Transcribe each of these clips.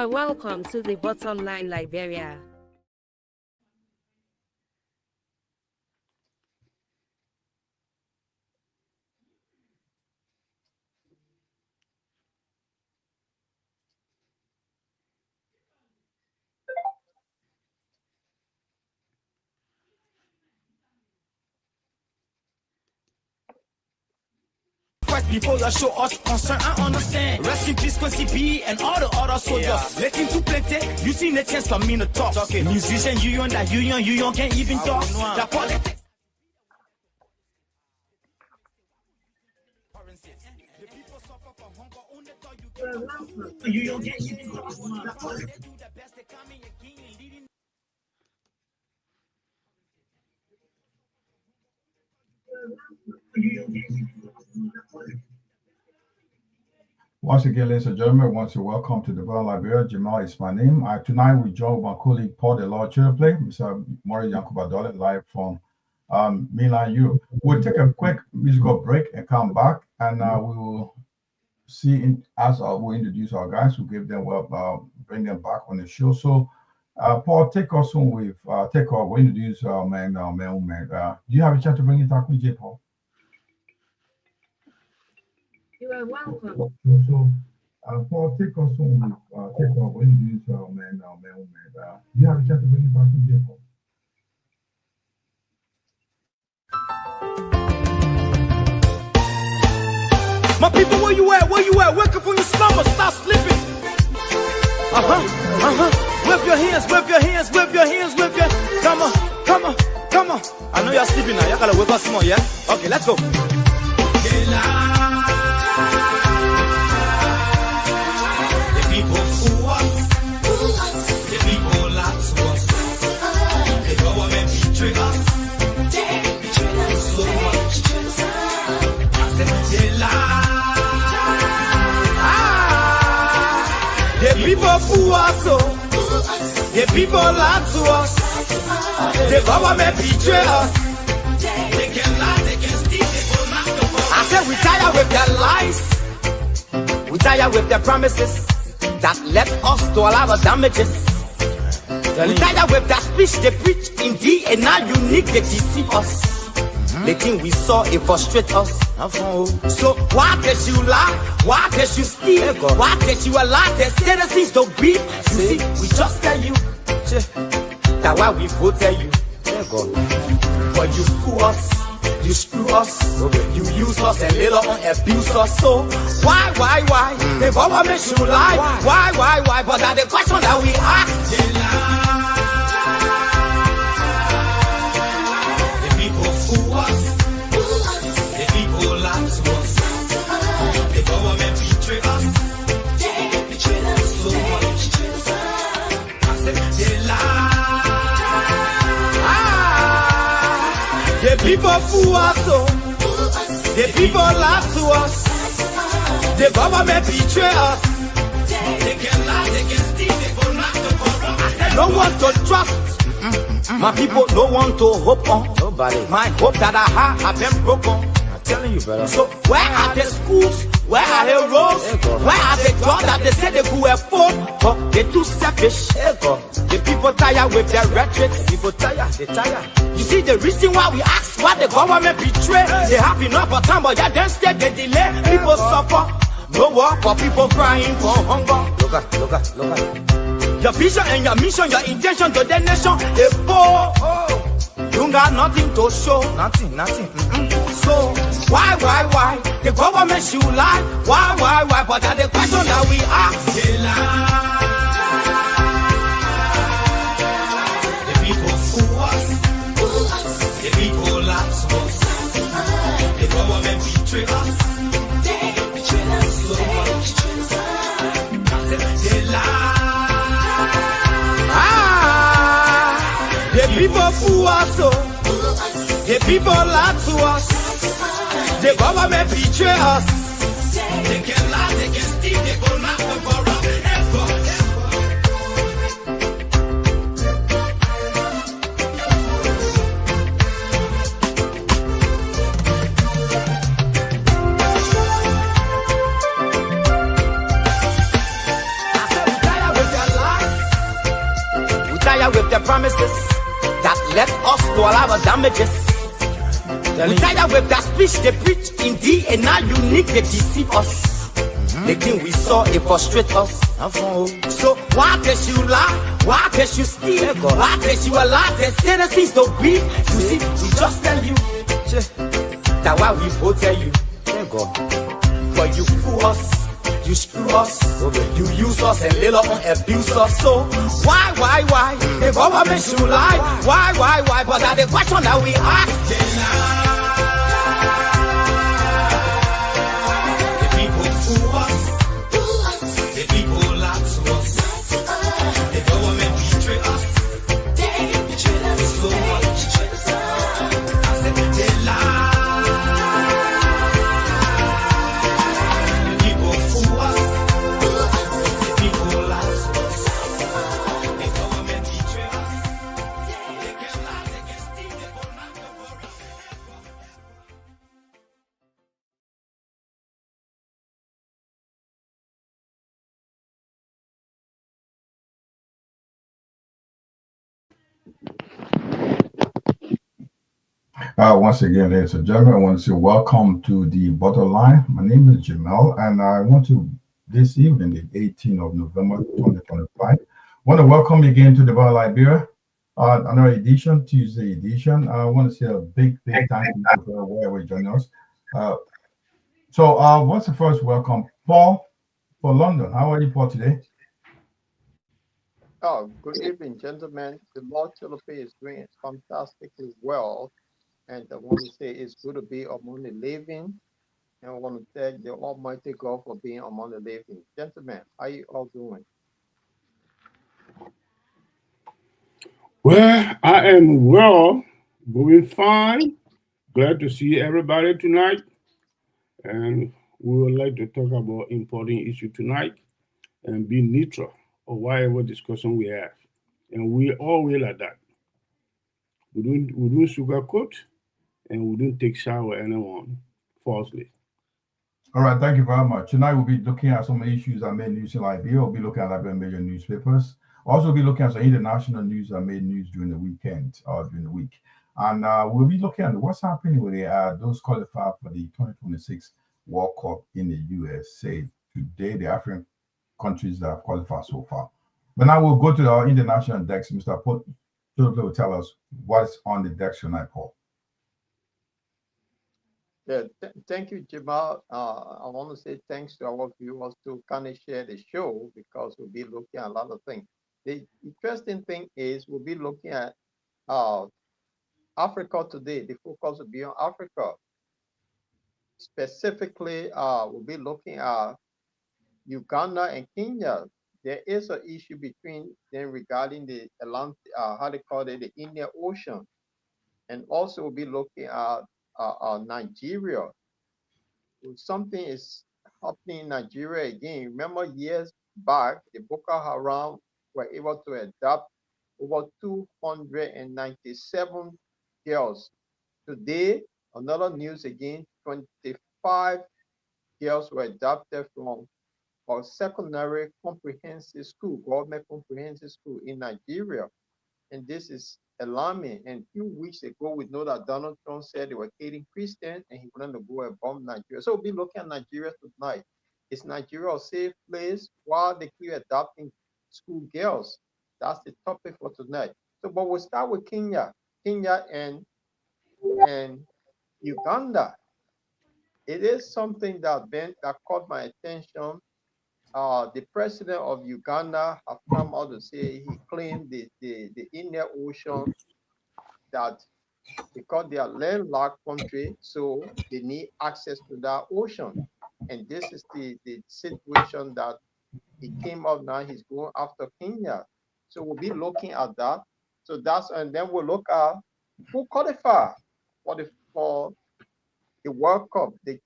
are welcome to the bottom line Liberia. Before you show us concern, I understand. Rest in peace, Quincy B and all the other soldiers. Letting too plenty, you see the chance for me to talk. Musician, you can't even talk. The politics. The people suffer from hunger, only thought you can't even talk. The politics do the best, they come in again, leading. Once again, ladies and gentlemen, I want to welcome to the World Liberia. Jamal is my name. Tonight we join my colleague Paul the Lord Play, Mr. Maury Yankubadole, live from Milan, Europe. We'll take a quick musical break and come back, and we will see as we introduce our guys. We'll give them bring them back on the show. So, Paul, take us on with we'll introduce our man. Do you have a chance to bring it back with you, Paul? You are welcome. So, Paul, take us on with we'll introduce our man. Do you have a chance to bring it back with you, Paul? My people, where you at? Wake up from your slumber, stop sleeping. Wave your hands, come on. I know you're sleeping now, you gotta wake up some more, yeah? Okay, let's go. The people fool us, the people lie to us, the government betray us, so much. I said they lie. The people fool us, the people lie to us, the government betray us. They can lie, they can steal, they will not go. I said we tired with their lies, we tired with their promises that led us to all our damages. We tired with that speech they preach indeed, and now unique they deceive us. The thing we saw, it frustrate us. So why did you lie? Why did you steal? Why did you allow the citizens to be? You see, we just tell you that why we vote tell you. But you screw us, you screw us, you use us and later on abuse us. So why? The government should lie. Why? But that's the question that we ask. They lie. The people fool us. The people lie to us. The government betray us. They betray us so much. I said they lie. The people fool us, the people lie to us, the government betray us. They can lie, they can steal, they will not corrupt. No one to trust, my people, no one to hope on. Nobody. My hope that I have been broken. I'm telling you, brother. So where are the schools? Where are the roads? Where are the jobs that they say they could afford? But they're too selfish. The people tired with their rhetoric. People tired, they tired. You see the reason why we ask why the government betray. They have enough of time, but yeah, then instead they delay. People suffer. No work for people crying for hunger. Look at. Your vision and your mission, your intention to the nation, they poor. You got nothing to show. Nothing. So why? The government should lie. Why? But that's the question that we ask. They lie. The people fool us. The people lie to us. The government betray us. They betray us so much. They lie. The people fool us. The people lie to us. The government betray us. They can lie, they can steal, they will not corrupt. I said we tired with their tired with the promises that left us to all our damages. We tired with that speech they preach indeed, and now unique they deceive us. The thing we saw, it frustrate us. So why can't you lie? Why can't you steal? Why can't you allow the citizens to breathe? You see, we just tell you that why we both tell you. But you fool us, you screw us, you use us and little abuse us. So why? The government should lie. Why? But that's the question that we ask. Once again, ladies and gentlemen, I want to say welcome to the bottom line. My name is Jamel, and I want to, this evening, the 18th of November, 2025, want to welcome you again to the Bar Liberia, another edition, Tuesday edition. I want to say a big thank you for wherever you join us. What's the first welcome? Paul, for London. How are you, Paul, today? Oh, good evening, gentlemen. The Lord Philippe is doing fantastically well. And I want to say it's good to be among the living. And I want to thank the Almighty God for being among the living. Gentlemen, how you all doing? Well, I am well, doing fine. Glad to see everybody tonight. And we would like to talk about important issue tonight and be neutral or whatever discussion we have. And we all will like that. We don't sugarcoat and we don't take shower anyone falsely. All right, thank you very much. Tonight we'll be looking at some issues that made news in Liberia. We'll be looking at Liberian major newspapers. Also, we'll be looking at some international news that made news during the weekend or during the week. And we'll be looking at what's happening with those qualified for the 2026 World Cup in the USA. Today, the African countries that have qualified so far. But now we'll go to our international decks. Mr. Paul will tell us what's on the decks tonight, Paul. Yeah, thank you, Jamal. I want to say thanks to our viewers to kind of share the show because we'll be looking at a lot of things. The interesting thing is we'll be looking at Africa today. The focus will be on Africa. Specifically, we'll be looking at Uganda and Kenya. There is an issue between them regarding the Atlantic, how they call it, the Indian Ocean. And also we'll be looking at Nigeria. Something is happening in Nigeria again. Remember years back, the Boko Haram were able to adopt over 297 girls. Today, another news again, 25 girls were adopted from a secondary comprehensive school, government comprehensive school in Nigeria. And this is alarming. And a few weeks ago, we know that Donald Trump said they were hating Christians and he wanted to go and bomb Nigeria. So we'll be looking at Nigeria tonight. Is Nigeria a safe place while they keep adopting school girls? That's the topic for tonight. So, but we'll start with Kenya and Uganda. It is something that caught my attention. The president of Uganda have come out to say he claimed the Indian Ocean that because they are landlocked country, so they need access to that ocean. And this is the situation that he came up now. He's going after Kenya. So we'll be looking at that. So and then we'll look at who qualify for the World Cup. The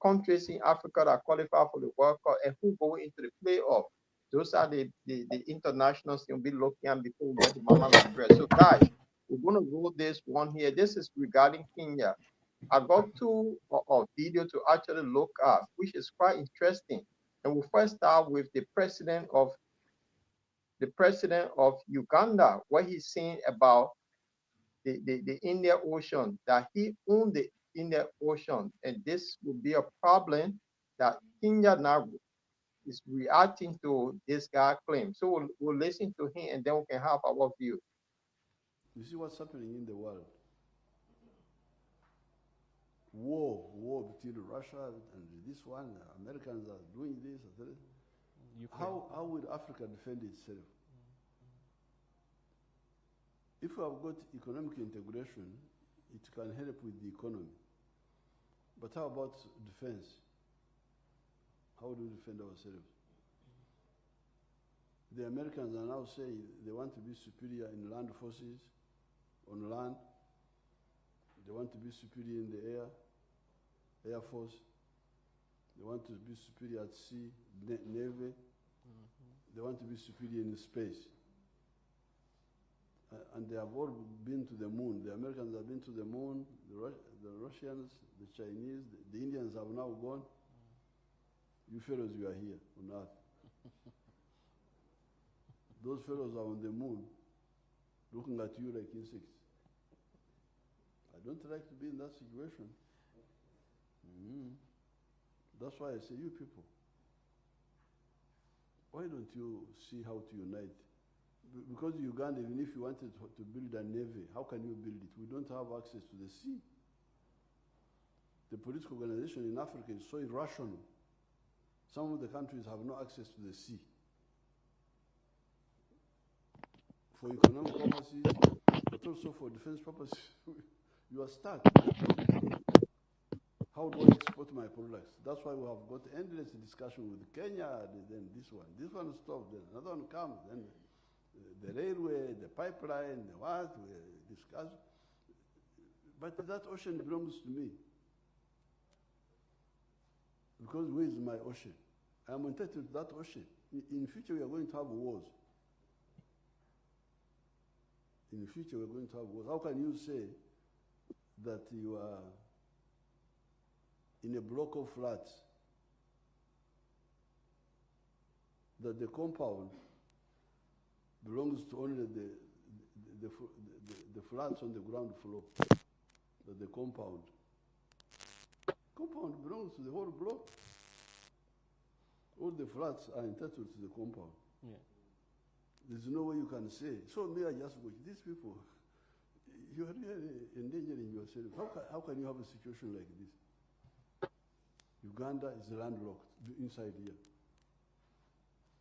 countries in Africa that qualify for the World Cup and who go into the playoff. Those are the internationals you'll be looking at before we get to Mama Liberia. So guys, we're going to roll this one here. This is regarding Kenya. I got two video to actually look at, which is quite interesting. And we'll first start with the president of the president of Uganda, what he's saying about the Indian Ocean, that he owned the Indian Ocean, and this will be a problem that Kenya now is reacting to this guy claim. So we'll listen to him and then we can have our view. You see what's happening in the world. War between Russia and this one. Americans are doing this. How will Africa defend itself? If we have got economic integration, it can help with the economy. But how about defense? How do we defend ourselves? The Americans are now saying they want to be superior in land forces, on land. They want to be superior in the air force. They want to be superior at sea, navy. They want to be superior in space. And they have all been to the moon. The Americans have been to the moon, the Russians, the Chinese, the Indians have now gone. You fellows, you are here on Earth. Those fellows are on the moon, looking at you like insects. I don't like to be in that situation. That's why I say, you people, why don't you see how to unite? Because Uganda, even if you wanted to build a navy, how can you build it? We don't have access to the sea. The political organization in Africa is so irrational. Some of the countries have no access to the sea. For economic purposes, but also for defense purposes, you are stuck. How do I export my products? That's why we have got endless discussion with Kenya, then this one stops, then another one comes, then the railway, the pipeline, the what, we discuss. But that ocean belongs to me. Because where is my ocean? I am entitled to that ocean. In future, we are going to have wars. In the future, we're going to have wars. How can you say that you are in a block of flats, that the compound belongs to only the flats on the ground floor, that the compound belongs to the whole block. All the flats are entitled to the compound. Yeah. There's no way you can say. So me, I just watch these people. You are really endangering yourself. How can you have a situation like this? Uganda is landlocked inside here.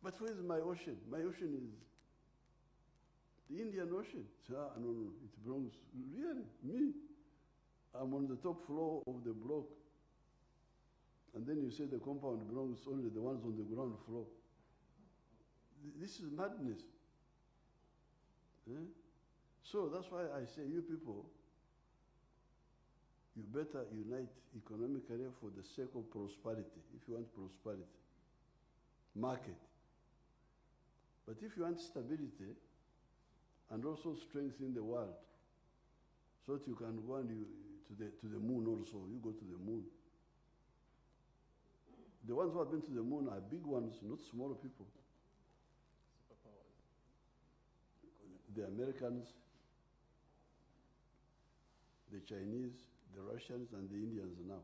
But where is my ocean? My ocean is the Indian Ocean. So, no, it belongs, really, me. I'm on the top floor of the block. And then you say the compound belongs only the ones on the ground floor. This is madness. So that's why I say, you people, you better unite economically for the sake of prosperity, if you want prosperity. Market. But if you want stability and also strengthen the world, so that you can go and to the moon also, you go to the moon. The ones who have been to the moon are big ones, not small people. The Americans, the Chinese, the Russians, and the Indians now.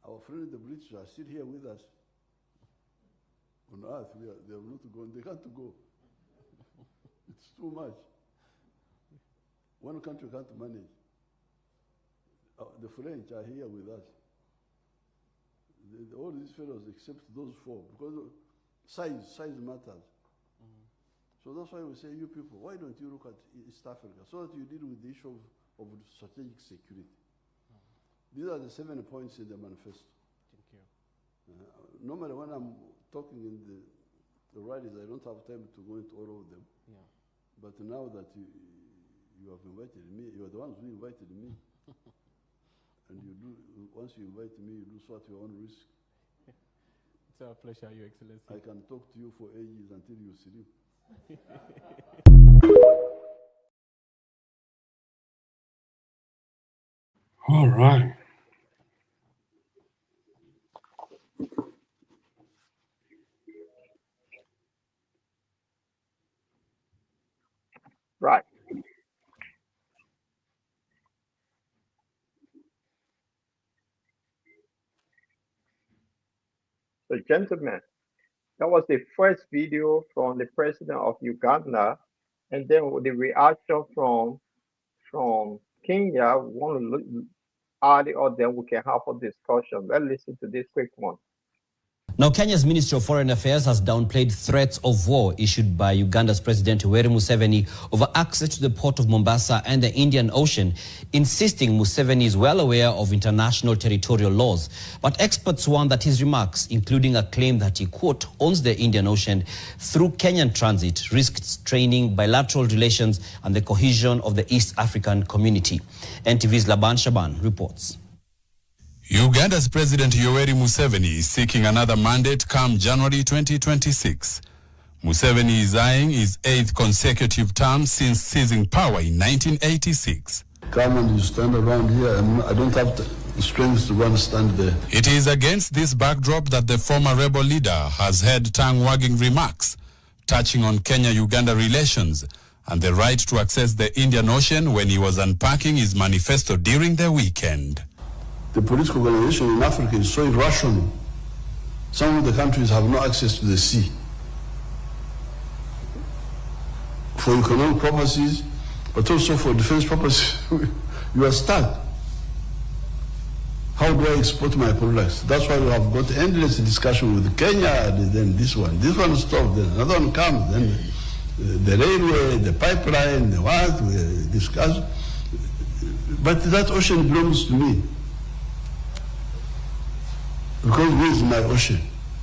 Our friends, the British, are still here with us. On Earth, they have not gone. They can't go. It's too much. One country can't manage. The French are here with us. All these fellows, except those four, because size matters. So that's why we say, you people, why don't you look at East Africa so that you deal with the issue of strategic security? These are the 7 points in the manifesto. Thank you. Normally when I'm talking in the rallies, I don't have time to go into all of them. Yeah. But now that you have invited me, you are the ones who invited me. And you do, once you invite me, you do so at your own risk. It's our pleasure, Your Excellency. I can talk to you for ages until you sleep. All right. Right. So, gentlemen, that was the first video from the president of Uganda, and then the reaction from Kenya. We want to add it, or then we can have a discussion. Let's listen to this quick one. Now, Kenya's Ministry of Foreign Affairs has downplayed threats of war issued by Uganda's President Yoweri Museveni over access to the port of Mombasa and the Indian Ocean, insisting Museveni is well aware of international territorial laws. But experts warn that his remarks, including a claim that he, quote, owns the Indian Ocean through Kenyan transit, risks straining bilateral relations and the cohesion of the East African community. NTV's Laban Shaban reports. Uganda's President Yoweri Museveni is seeking another mandate come January 2026. Museveni is eyeing his 8th consecutive term since seizing power in 1986. Come and you stand around here, and I don't have the strength to go and stand there. It is against this backdrop that the former rebel leader has had tongue-wagging remarks touching on Kenya-Uganda relations and the right to access the Indian Ocean when he was unpacking his manifesto during the weekend. The political organization in Africa is so irrational. Some of the countries have no access to the sea. For economic purposes, but also for defense purposes, you are stuck. How do I export my products? That's why we have got endless discussion with Kenya, and then this one stops, then another one comes, then the railway, the pipeline, the what, we discuss. But that ocean belongs to me. Because this is my ocean.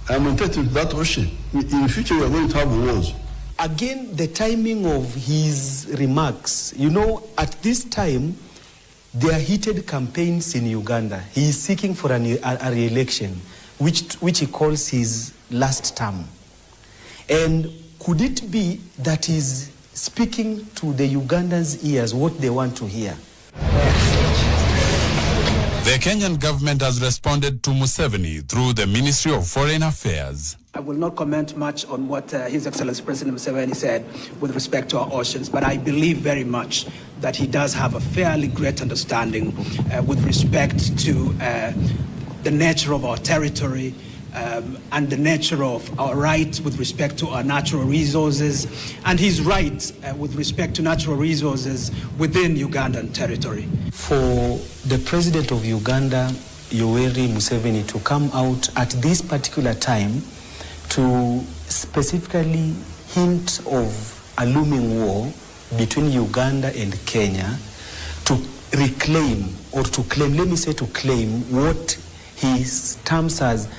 I'm entitled to that ocean. In the future, we are going to have wars. Again, the timing of his remarks, you know, at this time, there are heated campaigns in Uganda. He is seeking for a re-election, which he calls his last term. And could it be that he's speaking to the Ugandans' ears what they want to hear? The Kenyan government has responded to Museveni through the Ministry of Foreign Affairs. I will not comment much on what His Excellency President Museveni said with respect to our oceans, but I believe very much that he does have a fairly great understanding with respect to the nature of our territory and the nature of our rights with respect to our natural resources, and his right with respect to natural resources within Ugandan territory. For the president of Uganda, Yoweri Museveni, to come out at this particular time to specifically hint of a looming war between Uganda and Kenya, to reclaim, or to claim, let me say to claim what he terms as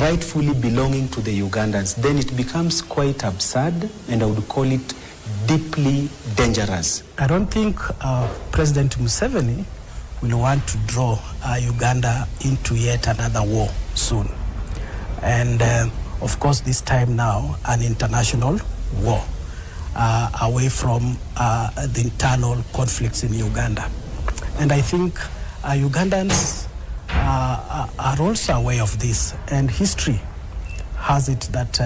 rightfully belonging to the Ugandans, then it becomes quite absurd, and I would call it deeply dangerous. I don't think President Museveni will want to draw Uganda into yet another war soon. And of course, this time now, an international war away from the internal conflicts in Uganda. And I think Ugandans are also aware of this, and history has it that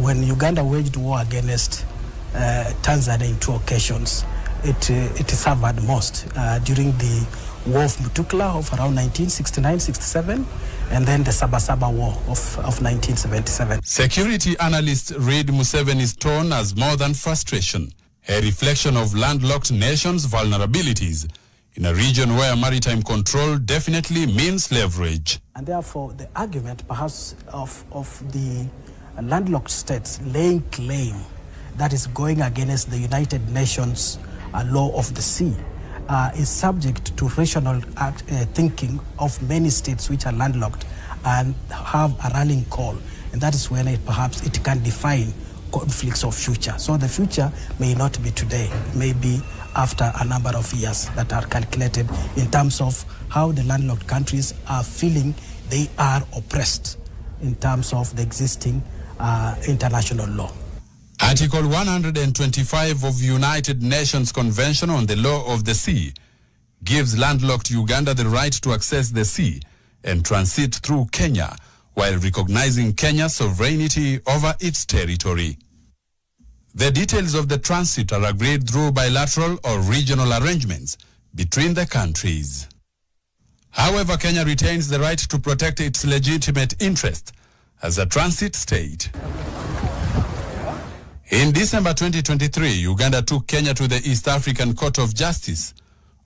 when Uganda waged war against Tanzania in 2 occasions, it suffered most during the War of Mutukula of around 1969-67, and then the Sabasaba War of 1977. Security analysts read Museveni's tone as more than frustration, a reflection of landlocked nations' vulnerabilities in a region where maritime control definitely means leverage. And therefore, the argument perhaps of the landlocked states laying claim that is going against the United Nations law of the sea is subject to rational thinking of many states which are landlocked and have a rallying call. And that is when perhaps it can define conflicts of future. So the future may not be today, it may be after a number of years that are calculated in terms of how the landlocked countries are feeling they are oppressed in terms of the existing international law. Article 125 of United Nations Convention on the Law of the Sea gives landlocked Uganda the right to access the sea and transit through Kenya, while recognizing Kenya's sovereignty over its territory. The details of the transit are agreed through bilateral or regional arrangements between the countries. However, Kenya retains the right to protect its legitimate interest as a transit state. In December 2023, Uganda took Kenya to the East African Court of Justice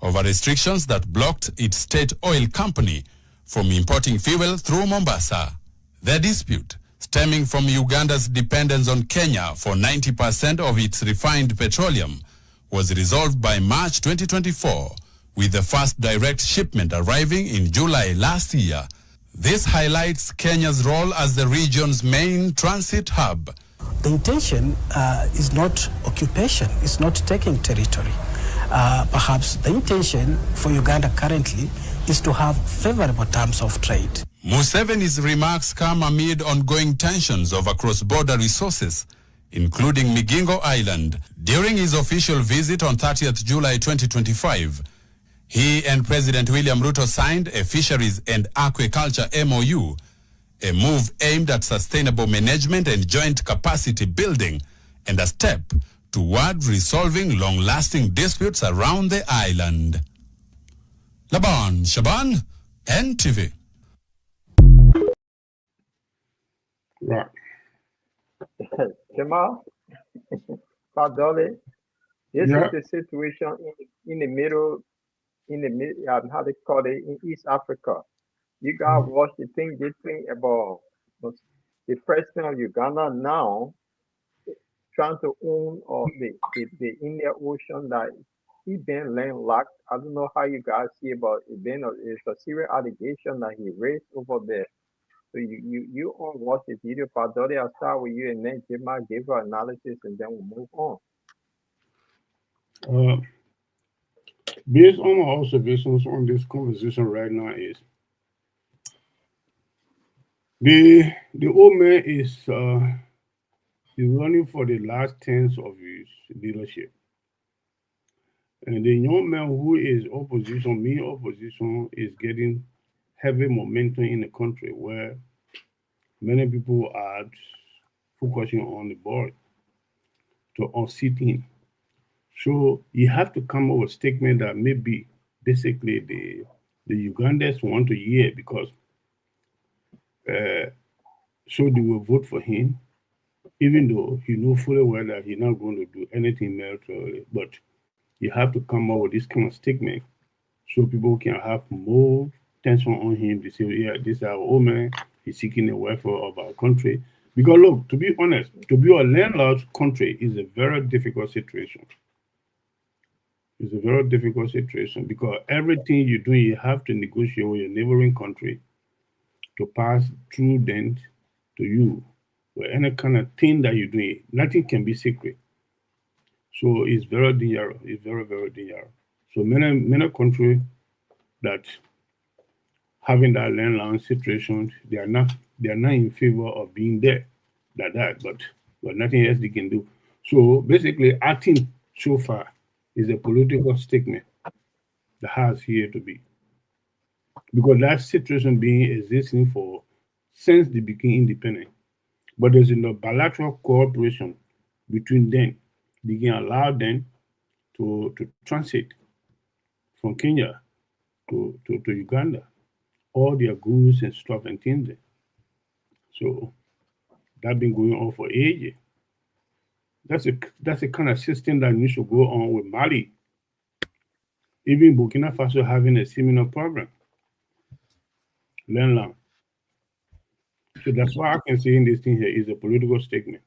over restrictions that blocked its state oil company from importing fuel through Mombasa. The dispute, stemming from Uganda's dependence on Kenya for 90% of its refined petroleum, was resolved by March 2024, with the first direct shipment arriving in July last year. This highlights Kenya's role as the region's main transit hub. The intention is not occupation, it's not taking territory. Perhaps the intention for Uganda currently is to have favorable terms of trade. Museveni's remarks come amid ongoing tensions over cross-border resources, including Migingo Island. During his official visit on 30th July 2025, he and President William Ruto signed a fisheries and aquaculture MOU, a move aimed at sustainable management and joint capacity building, and a step toward resolving long-lasting disputes around the island. Laban Shaban, NTV. Right. Jamal, Padole, this Yeah. is the situation in the middle, how they call it, in East Africa. You got to watch the thing, this thing about the president of Uganda now trying to own the Indian Ocean that he been landlocked. I don't know how you guys see about it. It's a serious allegation that he raised over there. So you all watch the video. Padori, I'll start with you and then Jima give her analysis and then we'll move on. Based on my observations on this conversation right now is the old man is running for the last tenths of his leadership. And the young man who is main opposition, is getting heavy momentum in the country where many people are focusing on the board to unseat him. So you have to come up with a statement that maybe basically the Ugandans want to hear, because so they will vote for him, even though he knows fully well that he's not going to do anything militarily. But you have to come up with this kind of statement so people can have more tension on him to say, yeah, this is our old man, he's seeking the welfare of our country. Because look, to be honest, to be a landlocked country is a very difficult situation. It's a very difficult situation because everything you do, you have to negotiate with your neighboring country to pass through them to you. Or any kind of thing that you're doing, nothing can be secret. So it's very dangerous. It's very, very dangerous. So many countries that having that landlocked situation, they are not in favor of being there like that, but nothing else they can do. So basically, I think so far is a political statement that has here to be. Because that situation being existing since they became independent. But there's no bilateral cooperation between them. They can allow them to transit from Kenya to Uganda, all their goods and stuff and things. So that's been going on for ages. That's a kind of system that needs to go on with Mali. Even Burkina Faso having a similar program. Landlocked. So that's why I can say in this thing here is a political statement.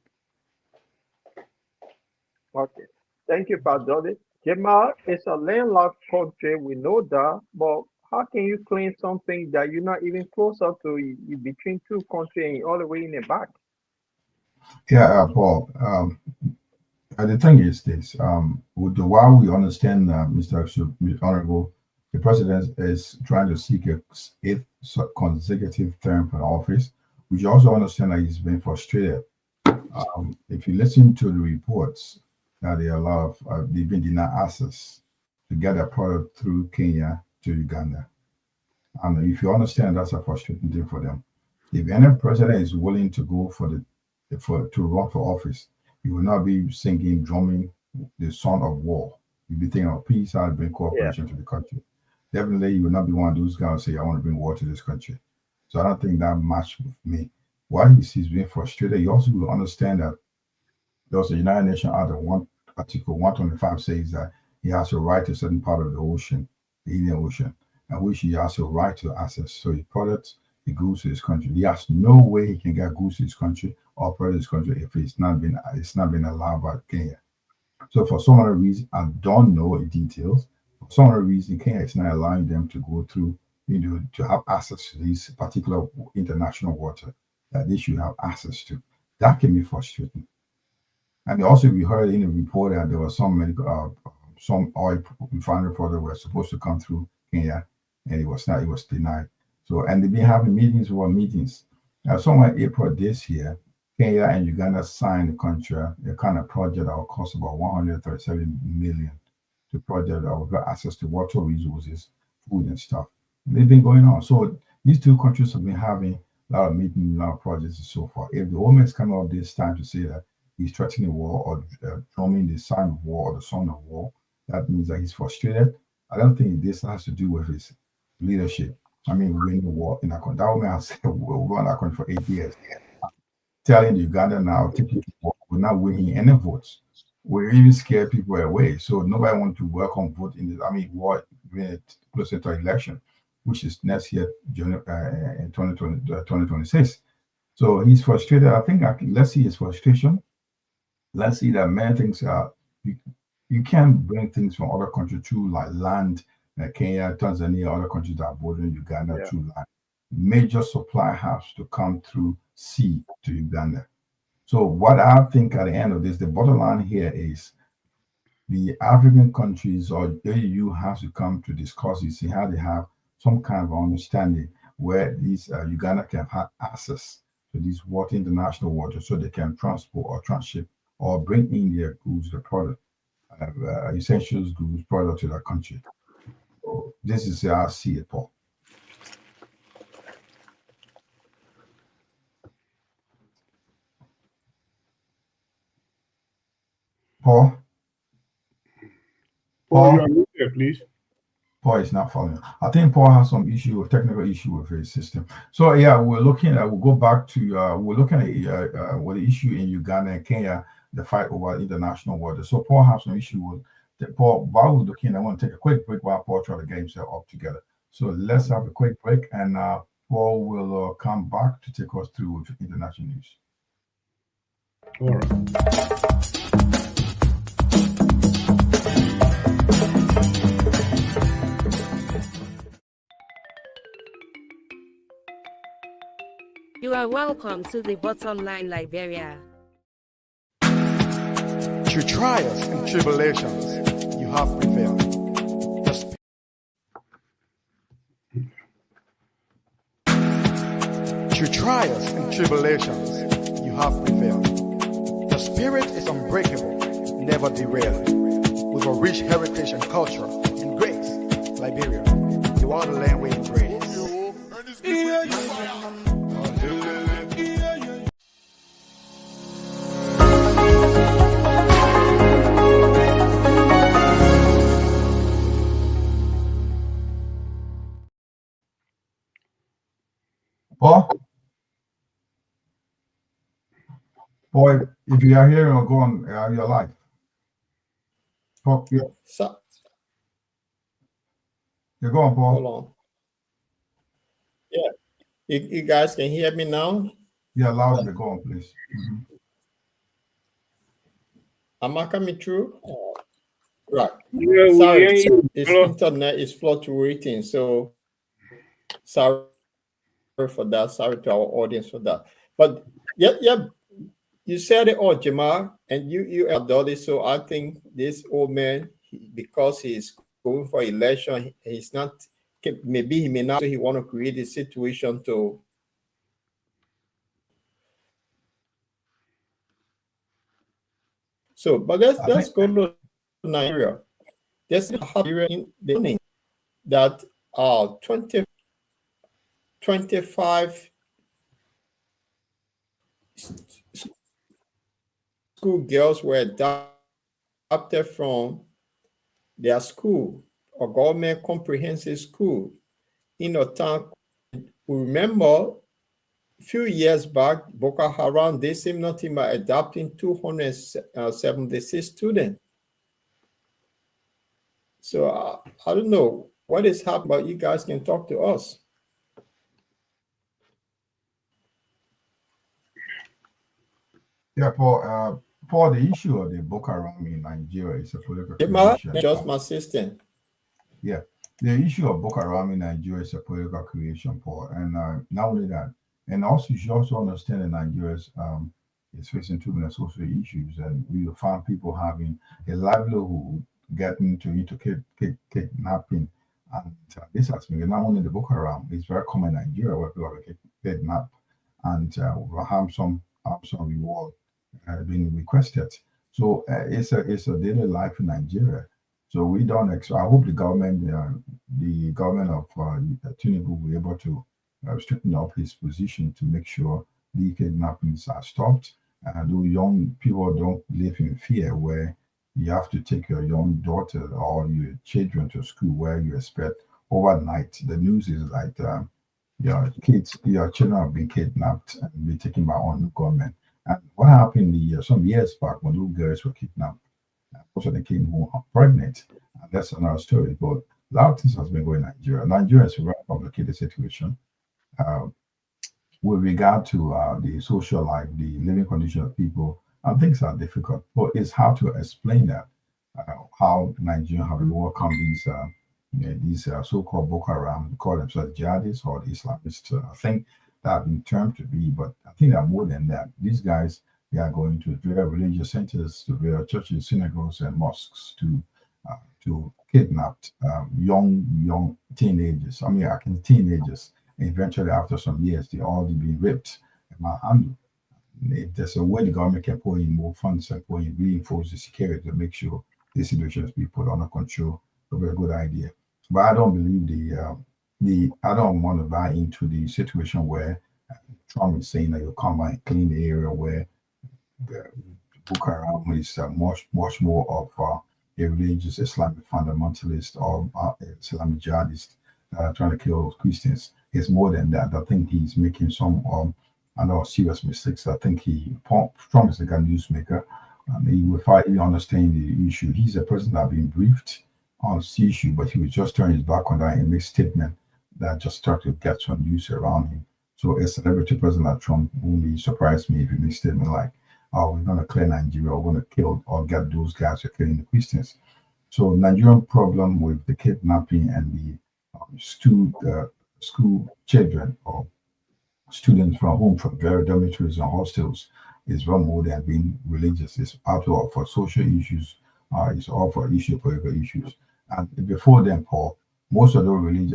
Okay. Thank you, Padre. Jamal, it's a landlocked country, we know that, but how can you claim something that you're not even closer to, you between two countries and all the way in the back? Yeah, Paul. The thing is this: while we understand, Mr. Honorable, the president is trying to seek a 8th consecutive term for office, we also understand that he's been frustrated. If you listen to the reports, that they've been denied access to get a product through Kenya to Uganda. And if you understand, that's a frustrating thing for them. If any president is willing to go to run for office, You will not be singing, drumming the song of war. You'll be thinking of peace, I'll bring cooperation to the country. Definitely, you will not be one of those guys who say, I want to bring war to this country. So I don't think that matched with me. While he's being frustrated, you also will understand that there's a United Nations Article Article 125 says that he has a right to a certain part of the ocean, the Indian Ocean, and which he has a right to access. So he products the goods to his country. He has no way he can get goods to his country or operate his country if it's not been allowed by Kenya. So for some other reason, I don't know the details. For some other reason, Kenya is not allowing them to go through, to have access to these particular international water that they should have access to. That can be frustrating. And also, we heard in the report that there was some oil refinery product were supposed to come through Kenya, and it was not. It was denied. So, and they've been having meetings over meetings. Now, somewhere in April this year, Kenya and Uganda signed a kind of project that will cost about 137 million to project that will get access to water resources, food and stuff. They've been going on. So these two countries have been having a lot of meetings, a lot of projects and so forth. If the woman is coming up this time to say that he's threatening war or drumming the sign of war or the song of war, that means that he's frustrated. I don't think this has to do with his leadership. I mean, we win the war in our country. That woman has run our country for 8 years. Telling Uganda now, take it to war. We're not winning any votes. We're even scared people away. So nobody wants to welcome vote in this. I mean, war closer to election, which is next year, in 2026. So he's frustrated. I think let's see his frustration. Let's see that many things are. You can't bring things from other countries through like land, Kenya, Tanzania, other countries that are bordering Uganda through land. Major supply has to come through sea to Uganda. So what I think at the end of this, the bottom line here is the African countries or AU has to come to discuss this, see how they have some kind of understanding where these Uganda can have access to these water, international water, so they can transport or transship or bring in their goods, the product, essentials goods, product to that country. So this is how I see it, Paul. Paul? Paul, you are muted, please. Paul is not following. I think Paul has some technical issue with his system. So yeah, we'll go back to, we're looking at what the issue in Uganda and Kenya, the fight over international water. So Paul has some issue with Paul. While we're looking, I want to take a quick break while Paul try to get himself up together. So let's have a quick break, and Paul will come back to take us through international news. All right. You are welcome to the Bottom Line Liberia. Through trials and tribulations, you have prevailed. Through trials and tribulations, you have prevailed. The spirit is unbreakable, never derailed. With a rich heritage and culture and grace, Liberia, the wonderland we embrace. Paul, if you are here, go on. You're live. Paul, you're going, Paul. Hold on. Yeah, you guys can hear me now? Yeah, loudly. Go on, please. Am I coming through? Right. Yeah, sorry, this internet is fluctuating, so sorry for that. Sorry to our audience for that. But yeah, you said it all, Jamal, and you adore it. So I think this old man, because he's going for election, he's not. Maybe he may not. So he want to create a situation to. So, but let's go to Nigeria. There's a Nigeria in the morning that 25 school girls were adopted from their school or government comprehensive school in a town. We remember a few years back, Boko Haram, they seem nothing but adopting 276 students. So I don't know what is happening, but you guys can talk to us. Yeah, Paul, the issue of the Boko Haram in Nigeria is a political creation. Just my system. Yeah, the issue of Boko Haram in Nigeria is a political creation, Paul. And not only that, and also you should also understand that Nigeria is facing too many social issues, and we will find people having a livelihood getting into kidnapping. And this has been not only the Boko Haram, it's very common in Nigeria where people are kidnapped and will have some reward being requested. So it's a daily life in Nigeria. So we don't. I hope the government of Tinubu will be able to straighten up his position to make sure the kidnappings are stopped. The young people don't live in fear where you have to take your young daughter or your children to school where you expect overnight. The news is like your children have been kidnapped and been taken by on government. And what happened some years back when little girls were kidnapped? Also, they came home pregnant. And that's another story. But a lot of things has been going in Nigeria. Nigeria is a very complicated situation with regard to the social life, the living condition of people, and things are difficult. But it's hard to explain that how Nigeria have overcome these so-called Boko Haram, call themselves jihadists or the Islamists. I think that have been termed to be, but I think they're more than that. These guys, they are going to their religious centers, to their churches, synagogues, and mosques to kidnap young teenagers. Teenagers. And eventually, after some years, they all be raped and manhandled. If there's a way the government can put in more funds and put in reinforce the security to make sure the situations be put under control, it would be a good idea. But I don't believe I don't want to buy into the situation where Trump is saying that you come and clean the area where the Boko Haram is much more of a religious Islamic fundamentalist or Islamic jihadist trying to kill Christians. It's more than that. I think he's making some serious mistakes. I think Trump is a good newsmaker. He will finally understand the issue. He's a president that has been briefed on this issue, but he would just turn his back on that and make statement that just start to get some news around him. So a celebrity president like Trump won't surprise me if he makes a statement like, "Oh, we're going to clear Nigeria, we're going to kill or get those guys who are killing the Christians." So Nigerian problem with the kidnapping and the school children or students from home from very dormitories and hostels is one more than being religious. It's also for social issues. It's all for political issues. And before then, Paul, most of those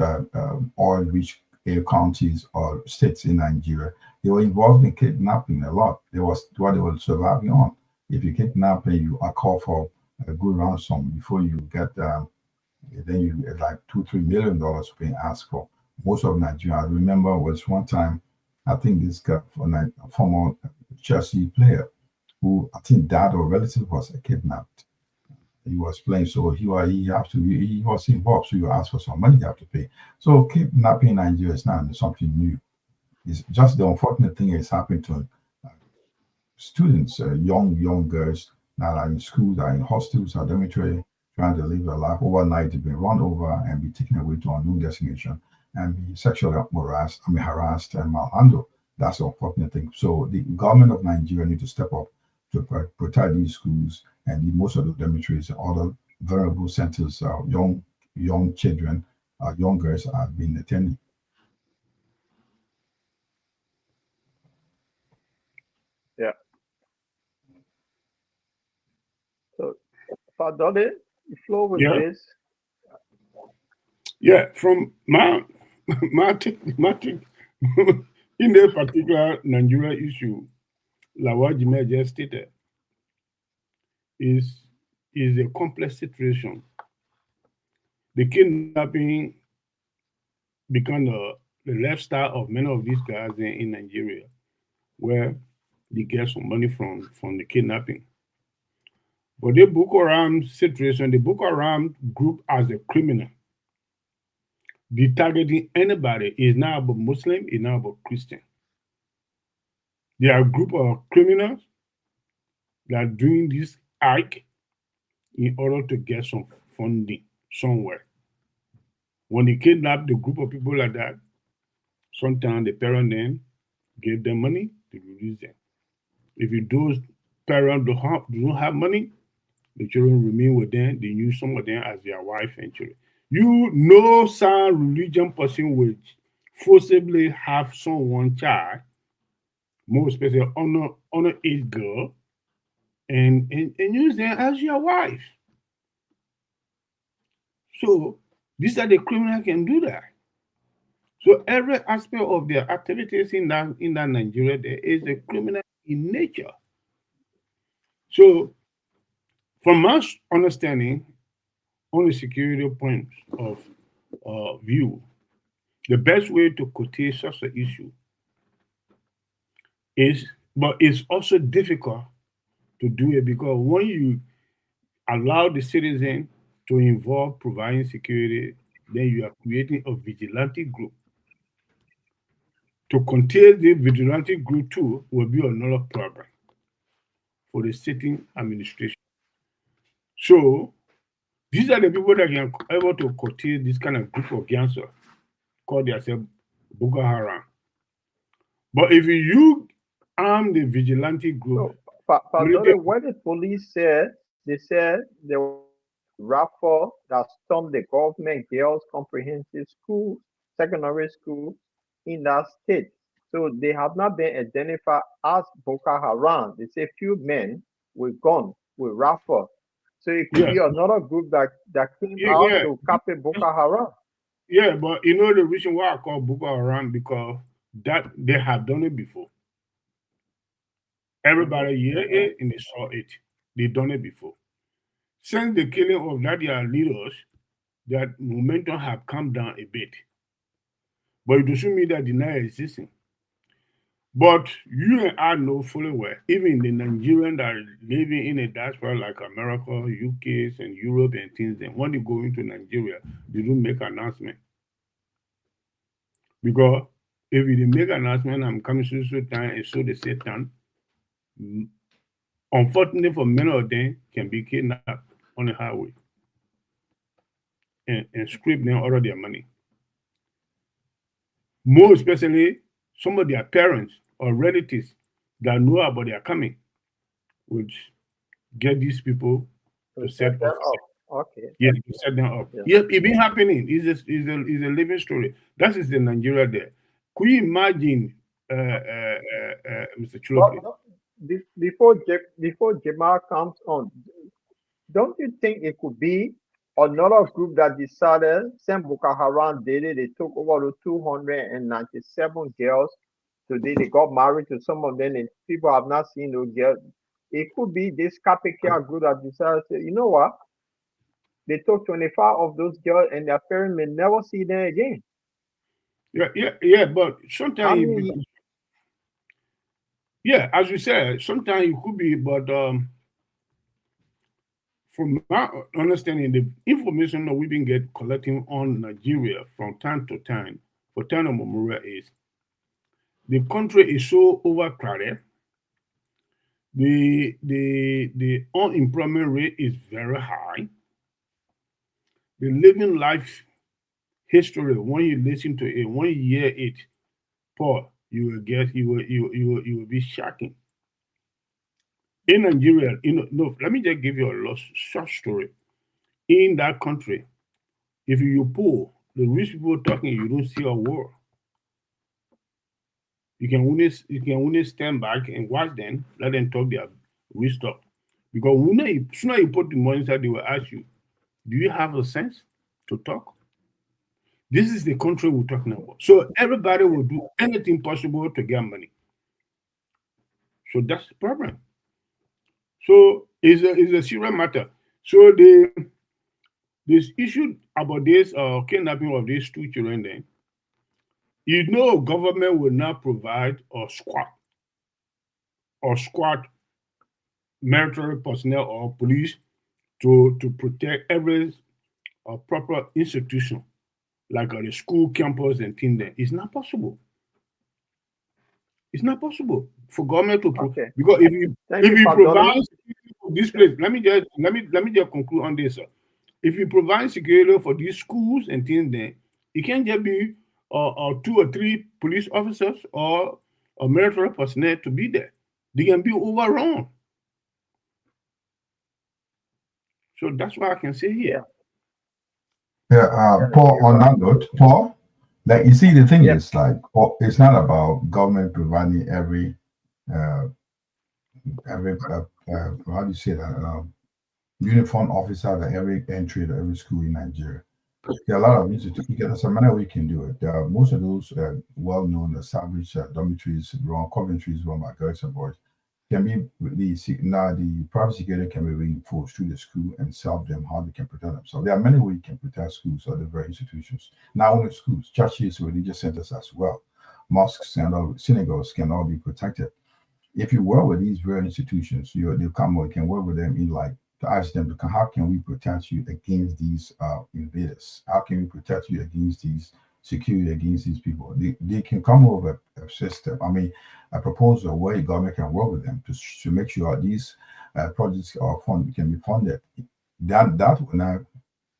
oil-rich counties or states in Nigeria, they were involved in kidnapping a lot. It was what they were surviving on. If you kidnap and you are called for a good ransom before you get, then you get like $2-3 million being asked for. Most of Nigeria, I remember was one time, I think this guy, a former Chelsea player, who I think dad or relative was kidnapped. He was playing, so he was involved. So you ask for some money, you have to pay. So kidnapping in Nigeria is not something new. It's just the unfortunate thing is happening to students, young girls that are in schools, are in hostels, are dormitory, trying to live their life overnight, to be run over and be taken away to a new destination and be sexually harassed and manhandled. That's the unfortunate thing. So the government of Nigeria need to step up to protect these schools and most of the dormitories and other vulnerable centers. Young children, young girls have been attending. Yeah. So, Fadole, the floor with this. Yeah, from my in a particular Nigeria issue, like what Jimmy just stated, is a complex situation. The kidnapping become the lifestyle of many of these guys in Nigeria, where they get some money from the kidnapping. For the Boko Haram situation, the Boko Haram group as a criminal, the targeting anybody is not about Muslim, it's not about Christian. They are a group of criminals that are doing this act in order to get some funding somewhere. When they kidnap the group of people like that, sometimes the parent then give them money to release them. If those parents don't have money, the children remain with them. They use some of them as their wife and children. You know, some religion person will forcibly have someone child, more especially underage girl, and use them as your wife. So these are the criminals can do that. So every aspect of their activities in that Nigeria, there is a criminal in nature. So from my understanding, on the security point of view, the best way to curtail such an issue is, but it's also difficult to do it because when you allow the citizen to involve providing security, then you are creating a vigilante group. To contain the vigilante group too will be another problem for the sitting administration. So these are the people that can able to curtail this kind of group of gangsters call themselves Boko Haram. But if you arm the vigilante group, What the police said, they said there was a raffle that stormed the government girls' comprehensive school, secondary school in that state. So they have not been identified as Boko Haram. They say few men with guns, with raffle. So it could be another group that came out to copy Boko Haram. Yeah, but you know the reason why I call Boko Haram because that they have done it before. Everybody hear it and they saw it. They done it before. Since the killing of that their leaders, that momentum have come down a bit. But it doesn't mean that deny existing. But you and I know fully well, even the Nigerians that are living in a diaspora like America, UK, and Europe and things, then when they go into Nigeria, they don't make announcement. Because if you make an announcement, I'm coming so time and so they say time, unfortunately for many of them can be kidnapped on the highway and scrape them out of their money. More especially some of their parents or relatives that know about their coming would get these people to set them up. Okay. Yeah, to set them up. Yeah, it's been happening. It's a living story. That is the Nigeria there. Could you imagine, Mr. Chulopy? Before Jamal comes on, don't you think it could be another group that decided, Sam Boko Haram did it, they took over 297 girls. Today they got married to some of them and people have not seen those girls. It could be this copycat group that decided to say, you know what? They took 25 of those girls and their parents may never see them again. Yeah, but sometimes as you said, sometimes it could be, but from my understanding, the information that we've been collecting on Nigeria from time to time for time of memorial is the country is so overcrowded. The unemployment rate is very high. The living life history, when you listen to it, when you hear it, Paul, you will be shocking. In Nigeria, let me just give you a short story. In that country, if you poor, the rich people talking, you don't see a war. You can only stand back and watch them, let them talk their rich stuff. Because sooner you put the money inside, they will ask you, do you have a sense to talk? This is the country we're talking about. So everybody will do anything possible to get money. So that's the problem. So it's a serious matter. So this issue about this kidnapping of these two children, then government will not provide or squat military personnel or police to protect every proper institution, like the school campus and things there. It's not possible. It's not possible for government to Okay. because if you provide Dolly. security for this place, let me just conclude on this. If you provide security for these schools and things there, it can't just be 2 or 3 police officers or military personnel to be there. They can be overrun. So that's what I can say here. Yeah, Paul, on that note, Paul, like you see, the thing is like, it's not about government providing every how do you say that, uniform officer at every entry to every school in Nigeria. There are a lot of institutions. There's a manner we can do it. Most of those well-known established dormitories, run Coventries, run by girls and boys, can be the private security can be reinforced through the school and help them how they can protect themselves. There are many ways you can protect schools or the very institutions. Not only schools, churches, religious centers as well, mosques and all, synagogues can all be protected. If you work with these very institutions, you can work with them in like to ask them how can we protect you against these invaders? How can we protect you against these security against these people? They can come up with a system. I mean, a proposal where the government can work with them to make sure these projects can be funded. That will not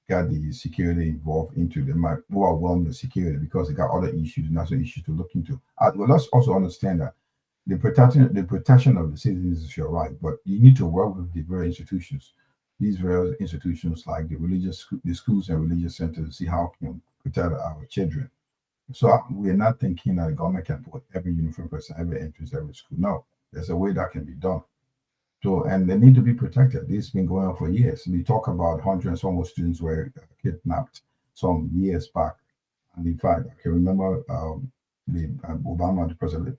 get the security involved into the might overwhelm the security because they got other issues, national issues to look into. Well, let's also understand that the protection of the citizens is your right, but you need to work with the various institutions. These various institutions like the schools and religious centers to see how we can protect our children. So we're not thinking that the government can put every uniform person, every entrance, every school. No, there's a way that can be done. So, and they need to be protected. This has been going on for years. We talk about hundreds and almost students were kidnapped some years back. And in fact, I can remember the President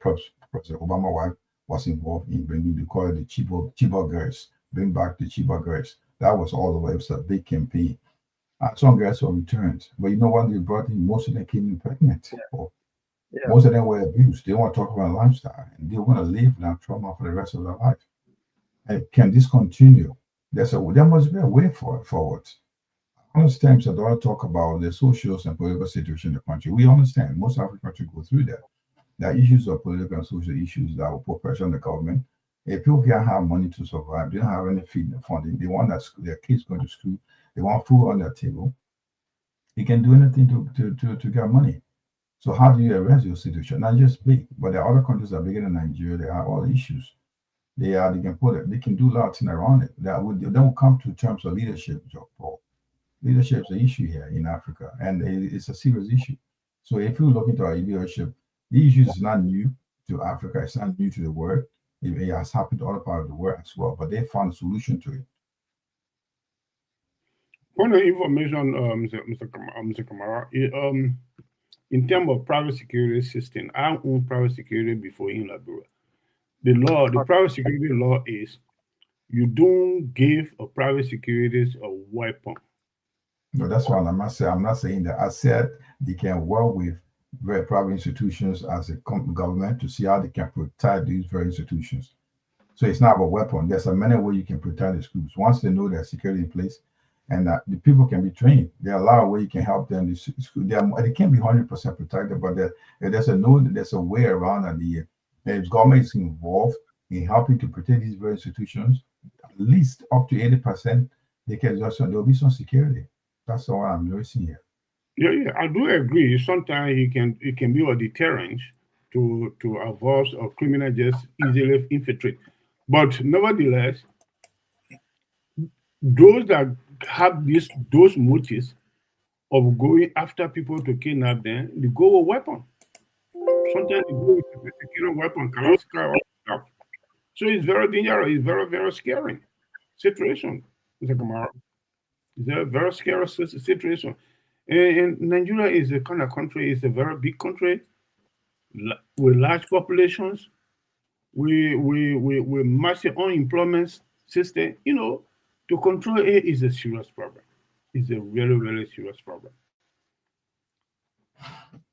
Obama wife was involved in bringing the Chibok girls, bring back the Chibok girls. That was all the way. It was a big campaign. Some girls were returned, but you know what they brought in? Most of them came in pregnant. Most of them were abused. They want to talk about lifestyle, and they want to live that trauma for the rest of their life. And can this continue? There must be a way forward. I understand that I talk about the social and political situation in the country. We understand most African countries go through that. There are issues of political and social issues that will put pressure on the government. If people can't have money to survive, they don't have any funding. They want their kids going to school. They want food on their table. They can do anything to get money. So how do you arrest your situation? Not just big, but there are other countries that are bigger than Nigeria. They have all the issues. They can do a lot of things around it. They will come to terms of leadership, Paul. Leadership is an issue here in Africa, and it's a serious issue. So if you look into our leadership, the issue is not new to Africa. It's not new to the world. It has happened to other parts of the world as well, but they found a solution to it. One of the information, Mr. Kamara, in terms of private security system, I own private security before in Liberia. The private security law is you don't give a private security a weapon. No, that's what I'm not saying. I'm not saying that. I said they can work with very private institutions as a government to see how they can protect these very institutions. So it's not a weapon. There's a many ways you can protect the schools. Once they know there's security in place and that the people can be trained, there are a lot of ways you can help them. They can't be 100% protected, but there's a way around that if government is involved in helping to protect these very institutions, at least up to 80%, there'll be some security. That's all I'm noticing here. Yeah, I do agree. Sometimes it can be a deterrent to avoid a criminal just easily infiltrate. But nevertheless, those that have those motives of going after people to kidnap them, they go with weapon. Sometimes they go with a security weapon, so it's very dangerous. It's very, very scary situation, Mr. Kamara. It's a very scary situation. And Nigeria is a kind of country, it's a very big country with large populations, with massive unemployment system. You know, to control it is a serious problem. It's a really, really serious problem.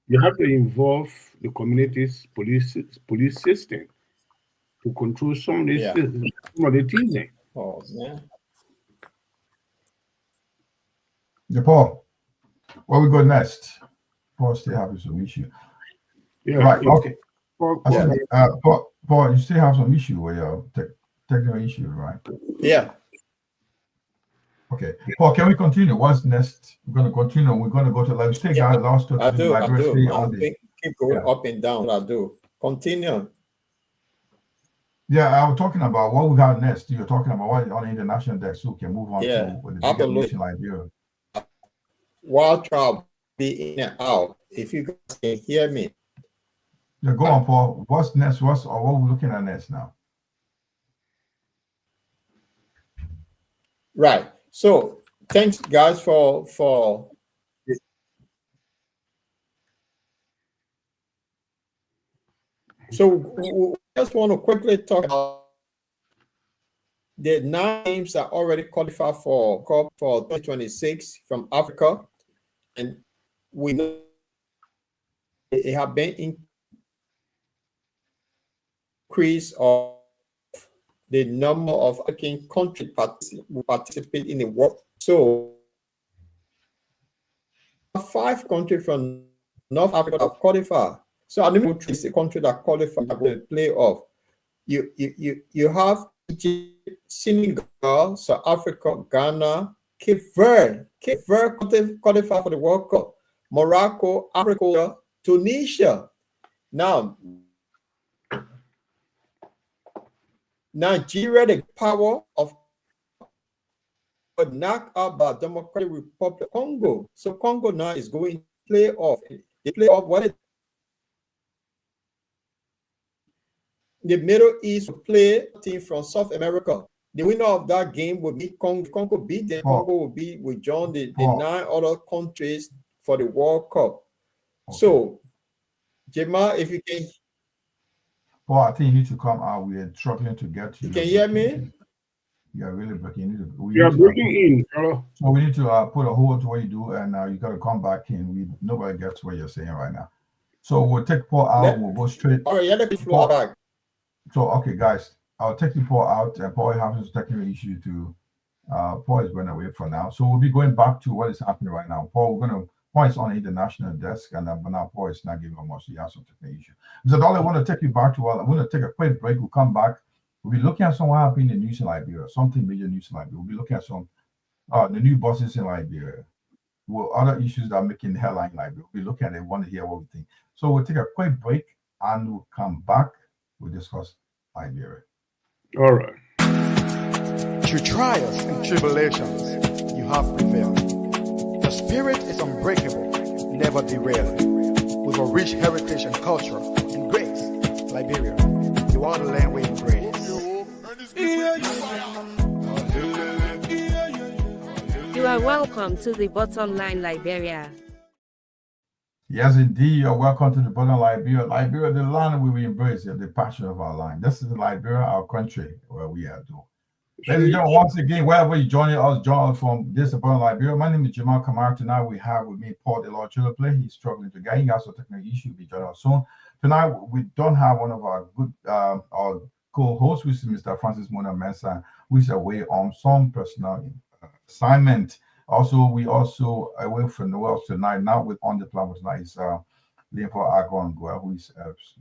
You have to involve the community's police system to control some of these Yeah. some of the teasing. Oh, yeah. Yeah, Paul, where we go next? Paul still having some issue. Yeah. Right. Yeah. Okay. Paul, I said, Paul, you still have some issue with your technical issue, right? Yeah. Okay. Paul, can we continue? What's next? We're going to continue. We're going to go to live state guys. Last to I do. Liberia I on the. keep going up and down. I do. Continue. Yeah, I was talking about what we got next. You're talking about what on the international desk, so we can move on to with the bigger news in Liberia. While trial be in and out, if you guys can hear me. Yeah, go on, Paul. What's next? What we're looking at next now? Right. So thanks, guys, for So we just want to quickly talk about the 9 teams that already qualified for COP for 2026 from Africa, and we know it have been increase of the number of African countries participate in the work. So 5 countries from North Africa have qualified. So I don't know which is the country that qualified to play off. You have Egypt, Senegal, South Africa, Ghana, Cape Verde. Cape Verde qualified for the World Cup. Morocco, Africa, Tunisia. Now, Nigeria, the power of knocked out by Democratic Republic of Congo. So Congo now is going to play off. They play off what it the Middle East will play a team from South America. The winner of that game will be Congo. Congo beat them. Congo will join the 9 other countries for the World Cup. Okay. So, Jamal, if you can. Paul, I think you need to come out. We are struggling to get you. You can hear me? Yeah, really breaking. You're breaking in. Hello. So we need to put a hold to what you do, and you got to come back in. Nobody gets what you're saying right now. So we'll take Paul out. We'll go straight. All right, let me floor back. So, okay, guys, I'll take you Paul out, and Paul has a technical issue to, Paul is going away for now. So we'll be going back to what is happening right now. Paul is on the international desk, and but now Paul is not giving much. He has some technical issue. So all I want to take you back to, I'm going to take a quick break. We'll come back. We'll be looking at some what happened in the news in Liberia, something major news in Liberia. We'll be looking at some, the new buses in Liberia, other issues that are making the headline in Liberia. We'll be looking at it, want to hear what we think. So we'll take a quick break, and we'll come back. We'll discuss Liberia. All right. Through trials and tribulations, you have prevailed. The spirit is unbreakable, never derailed. With a rich heritage and culture and grace, Liberia, you are the land we embrace. You are welcome to the Bottom Line Liberia. Yes, indeed. You're welcome to the Bottom Liberia. Liberia, the land we embrace, the passion of our land. This is Liberia, our country, where we are doing. Ladies and gentlemen, once again, wherever you join us from this Bottom Liberia. My name is Jamal Kamara. Tonight we have with me Paul Delorge. He's struggling to get. He has a technical issue. He'll be joining us soon. Tonight we don't have one of our good our co-hosts, which is Mr. Francis Mona Mensah, who is away on some personal assignment. We also away from the world tonight. Now with on the platform tonight is Leopold Agongwa, who is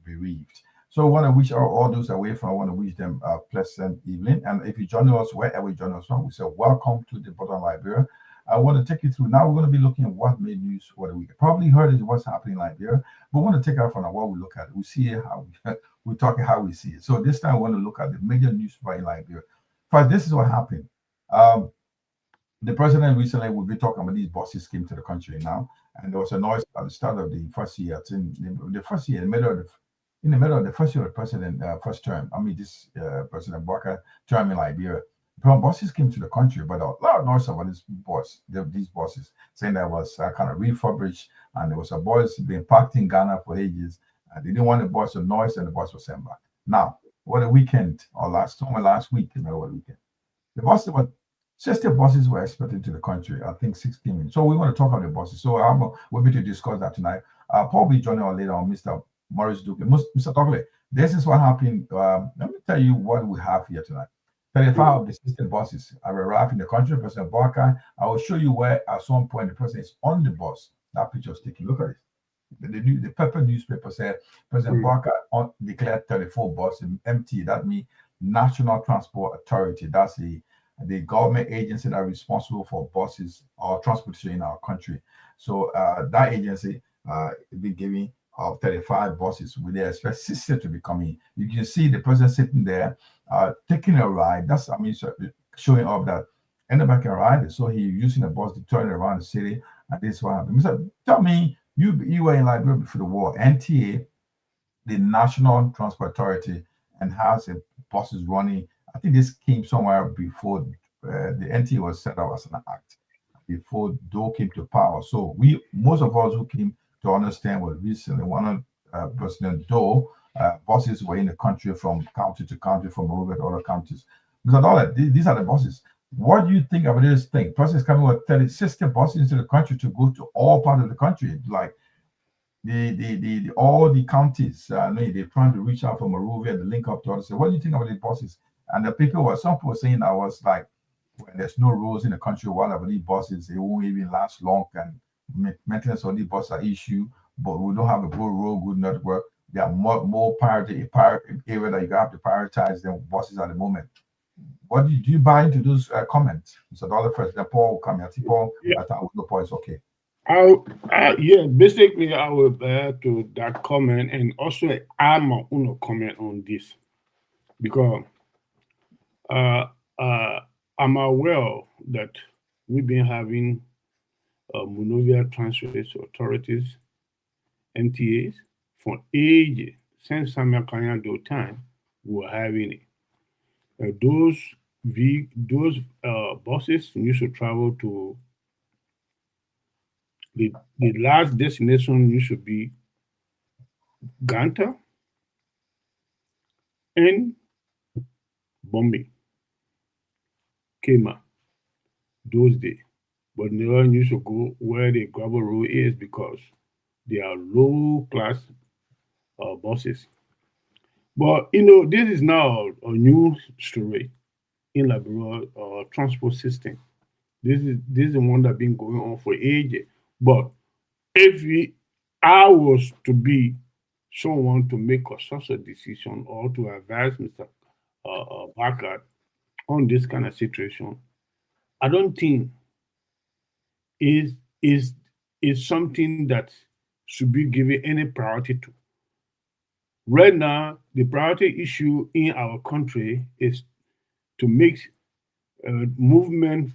bereaved. So I want to wish all those away from. I want to wish them a pleasant evening. And if you join us wherever you join us from, we say welcome to the Bottom Liberia. I want to take you through. Now we're going to be looking at what made news for the week. Probably heard is what's happening in Liberia, but we want to take out from what we look at. We see how we talk how we see it. So this time we want to look at the major news in Liberia. First, this is what happened. The president recently will be talking about these buses came to the country now, and there was a noise at the start of the first year. In the middle of the first year of the president first term. I mean, this President Barker term in Liberia, buses came to the country, but a lot of noise about these buses, saying that was kind of refurbished, and there was a bus being parked in Ghana for ages. They didn't want the bus to noise, and the bus was sent back. Now, what a weekend, or last week, the weekend, the bus were 60 buses were expected to the country. I think 16 minutes. So we want to talk about the buses. So we'll be to discuss that tonight. Paul will be joining us later on, Mr. Morris Duke. Mr. Tockley, This is what happened. Let me tell you what we have here tonight. 35 of the system buses have arrived in the country. President Barker, I will show you where at some point the president is on the bus. That picture is taken. Look at it. The paper newspaper said President Barker declared 34 buses empty. That means National Transport Authority. That's the government agency that is responsible for buses or transportation in our country. So that agency been giving 35 buses. We expect 60 to be coming. You can see the president sitting there taking a ride. That's showing up that anybody can ride. So he using a bus to turn around the city, and this is what happened. Mr. Tell me, you were in Liberia before the war. NTA, the National Transport Authority, and has buses running. I think this came somewhere before the NTA was set up as an act, before Doe came to power. So most of us who came to understand what recently one of President Doe, buses were in the country from county to county, from over to other counties. Mr. Dollar, these are the buses. What do you think about this thing? President's coming with 60 buses into the country to go to all parts of the country, like all the counties. They're trying to reach out from Monrovia to link up to others. So what do you think about the buses? And some people were saying that was like, when there's no roads in the country, whatever these buses, they won't even last long, and maintenance of these buses are issue, but we don't have a good road, good network. There are more priority area that you have to prioritize than buses at the moment. What do you buy into those comments? Mr. Dollar first, then Paul will come here. Paul, I thought Paul is okay. Basically, I will add to that comment and also add my own comment on this, because I'm aware that we've been having Monrovia Transport Authorities, MTAs, for ages. Since Samuel Kanyado time, we were having it. Those buses used to travel to the last destination used to be Ganta and Bombay, Kema, those days. But never used to go where the gravel road is because they are low class buses. But this is now a new story in Liberia transport system. This is the one that's been going on for ages. But if I was to be someone to make such a decision or to advise Mr. Barker on this kind of situation, I don't think is something that should be given any priority to. Right now, the priority issue in our country is to make movement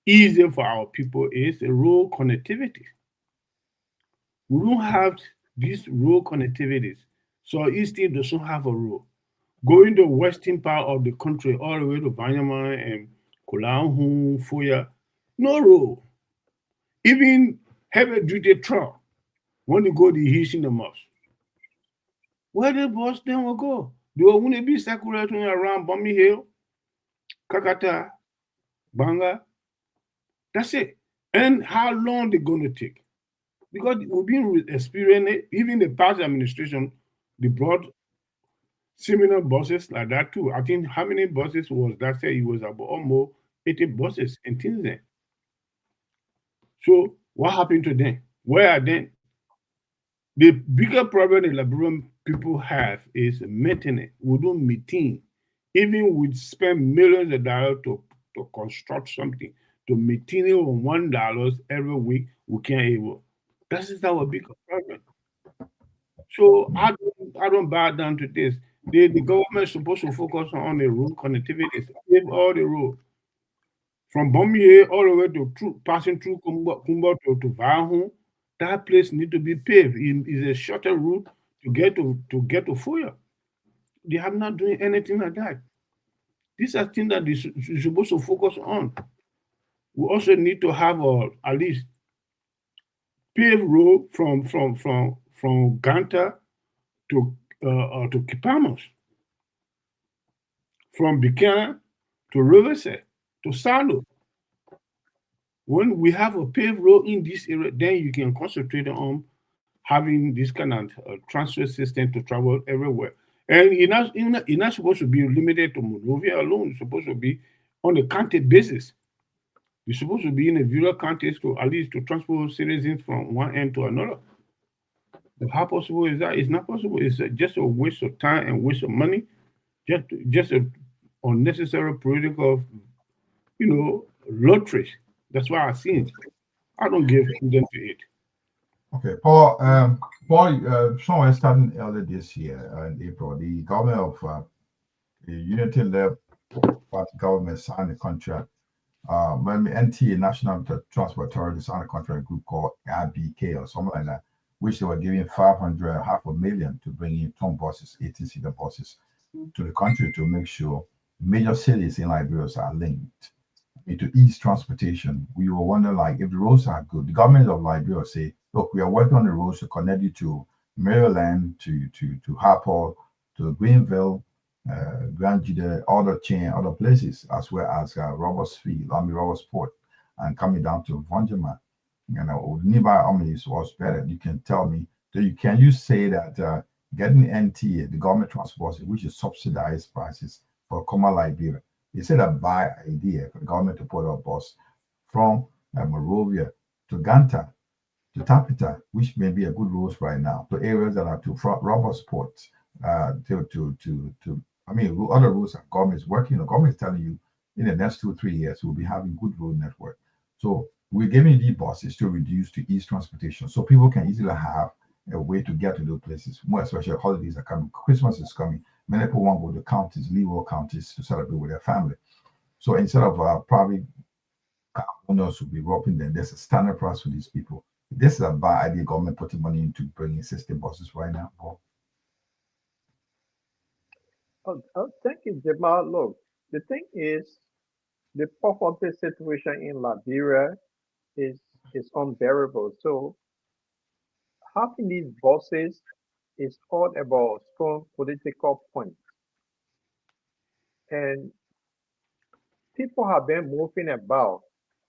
easier for our people is road connectivity. We don't have these road connectivities. So Eastern doesn't have a road. Going to western part of the country all the way to Banyama and Kolahu, Foya, no road. Even heavy duty truck, when you go to East in the mosque, where the bus then will go? They will only be circulating around Bummy Hill, Kakata, Banga. That's it. And how long they're going to take? Because we've been experiencing it. Even the past administration, they brought similar buses like that too. I think how many buses was that? Say it was about almost 80 buses and things there. So what happened to them? Where are they? The bigger problem the Liberian people have is maintenance. We don't maintain. Even we spend millions of dollars to construct something, to maintain it on $1 every week, we can't able. That is our bigger problem. So I don't bow down to this. The government is supposed to focus on the road connectivity, save all the road. From Bombay all the way to passing through Kumba to Vahu, that place need to be paved. It is a shorter route to get to Foya. They have not doing anything like that. These are things that you're supposed to focus on. We also need to have at least paved road from Ganta to Kipamos, from Bikana to Riverside to Salo. When we have a paved road in this area, then you can concentrate on having this kind of transfer system to travel everywhere. And you're not supposed to be limited to Monrovia alone. It's supposed to be on a county basis. You're supposed to be in a various counties to at least to transport citizens from one end to another. But how possible is that? It's not possible. It's just a waste of time and waste of money. Just a unnecessary political, lottery. That's why I see it. I don't give them to it. Okay, Paul. Somewhere starting earlier this year, in April, the government of the Unity Left Party government signed a contract. When the NTA, National Transport Authority, signed a contract group called IBK or something like that, which they were giving 500, half a million to bring in 10 buses, 18-seater buses to the country to make sure major cities in Liberia are linked into ease transportation. We were wondering, like, if the roads are good, the government of Liberia say, look, we are working on the roads to connect you to Maryland, to Harper, to Greenville, Grand Jide, other chain, other places, as well as Roberts Field, Roberts Port, and coming down to Vonjama. Nearby Omnis was better. You can tell me, can you say that getting NTA, the government transport, which is subsidized prices for common Liberia, is it a bad idea for the government to put a bus from Monrovia to Ganta to Tapita, which may be a good roads right now, to areas that are to Roberts Port, other roads that government is working. The government is telling you in the next 2-3 years we'll be having good road network. So we're giving these buses to reduce to ease transportation, so people can easily have a way to get to those places. More especially holidays are coming, Christmas is coming. Many people want to go to counties, leeward counties, to celebrate with their family. So instead of probably owners will be robbing them, there's a standard price for these people. This is a bad idea. Government putting money into bringing system buses right now. Thank you, Jamal. Look, the thing is, the poverty situation in Liberia is unbearable. So having these buses is all about strong political points. And people have been moving about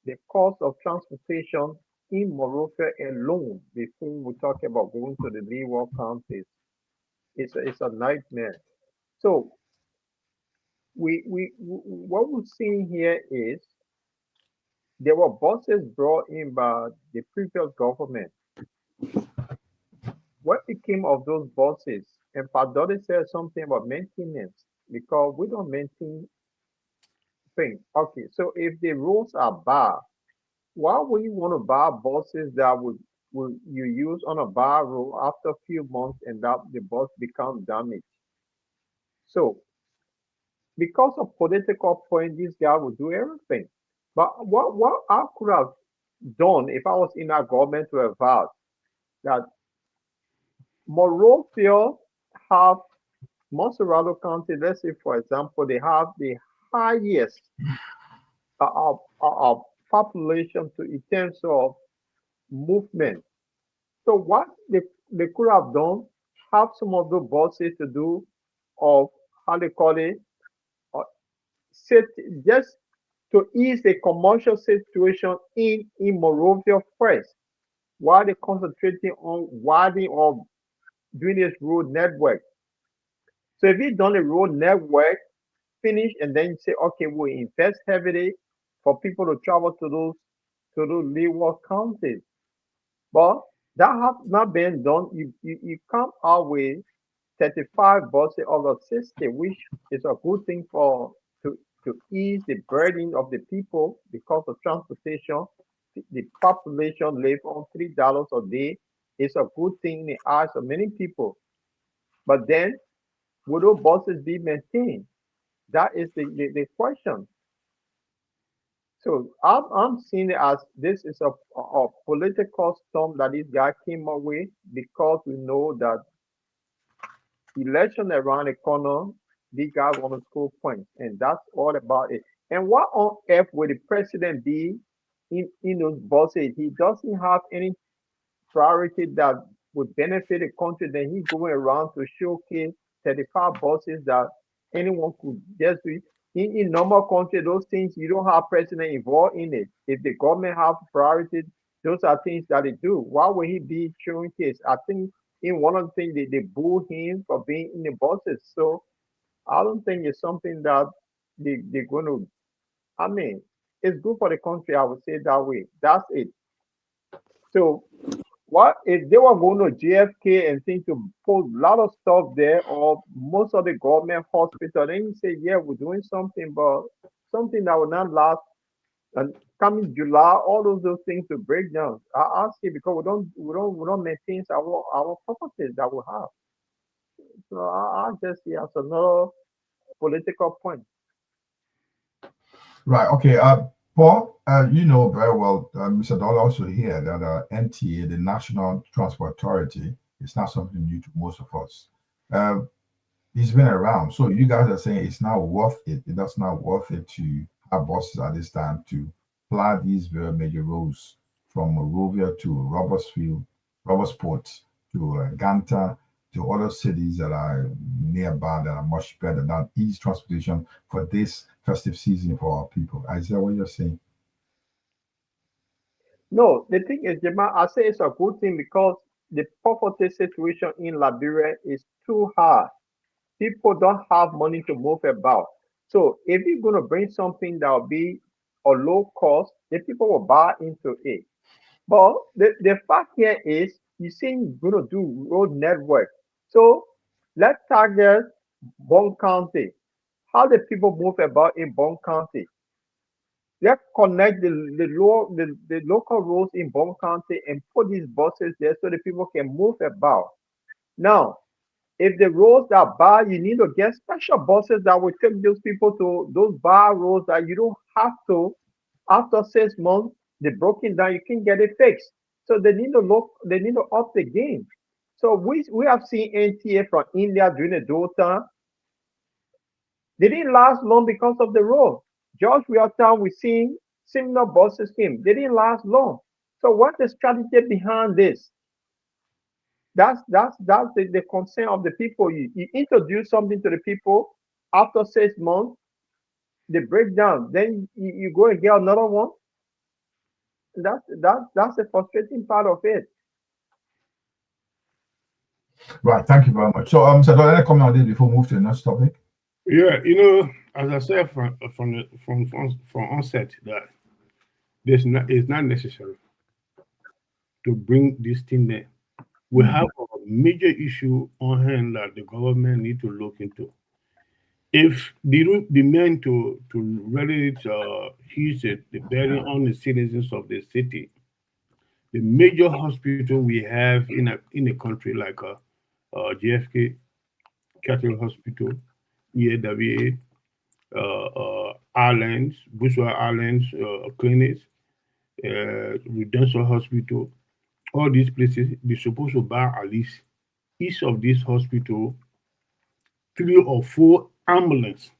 the cost of transportation in Monrovia alone before we talk about going to the leeward counties. It's a nightmare. So what we're seeing here is there were buses brought in by the previous government. What became of those buses? And Padori said something about maintenance because we don't maintain things. Okay, so if the roads are bad, why would you want to buy buses that would you use on a bad road after a few months and that the bus becomes damaged? So because of political point, this guy will do everything. But what I could have done if I was in a government to advise that Monrovia have Monserrado County, let's say for example, they have the highest population in terms of movement. So what they could have done, have some of the buses to do of how they call it, set just to ease the commercial situation in Monrovia first, while they're concentrating on widening or doing this road network. So if you've done the road network, finish, and then you say, okay, we'll invest heavily for people to travel to those leeward counties. But that has not been done. You come out with 35 buses of a system, which is a good thing to ease the burden of the people because of transportation. The population live on $3 a day. It's a good thing in the eyes of many people. But then, will those buses be maintained? That is the question. So I'm seeing it as this is a political storm that this guy came up with because we know that election around the corner, this guy want to score points, and that's all about it. And what on earth will the president be in those buses? He doesn't have any priority that would benefit the country. Then he's going around to showcase 35 buses that anyone could just do. In normal country, those things you don't have president involved in it. If the government have priorities, those are things that they do. Why would he be showing case? I think in one of the things they boo him for being in the buses. So I don't think it's something that they're going to, I mean, it's good for the country, I would say that way. That's it. So what if they were going to JFK and think to put a lot of stuff there, or most of the government hospital, then you say, yeah, we're doing something, but something that will not last. And coming July, all those things to break down. I see, because we don't maintain our properties that we have. So I just see as another political point. Right. Okay. Paul, you know very well, Mr. Dollar also here that NTA, the National Transport Authority, is not something new to most of us. It's been around. So you guys are saying it's not worth it. It's not worth it to have buses at this time to plow these very major roads from Monrovia to Robertsport to Ganta to other cities that are nearby that are much better than easy transportation for this festive season for our people. Is that what you're saying? No, the thing is, Jema, I say it's a good thing because the poverty situation in Liberia is too hard. People don't have money to move about. So if you're going to bring something that will be a low cost, the people will buy into it. But the fact here is, you say you're going to do road network. So let's target Bond County. How the people move about in Bond County? Let's connect the local roads in Bond County and put these buses there so the people can move about. Now, if the roads are bad, you need to get special buses that will take those people to those bad roads that you don't have to. After 6 months, they're broken down, you can get it fixed. So they need to look, they need to up the game. So we have seen NTA from India during the Dota. They didn't last long because of the road. George Town, we seen similar buses came. They didn't last long. So what's the strategy behind this? That's the concern of the people. You introduce something to the people, after 6 months, they break down. Then you go and get another one. That's the frustrating part of it. Right. Thank you very much. So, Mr. Dollar, any comment on this before we move to the next topic? Yeah, as I said from onset, that it's not necessary to bring this thing there. We have a major issue on hand that the government need to look into. If they meant to really use the bearing on the citizens of the city, the major hospital we have in a country like JFK, Cattle Hospital, EAWA, Islands, Bushwa Islands clinics, Redemption Hospital, all these places, they're supposed to buy at least each of these hospitals 3 or 4 ambulances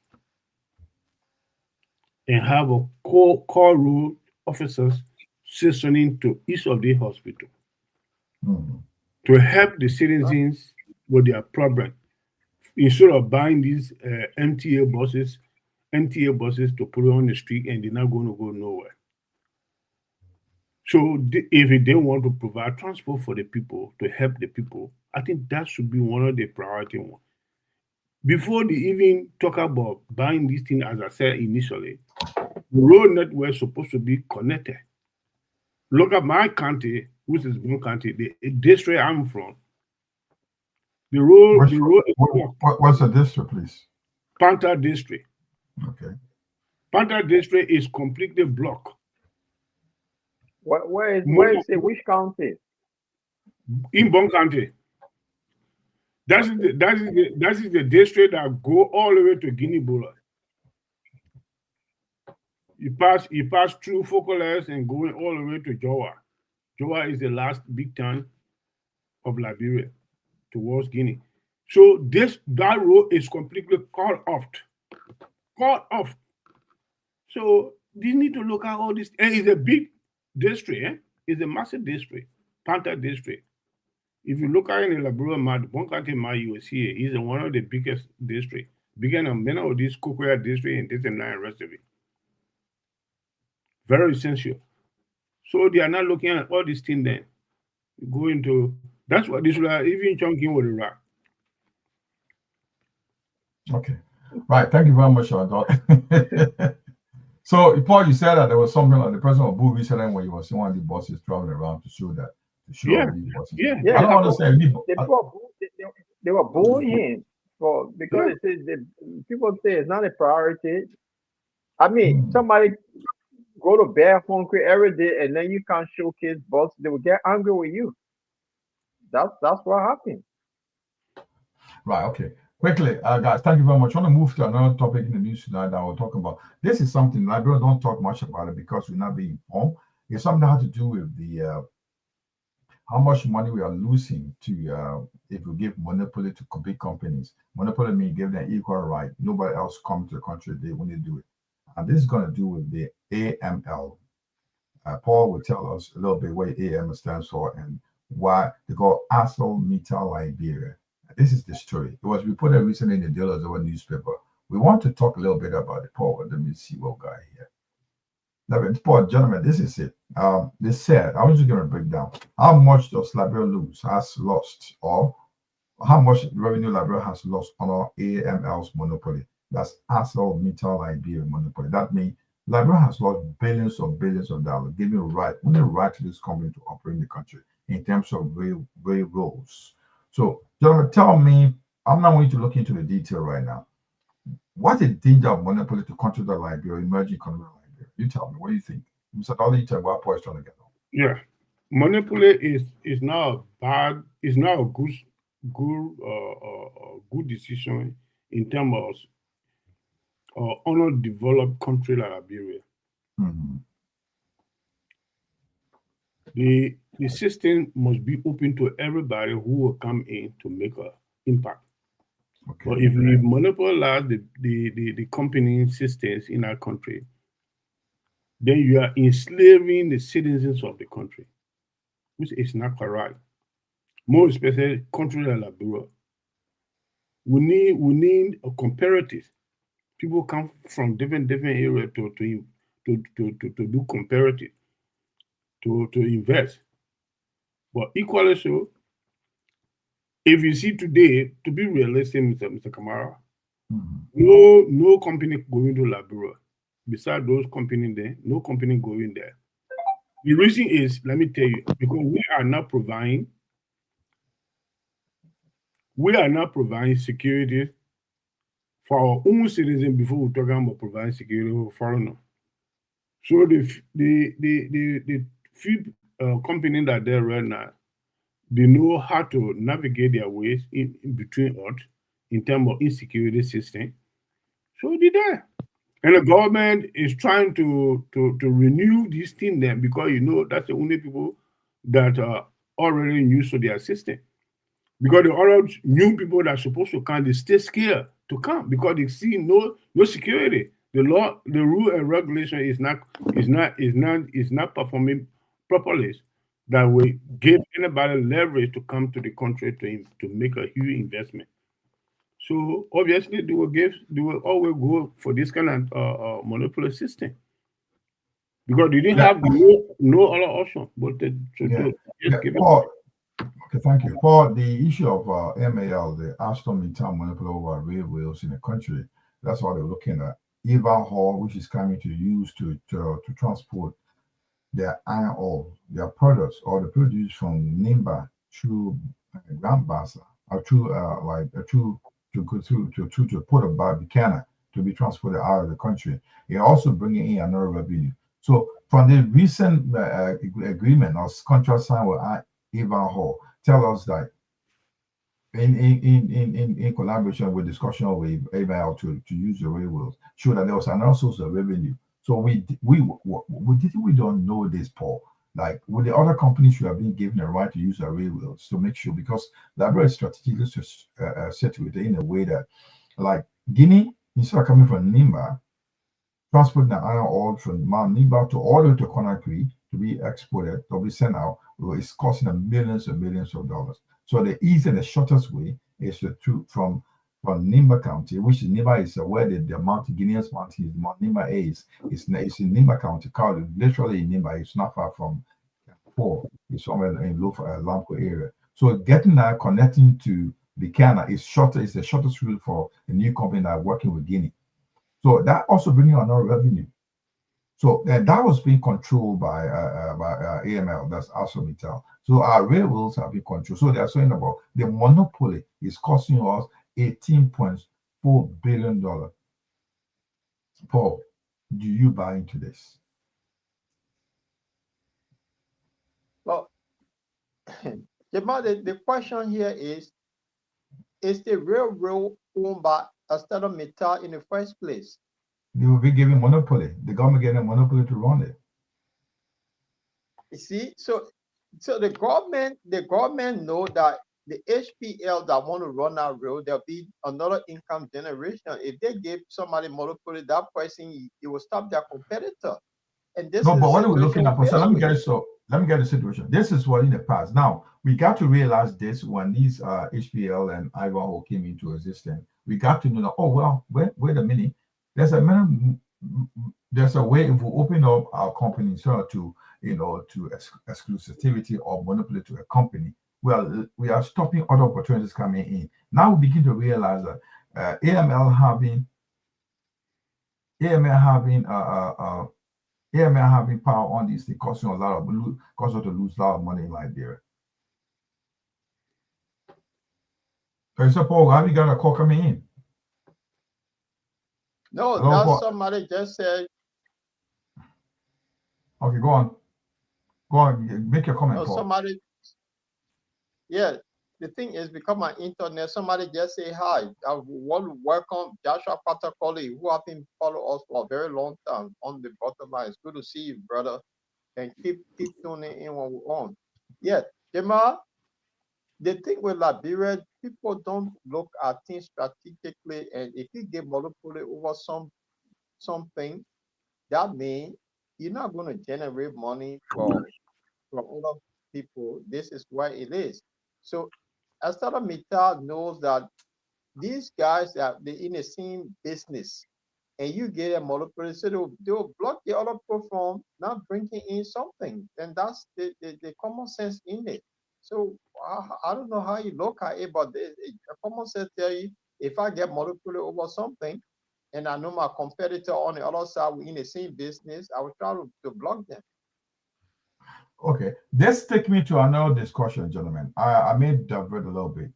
and have a call road officers stationing to each of the hospitals to help the citizens with their problem. Instead of buying these NTA buses to put on the street and they're not going to go nowhere. So if they want to provide transport for the people, to help the people, I think that should be one of the priority ones. Before they even talk about buying this thing, as I said initially, the road network is supposed to be connected. Look at my county, which is one county, the district I'm from. The road, What's the district, please? Panther district. Okay. Panther district is completely blocked. Where is which county? In Bon County. That is the district that go all the way to Guinea-Bissau. You pass through Focolès and going all the way to Jowa. Jowa is the last big town of Liberia towards Guinea. So that road is completely cut off. Cut off. So they need to look at all this. And it's a big district. It's a massive district, Panther district. If you look at it in the Liberia map, Bon County map, you will see it. It's one of the biggest districts. Bigger than many of these cocoa districts and this and that and rest of it. Very essential. So they are not looking at all these things then. Going to That's what this was even chunking with Iraq. Okay. Right. Thank you very much, Adol. So, Paul, you said that there was something like the president of Bull recently when you was one of the bosses traveling around to show that, to show Yeah. these bosses. Yeah. I don't understand. They were booing him for because it says people say it's not a priority. I mean, somebody go to bed hungry every day and then you can't showcase boss, they will get angry with you. That's what happened. Right. Okay. Quickly, guys, thank you very much. I want to move to another topic in the news tonight that we're talking about. This is something Liberia don't talk much about it because we're not being informed. It's something that has to do with the how much money we are losing to if we give monopoly to big companies. Monopoly means give them equal right. Nobody else come to the country when they do it. And this is going to do with the AML. Paul will tell us a little bit what AML stands for and why they call ArcelorMittal Liberia. This is the story. It was reported recently in the Daily Observer newspaper. We want to talk a little bit about it. Paul, let me see what we got here. Now, Paul, gentlemen, this is it. They said, I was just going to break down how much does Liberia has lost, or how much revenue Liberia has lost on our AML's monopoly. That's ArcelorMittal Liberia monopoly. That means Liberia has lost billions of dollars, giving only right to this company to operate in the country in terms of railroads. So, gentlemen, tell me, I'm not going to look into the detail right now. What is the danger of monopoly to countries like Liberia, emerging economy like Liberia? You tell me, what do you think? Mr. Dolly, you tell me what Paul is trying to get on. Yeah. Monopoly is now bad, is now a good decision in terms of underdeveloped country like Liberia. Mm-hmm. The system must be open to everybody who will come in to make an impact. Okay. But if we monopolize the company systems in our country, then you are enslaving the citizens of the country, which is not correct. More especially countries like Liberia. We need a comparative. People come from different areas to do comparative, to invest. But equally so, if you see today, to be realistic, Mr. Kamara, no company going to Liberia. Besides those companies there, no company going there. The reason is, let me tell you, because we are not providing security for our own citizens before we talk about providing security for foreigners. So the few companies that are there right now, they know how to navigate their ways in between us in terms of insecurity system. So they there. And the government is trying to renew this thing there because that's the only people that are already used to their system. Because the other new people that are supposed to come, they stay scared to come because they see no security. The law, the rule and regulation is not performing properly. That will give anybody leverage to come to the country to make a huge investment. So obviously they will always go for this kind of monopoly system because they didn't have no other option but to just give it. Okay, thank you. For the issue of MAL, the ArcelorMittal monopoly over railways in the country, that's what they're looking at. Eva Hall, which is coming to use to transport their iron ore, their products, or the produce from Nimba through Gambasa, or through to Port of Buchanan to be transported out of the country. They're also bringing in another revenue. So from the recent agreement or contract signed with Eva Hall, tell us that in collaboration with discussion with ABL to use the railroads, show that there was another source of revenue. So we don't know this, Paul. Like, with the other companies should have been given a right to use the railroads to make sure, because Liberia is strategically situated in a way that, like Guinea, instead of coming from Nimba, transporting the iron ore from Mount Nimba to all the way to Conakry to be exported, to be sent out, it's costing them millions and millions of dollars. So the easiest and the shortest way is from Nimba County, which is Nimba is where the Mount Guineans Mountain is. Mount Nimba is it's in Nimba County, literally in Nimba. It's not far from It's somewhere in Lamco area. So getting that connecting to the Ghana is shorter. It's the shortest route for a new company that working with Guinea. So that also bringing another revenue. So that was being controlled by AML. That's ArcelorMittal. So our railroads have been controlled. So they're saying about the monopoly is costing us $18.4 billion. Paul, do you buy into this? Well, the question here is the railroad owned by ArcelorMittal in the first place? They will be giving monopoly. The government getting a monopoly to run it. You see, so the government know that the HPL that want to run that road, there'll be another income generation. If they give somebody monopoly, that person, it will stop their competitor. And this No, is but the what are we looking situation at? So let me we're faced with. let me get the situation. This is what in the past. Now we got to realize this when these HPL and Ivanhoe came into existence. We got to know that, oh well, wait a minute. There's a way if we open up our company so to exclusivity or monopoly to a company, well, we are stopping other opportunities coming in. Now we begin to realize that AML having power on this, it costs you a lot of costs us to lose a lot of money in Liberia. So Paul, have you got a call coming in? No, Hello, that's Paul. somebody just said. Okay, go on. Go on, make your comment, No, Paul. somebody. Yeah, the thing is, become an internet. Somebody just say hi. I want to welcome Joshua Patakoli, who have been following us for a very long time on the bottom line. It's good to see you, brother. And keep tuning in when we're on. Yeah, Jamal, the thing with Liberia, people don't look at things strategically, and if you get monopoly over something, that means you're not going to generate money from other people. This is why it is. So ArcelorMittal knows that these guys are in the same business, and you get a monopoly, so they'll block the other people from not bringing in something. And that's the common sense in it. So I don't know how you look at it, but the common sense tell you, if I get monopoly over something, and I know my competitor on the other side, we're in the same business, I will try to block them. Okay, this take me to another discussion, gentlemen. I may divert a little bit.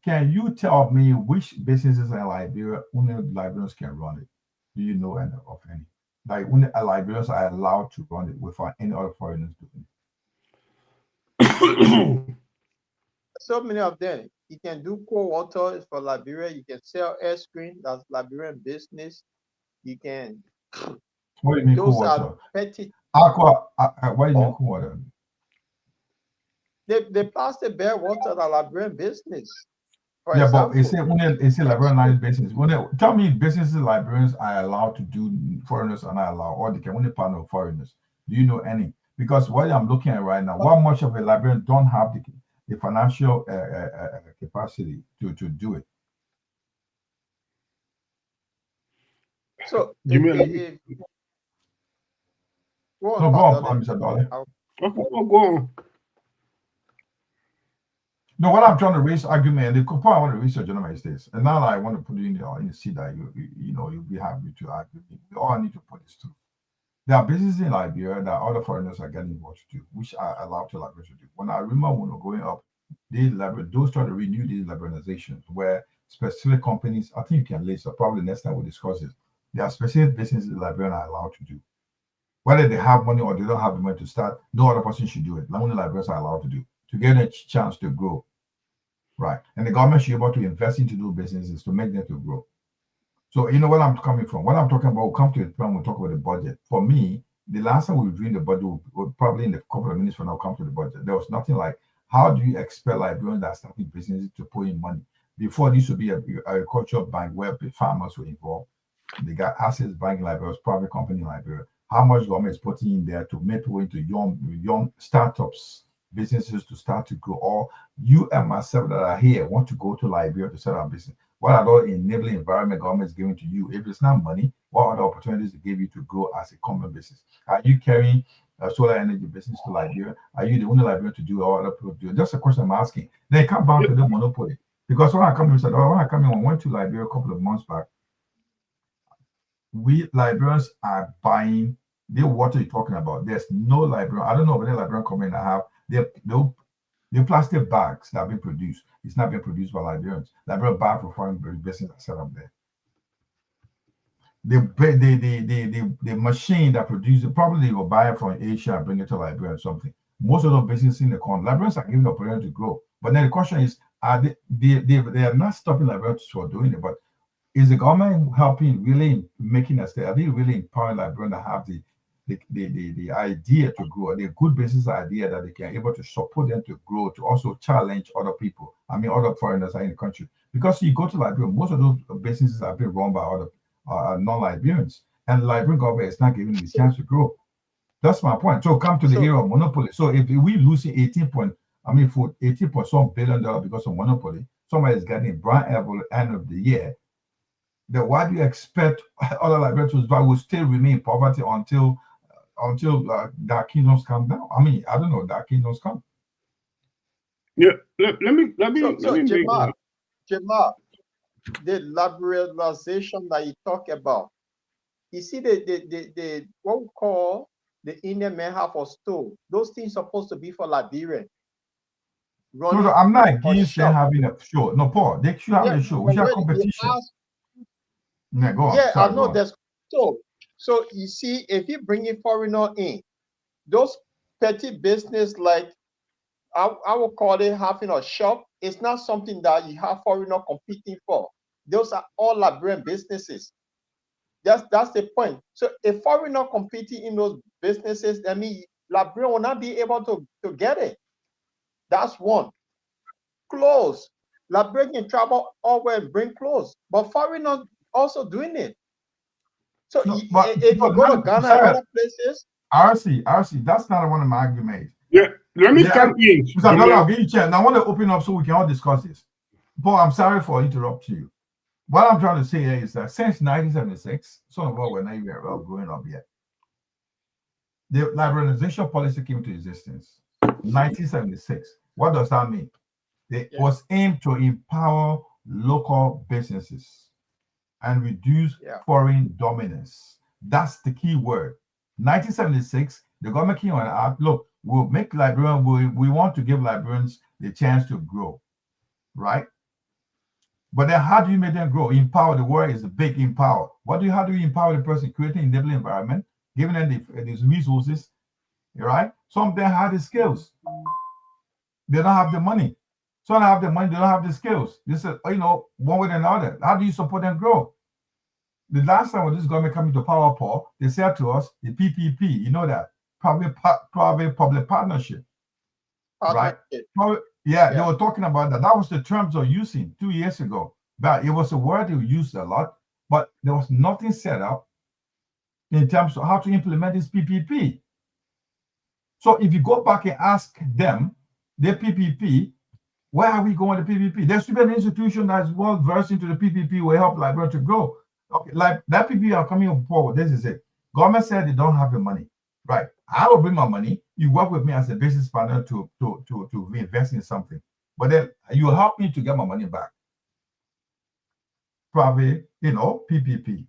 Can you tell me which businesses in Liberia only Liberians can run it? Do you know any of any? Like only Liberians are allowed to run it without any other foreigners doing it? So many of them. You can do cold water for Liberia. You can sell ice cream. That's Liberian business. You can. What do you mean cold water? Petty. Aqua. What do you mean cold water? The plastic bear water are Liberian business. For Yeah, example, but it's a Liberian business. Tell me businesses Liberians are allowed to do, foreigners are not allowed, or they can only partner with foreigners. Do you know any? Because what I'm looking at right now, how much of a Liberian don't have the financial capacity to do it? So Go on, Mr. Dolly. Go on. No, what I'm trying to raise argument, the point I want to raise, gentlemen, is this, and now I want to put you in the seat that you'll be happy to argue. We all need to put this through. There are businesses in Liberia that other foreigners are getting involved to do, which are allowed to Liberia to do. When I remember when we were growing up, those try to renew these liberalizations where specific companies, I think you can list, so probably next time we'll discuss this. There are specific businesses in Liberia are allowed to do. Whether they have money or they don't have the money to start, no other person should do it. Only Liberians are allowed to do to get a chance to grow. Right. And the government should be able to invest into those businesses to make them to grow. So you know what I'm coming from. What I'm talking about, we'll come to it when we talk about the budget. For me, the last time we reviewed the budget, we'll probably in a couple of minutes from now come to the budget. There was nothing like, how do you expect Liberians that are starting businesses to put in money? Before, this would be an agricultural bank where farmers were involved. They got assets bank in Liberia, private company in Liberia. How much government is putting in there to make way into young startups, businesses to start to grow? Or you and myself that are here want to go to Liberia to set up business. What are the enabling environment government is giving to you? If it's not money, what other opportunities to give you to grow as a common business? Are you carrying solar energy business to Liberia? Are you the only Liberian to do it, or other people do it? That's the question I'm asking. Then come back to the monopoly. Because when I come in, when I went to Liberia a couple of months back, we Liberians are buying. What are you talking about? There's no Liberian. I don't know if any Liberian company that have the plastic bags that have been produced. It's not being produced by Liberians. Liberian bag for foreign business are set up there. The machine that produces it, probably they will buy it from Asia and bring it to Liberia or something. Most of the businesses in the country, Liberians are giving the opportunity to grow. But then the question is, are they are not stopping Liberians from doing it, but is the government helping really making us there? Are they really empowering Liberians to have the idea to grow, the good business idea that they can able to support them to grow, to also challenge other people, other foreigners are in the country? Because you go to Liberia, most of those businesses are being run by other non-Liberians, and the Liberian government is not giving them the chance to grow. That's my point. So come to the era of monopoly. So if we losing 18 point some billion dollars because of monopoly, somebody is getting brown apple at the end of the year, then why do you expect other Liberians will still remain in poverty until their kingdoms come down? I don't know, their kingdoms come. Yeah, let me Jamal, the liberalization that you talk about, you see the what we call the Indian men have for store, those things supposed to be for Liberian. So I'm not against them having a show. No, Paul, they should have a show. We should have competition. Yeah, go on. Yeah, sorry, I know there's so you see, if you bring a foreigner in, those petty business like I would call it having a shop, it's not something that you have foreigner competing for. Those are all Liberian businesses. That's the point. So a foreigner competing in those businesses, I mean, Liberian will not be able to get it. That's one. Clothes. Liberian can travel over and bring clothes, but foreigners also doing it. So if you go to Ghana and other places, RC, that's not one of my arguments. Yeah, let me come in. I'll give you a chance. Now, I want to open up so we can all discuss this. Paul, I'm sorry for interrupting you. What I'm trying to say is that since 1976, some of us were not even growing up yet. The liberalization policy came into existence. 1976. What does that mean? It was aimed to empower local businesses and reduce foreign dominance. That's the key word. 1976, the government came on out. Look, we'll make Liberian. We want to give Liberians the chance to grow, right? But then, how do you make them grow? Empower. The word is a big empower. How do you empower the person? Creating an enabling environment, giving them these resources, right? Some of them have the skills. They don't have the money. Some have the money. They don't have the skills. This is, one way or another. How do you support them grow? The last time when this government came to power, Paul, they said to us, the PPP, you know that, private-public partnership, right? They were talking about that. That was the terms of using 2 years ago. But it was a word they used a lot, but there was nothing set up in terms of how to implement this PPP. So if you go back and ask them, their PPP, where are we going with the PPP? There should be an institution that's well versed into the PPP will help Liberia to grow. Okay, like that PPP are coming forward. This is it. Government said they don't have the money. Right. I will bring my money. You work with me as a business partner to reinvest in something. But then you help me to get my money back. Private, PPP,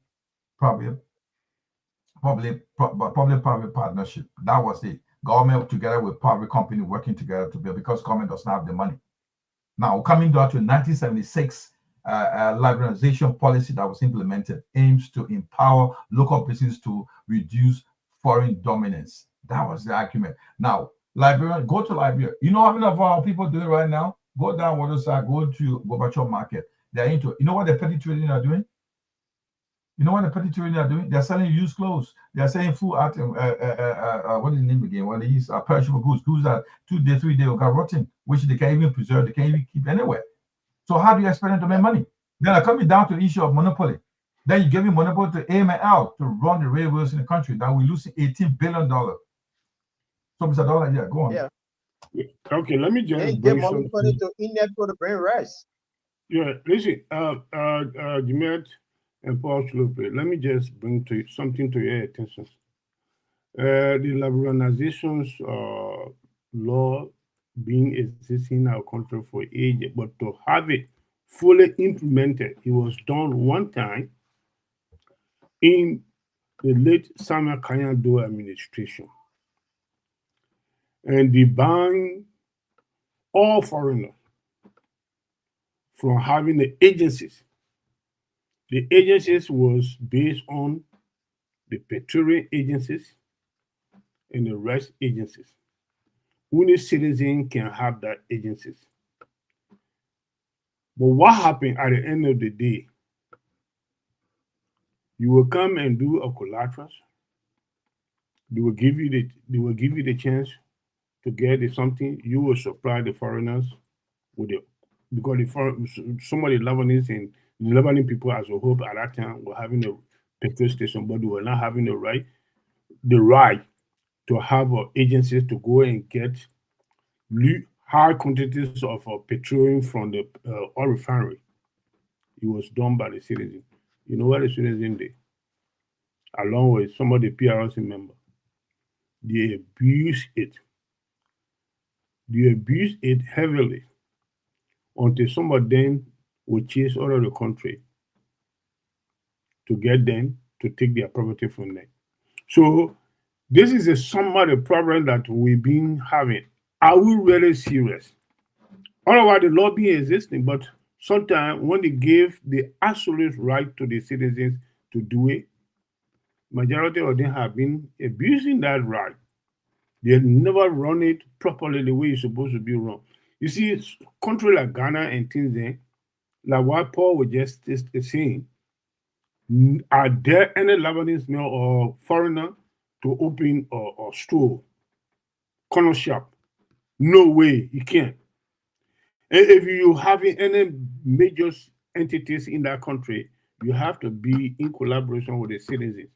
public-private partnership. That was it. Government together with private company working together to build, because government doesn't have the money. Now, coming down to 1976, liberalization policy that was implemented aims to empower local business to reduce foreign dominance. That was the argument. Now, Liberia, go to Liberia. You know how many of our people do it right now? Go down Waterside, go to Gorbachev Market. They're into it. You know what the petty trading are doing? They're selling used clothes. They're selling food at what is the name again? What is perishable goods that 2 days, 3 days got rotten, which they can't even preserve, they can't even keep anywhere. So how do you expect them to make money? Then coming down to the issue of monopoly. Then you give me monopoly to AML to run the railways in the country. Now we're losing $18 billion. So Mr. Dollar, go on. Yeah. Okay, let me just give money to India to the brain rice. Yeah, listen, Jeanette and Paul Slope, let me just bring something to your attention. The liberalizations law being existing in our country for ages, but to have it fully implemented, it was done one time in the late Samuel Kanyado administration. And they banned all foreigners from having the agencies. The agencies was based on the petroleum agencies and the rest agencies. Only citizen can have that agencies. But what happened at the end of the day? You will come and do a collateral. They will give you the chance to get something. You will supply the foreigners with it, because some of the Lebanese and the Lebanese people as a whole at that time were having a petrol station, but they were not having the right to have agencies to go and get high quantities of petroleum from the oil refinery. It was done by the citizen. You know what the citizen did? Along with some of the PRC members, they abused it. They abused it heavily until some of them would chase out of the country to get them to take their property from them. So this is some of the problem that we've been having. Are we really serious? Otherwise, the law being existing, but sometimes when they give the absolute right to the citizens to do it, majority of them have been abusing that right. They never run it properly the way it's supposed to be run. You see, country like Ghana and things there, like what Paul was just saying, are there any Lebanese male or foreigner to open a store, corner shop? No way, you can't. And if you have any major entities in that country, you have to be in collaboration with the citizens.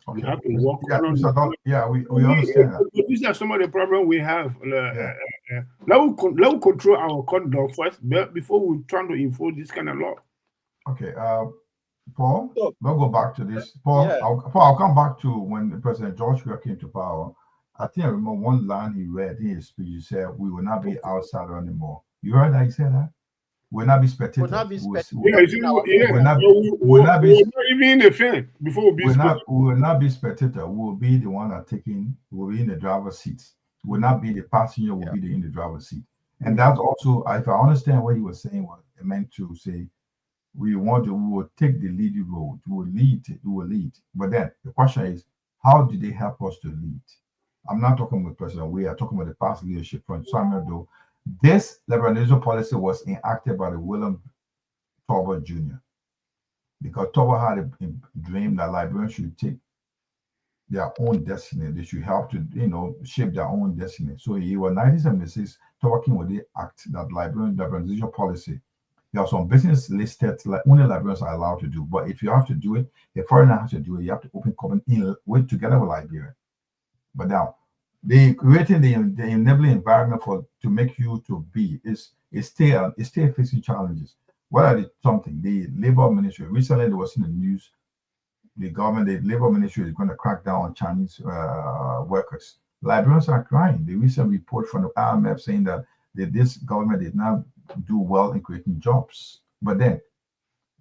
Okay. You have to work on we understand that. These are some of the problems we have. Let we control our conduct first before we try to enforce this kind of law. Okay, Paul, we'll go back to this. Paul, I'll come back to when President Joshua came to power. I think I remember one line he read in his speech. He said, "We will not be outsider anymore." You heard that he said that? We'll not be spectators. We'll not be even a fan before we will not be spectator. We'll be the one that we'll be in the driver's seat. We'll not be the passenger, we'll be in the driver's seat. And that's also, if I understand what he was saying, what it meant to say, we will take the lead road, we will lead. But then the question is, how do they help us to lead? I'm not talking with President, we are talking about the past leadership from Samuel Doe. This liberalization policy was enacted by the William Tolbert Jr. because Tolbert had a dream that Liberians should take their own destiny. They should help to, shape their own destiny. So he was 1976 talking with the act that Liberian liberalization policy. There are some business listed like only Liberians are allowed to do. But if you have to do it, a foreigner has to do it. You have to open company together with Liberia. But now, they creating the enabling environment to make you to be is still facing challenges. What are something? The Labor Ministry recently there was in the news. The Labor Ministry is going to crack down on Chinese workers. Liberians are crying. The recent report from the IMF saying that this government did not do well in creating jobs. But then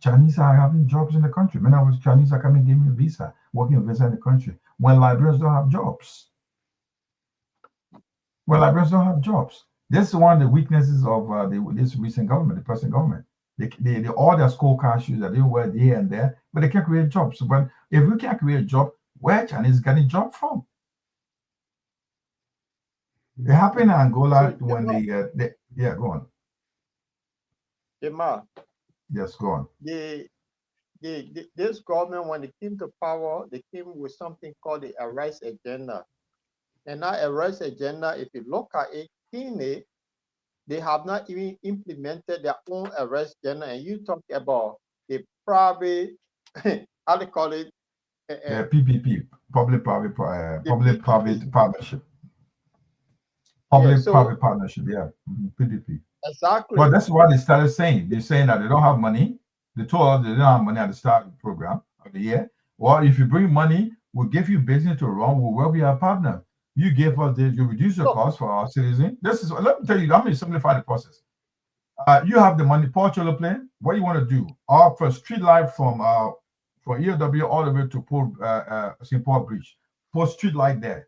Chinese are having jobs in the country. Many of us Chinese are coming giving a visa, working a visa in the country. When Liberians don't have jobs. Liberians don't have jobs. This is one of the weaknesses of this recent government, the present government. They all their school cash shoes that they wear here and there, but they can't create jobs. But if we can't create a job, where Chinese getting job from? It happened in Angola when go on. Emma. Yes, go on. This government, when they came to power, they came with something called the arrest agenda. And that arrest agenda, if you look at it keenly, they have not even implemented their own arrest agenda. And you talk about the private, how they call it? PPP, public-private partnership. Public-private partnership, PPP. Exactly. But that's what they started saying. They're saying that they don't have money. They told us they don't have money at the start of the program of the year. Well, if you bring money, we'll give you business to run. We'll work with our partner. You give us this, you reduce the cost for our citizens. Let me tell you, let me simplify the process. You have the money, Paul Cholo plan. What you want to do? For street light from EOW all the way to St. Paul Bridge. Put street light there.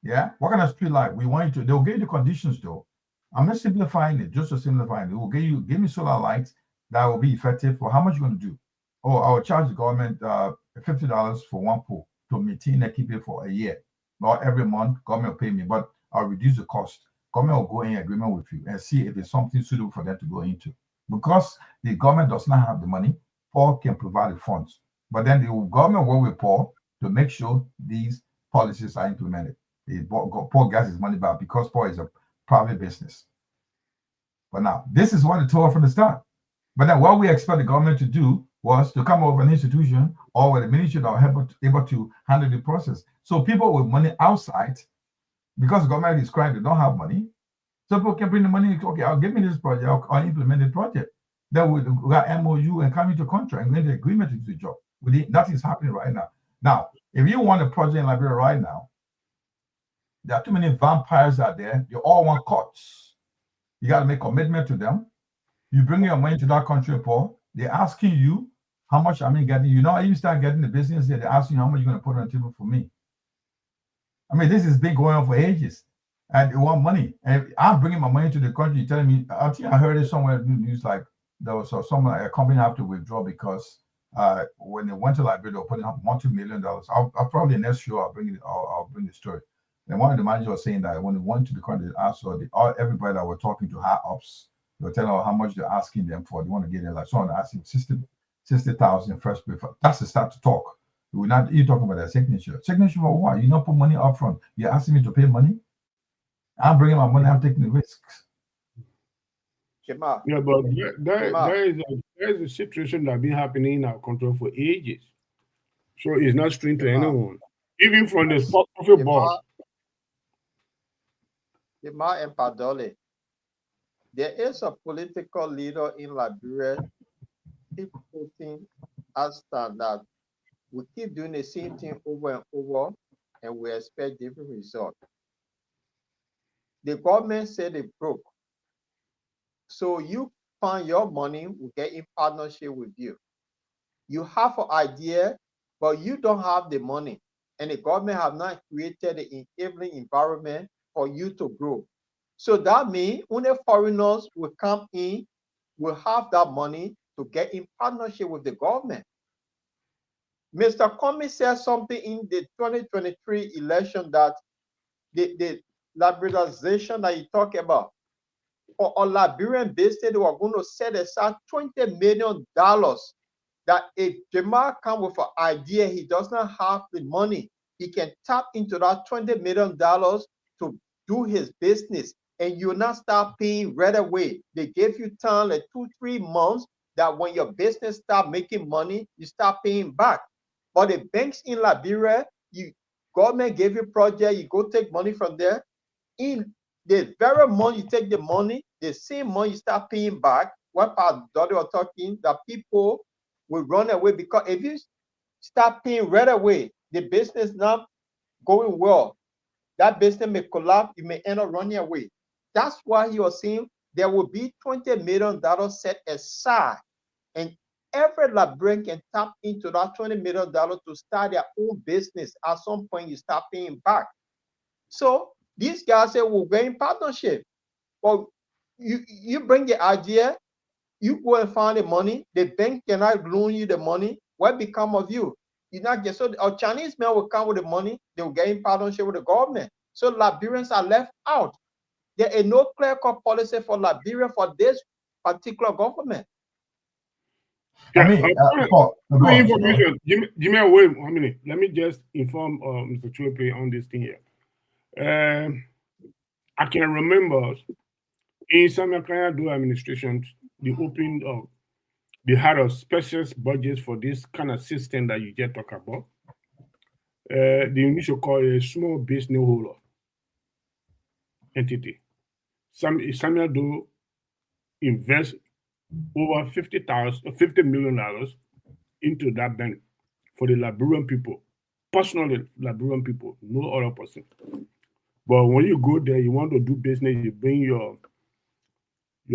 Yeah. What kind of street light? We want you to, they'll give you the conditions though. I'm not simplifying it, just to simplify it. We'll give me solar lights that will be effective for how much you're going to do. Oh, I'll charge the government $50 for one pole to maintain and keep it for a year. Not every month, government will pay me, but I'll reduce the cost. Government will go in agreement with you and see if it's something suitable for them to go into. Because the government does not have the money, Paul can provide the funds. But then the government will work with Paul to make sure these policies are implemented. Paul gets his money back because Paul is a private business. But now, this is what it told from the start. But then what we expect the government to do was to come up with an institution or with a ministry that will able to handle the process. So people with money outside, because the government is crying they don't have money, so people can bring the money. Okay, I'll give me this project. I'll implement the project. Then we got MOU and come into contract and make the agreement to do the job. Nothing's happening right now. Now, if you want a project in Liberia right now, there are too many vampires out there. They all want cuts. You got to make commitment to them. You bring your money to that country, Paul. They're asking you how much I'm getting. You know, you start getting the business there. They're asking you how much you're going to put on the table for me. I mean, this has been going on for ages, and they want money. And I'm bringing my money to the country. You're telling me, I think I heard it somewhere in the news, like there was a company have to withdraw because when they went to Liberia, they were putting up $1-2 million. I'll probably next show I'll bring the story. And one of the managers was saying that when they went to the country, they asked everybody that were talking to high ups, they were telling them how much they're asking them for. They want to get it like someone asking 60,000 first pay. That's the start to talk. We're not you talking about that signature. Signature for what? You not put money up front. You're asking me to pay money. I'm bringing my money. I'm taking the risks. Yeah, but there is a situation that's been happening in our country for ages. So it's not strange to anyone, even from the for-profit board. Yema and Padole, there is a political leader in Liberia keep putting us that we keep doing the same thing over and over, and we expect different results. The government said they broke. So you find your money, we get in partnership with you. You have an idea, but you don't have the money. And the government have not created the enabling environment for you to grow. So that means only foreigners will come in, will have that money to get in partnership with the government. Mr. Comey said something in the 2023 election that the liberalization that you talk about, for a Liberian business, they were going to set aside $20 million that if Jamal comes with an idea, he does not have the money, he can tap into that $20 million to do his business, and you not start paying right away. They give you time like 2-3 months that when your business start making money, you start paying back. But the banks in Liberia, government gave you project, you go take money from there. In the very month you take the money, the same month you start paying back. What part Dottie was talking, that people will run away, because if you start paying right away, the business not going well, that business may collapse, you may end up running away. That's why he was saying there will be $20 million set aside, and every Liberian can tap into that $20 million to start their own business. At some point, you start paying back. So these guys say we're going partnership. Well, you bring the idea, you go and find the money. The bank cannot loan you the money. What become of you? You not get, so a Chinese man will come with the money. They will get in partnership with the government. So Liberians are left out. There is no clear-cut policy for Liberia for this particular government. Yeah, information. Jimmy, wait a minute. Let me just inform Mr. Chulepe on this thing here. I can remember in Samuel Kanyadu administration, they had a special budget for this kind of system that you just talk about. The initial call a small business holder entity. Samuel do invest over $50 million into that bank for the Liberian people, personally Liberian people, no other person. But when you go there, you want to do business, you bring your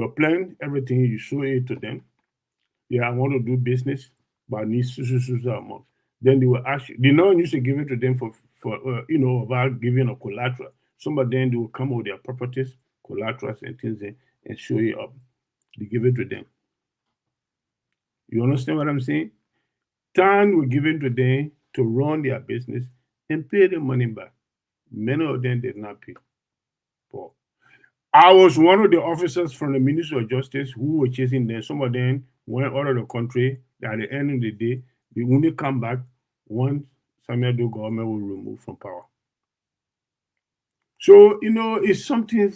plan, everything, you show it to them. Yeah, I want to do business, but I need so amount. Then they will ask you. They don't used to give it to them for without giving a collateral. Some of them they will come with their properties, collaterals and things and show you up. They give it to them. You understand what I'm saying? Time will give it to them to run their business and pay the money back. Many of them did not pay. Paul. I was one of the officers from the Ministry of Justice who were chasing them. Some of them went out of the country. At the end of the day, they only come back once Samuel Doe government will remove from power. So, it's something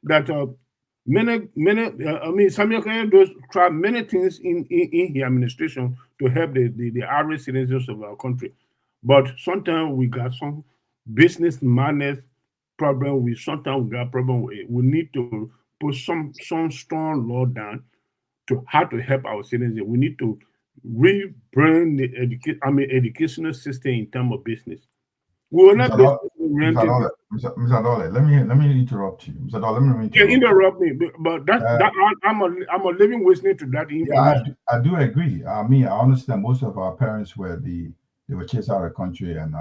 that Samuel Kanye does try many things in his administration to help the average citizens of our country. But sometimes we got some business madness problem with, sometimes we got problem with it. We need to put some strong law down to how to help our citizens. We need to rebrand the educational system in terms of business. We will not Mr. Dole, let me interrupt you. Mr. Dole, let me interrupt me, but I'm a living witness to that information. Yeah, I do agree. I understand most of our parents they were chased out of the country and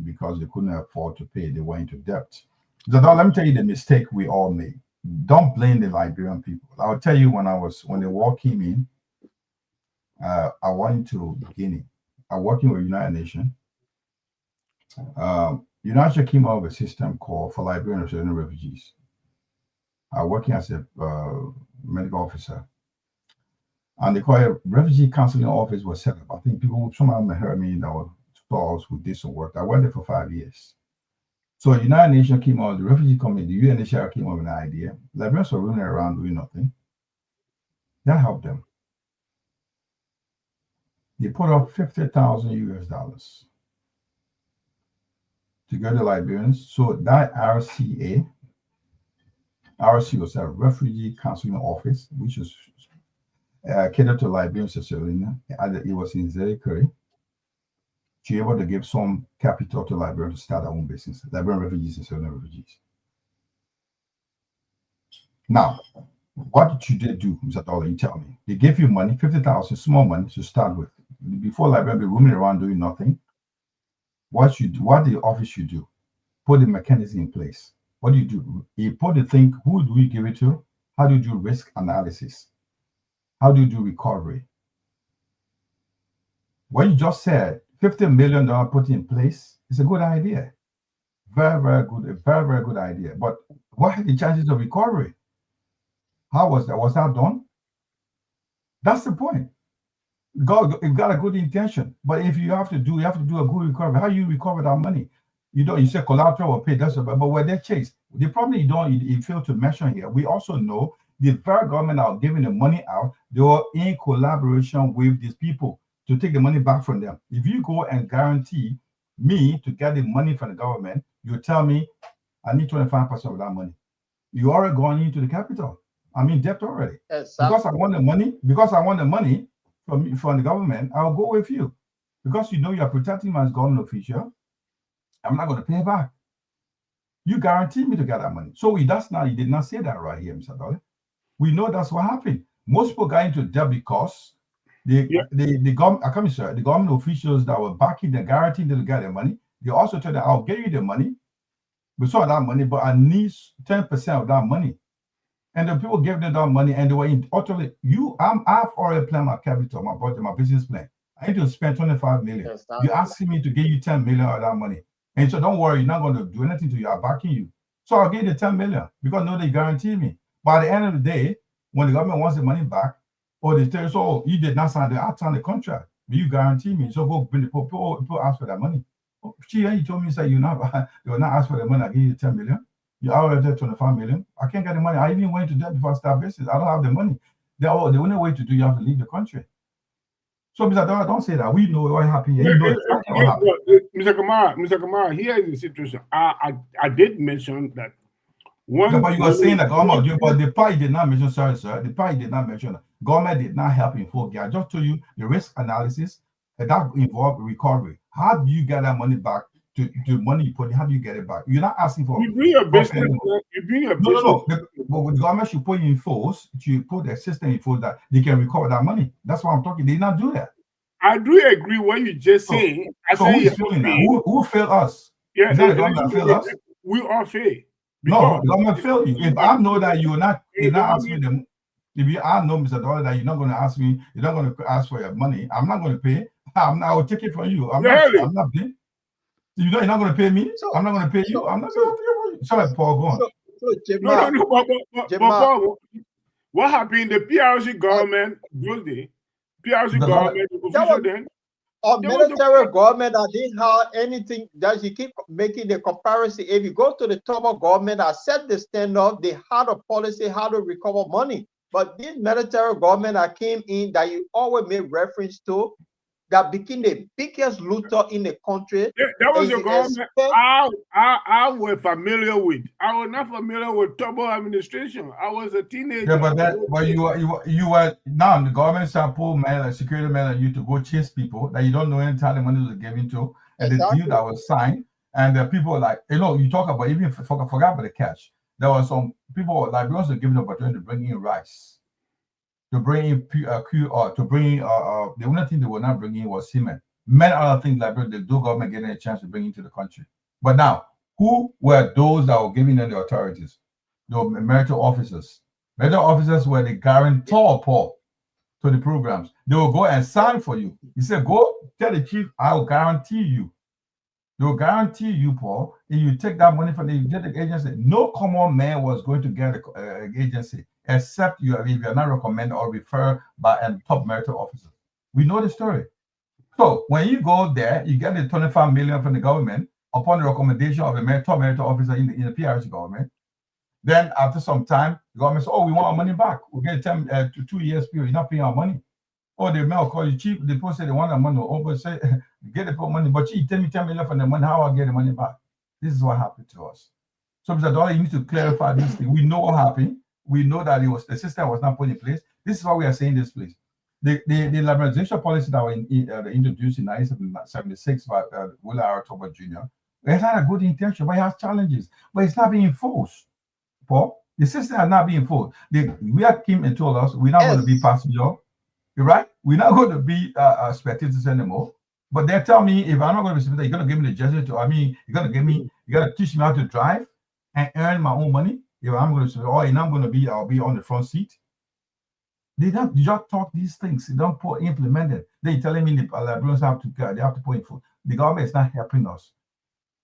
because they couldn't afford to pay, they went into debt. Mr. Dole, let me tell you the mistake we all made. Don't blame the Liberian people. I'll tell you when the war came in, I went to Guinea. I'm working with United Nations. United Nations came out with a system called for Liberian Australian refugees. I'm working as a medical officer. And they call it Refugee Counseling Office was set up. I think some of them heard me in our stores who did some work. I went there for 5 years. So United Nations came out, the refugee community, the UNHCR came up with an idea. Liberians were running around doing nothing. That helped them. They put up $50,000 to go to Liberians. So that RC was a Refugee Counseling Office, which was catered to Liberians in Sierra. It was in Zerikere. To be able to give some capital to Liberians to start their own business. Liberian refugees and Sierra refugees. Now, what did they do, Mr. Dollar? You tell me. They gave you money, 50,000, small money to start with. Before Liberians be roaming around doing nothing, what the office should do? Put the mechanism in place. What do? You put the thing, who do you give it to? How do you do risk analysis? How do you do recovery? What you just said, $50 million put in place, is a good idea. Very, very good, a very, very good idea. But what are the chances of recovery? How was that? Was that done? That's the point. You've got a good intention, but if you have to do a good recovery. How you recover that money? You say collateral or pay, but where they chase, they probably don't. You fail to mention here. We also know the federal government are giving the money out. They were in collaboration with these people to take the money back from them. If you go and guarantee me to get the money from the government, you tell me I need 25% of that money. You already gone into the capital. I'm in debt already. Exactly. Because I want the money from the government, I'll go with you. Because you're protecting my government official, I'm not going to pay back. You guarantee me to get that money. So you did not say that right here, Mr. Dolly. We know that's what happened. Most people got into debt because the government officials that were backing the guaranteeing them to get their money, they also told them, I'll give you the money, we saw that money, but I need 10% of that money. And the people gave them that money and they were utterly, I've already planned my capital, my budget, my business plan. I need to spend 25 million. Yes, you're asking me to give you 10 million of that money. And so don't worry, you're not going to do anything to you. I'm backing you. So I'll give you the 10 million because no, they guarantee me. But at the end of the day, when the government wants the money back, or they tell you, so you did not sign the contract, but you guarantee me. So go bring the people ask for that money. Oh, you told me, you will not ask for the money. I give you 10 million. You already 25 million. I can't get the money. I even went to debt before I start business. I don't have the money. The only way to do, you have to leave the country. So, Mr. Dora, don't say that. We know what happened here. Mr. Kamara, here is the situation. I did mention that one. But you were saying that government, but the party did not mention. Sorry, sir. The party did not mention that government did not help in full. I just told you the risk analysis. and that involves recovery. How do you get that money back? To money you put, how do you get it back? You're not asking for. You bring your business. You bring your business. No. But the government should put in force to put a system in force that they can recover that money. That's what I'm talking. They did not do that. I do agree what you just saying. So who's failing now? Who failed us? Yeah, is that the government that failed us? We all fail. No, the government failed you. If I know that you're not asking them, I know, Mr. Dollar, that you're not going to ask me, you're not going to ask for your money, I'm not going to pay. I will take it from you. I'm not paying. You know, you're not going to pay me. I'm not going to pay you. I'm not going to pay you. Sorry, Paul, go on. But Paul, what happened in the PRC government those days? PRC government official then. Or military government that didn't have anything, that you keep making the comparison. If you go to the top of government that set the standard, they had a policy how to recover money. But this military government that came in that you always make reference to, that became the biggest looter in the country. That was your government I was familiar with. I was not familiar with Tobo administration. I was a teenager. Yeah, but you were now the government shall pull men, security men, and you to go chase people that you don't know any time the money was given to, and the deal that was signed, and the people like, you know, you talk about, even forgot about the catch. There were some people like we also given the opportunity to bring in rice, to bring in to bring the only thing they were not bringing in was cement. Many other things like the government getting a chance to bring into the country. But now, who were those that were giving them the authorities? The military officers. Military officers were the guarantor, Paul, to the programs. They will go and sign for you. He said, go tell the chief, I will guarantee you. They will guarantee you, Paul, if you take that money from the agency. No common man was going to get the agency, except if you're not recommended or referred by a top military officer. We know the story. So when you go there, you get the 25 million from the government upon the recommendation of the top military officer in the PRC government. Then after some time, the government says, oh, we want our money back. We'll get 2 years period. You're not paying our money. Or the mail call you cheap. The people say they want the money. Over say, get the money. But you tell me 10 million from the money. How I get the money back? This is what happened to us. So Mr. Dollar, you need to clarify this thing. We know what happened. We know that the system was not put in place. This is why we are saying this, please. The liberalization policy that were introduced in 1976 by Willie R. Tober Jr. It had a good intention, but it has challenges. But it's not being enforced. Paul, the system has not been enforced. We have came and told us we're not going to be passenger, right? We're not going to be spectators anymore. But they tell me if I'm not going to be spectator, you're going to give me the Jesuit. You're going to teach me how to drive and earn my own money. If I'm going to say, oh, and I'll be on the front seat. They just talk these things. They don't implement it. They're telling me the Liberians have to put in food. The government is not helping us.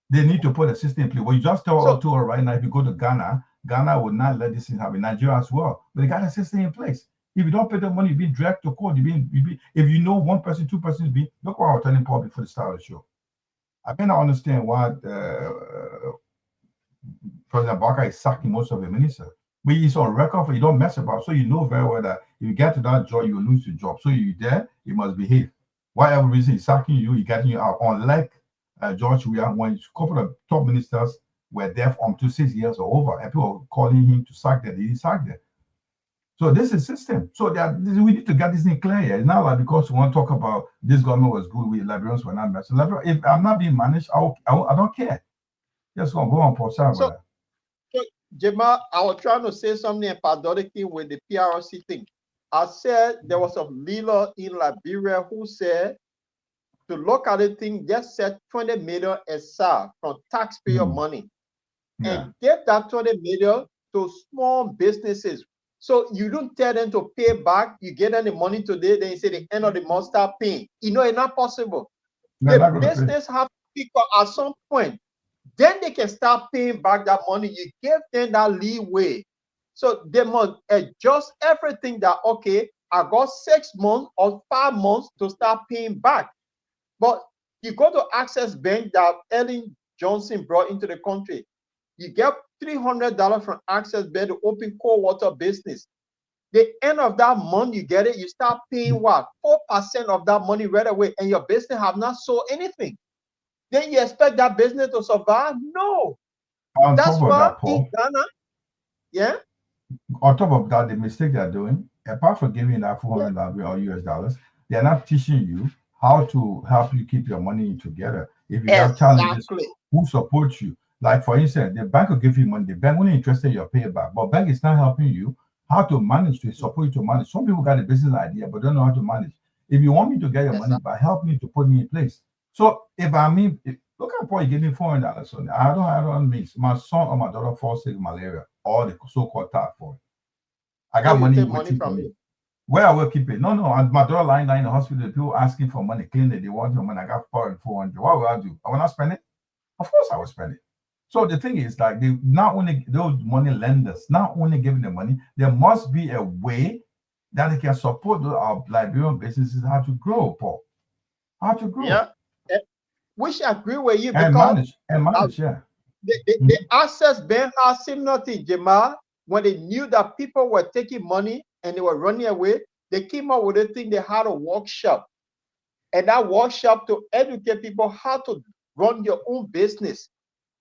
They need to put a system in place. Well, you just told her right now, if you go to Ghana would not let this thing happen. Nigeria as well. But they got a system in place. If you don't pay the money, you're being dragged to court. If you know one person, two persons, look what I was telling Paul before the start of the show. I may not understand why President Barker is sacking most of the ministers. But he's on record for you don't mess about. So you know very well that if you get to that job, you will lose your job. So you're there, you must behave. Whatever reason he's sacking you, he's getting you out. Unlike George Weah, when a couple of top ministers were there for 6 years or over, and people were calling him to sack them, he didn't sack them. So this is system. So we need to get this thing clear here. It's not like because we want to talk about this government was good, we Liberians were not messing. If I'm not being managed, I don't care. Just gonna go on for some. Jamal, I was trying to say something paradoxically with the PRC thing. I said there was a leader in Liberia who said to look at the thing, just set 20 million aside from taxpayer money and give that 20 million to small businesses. So you don't tell them to pay back, you get them the money today, then you say the end of the month start paying. You know, it's not possible. The business have to pick up at some point. Then they can start paying back that money. You give them that leeway. So they must adjust everything that, okay, I got 6 months or 5 months to start paying back. But you go to Access Bank that Ellen Johnson brought into the country. You get $300 from Access Bank to open cold water business. The end of that month, you get it, you start paying what? 4% of that money right away, and your business have not sold anything. Then you expect that business to survive? No. That's why in Ghana, on top of that, the mistake they're doing, apart from giving that $400 or US dollars, they're not teaching you how to help you keep your money together. If you have challenges, Exactly. who supports you? Like for instance, the bank will give you money. The bank only interested in your payback, but bank is not helping you how to manage to support you to manage. Some people got a business idea but don't know how to manage. If you want me to get your money, Exactly. but help me to put me in place. So if I mean, look at Paul, you give me $400. So I don't miss. My son or my daughter falls sick with malaria, or the so-called typhoid. I got And you money take money waiting for from me. you. Where I will keep it? No, and my daughter lying in the hospital, people asking for money, cleaning, they want your money. I got 400. What will I do? I will not spend it. Of course, I will spend it. So the thing is, like, they not only those money lenders, not only giving the money, there must be a way that they can support our Liberian businesses how to grow, Paul. How to grow. Yeah. Which I agree with you And because manage, yeah. the Access Bank has similar to Jamal. When they knew that people were taking money and they were running away, they came up with a thing. They had a workshop, and that workshop to educate people how to run your own business.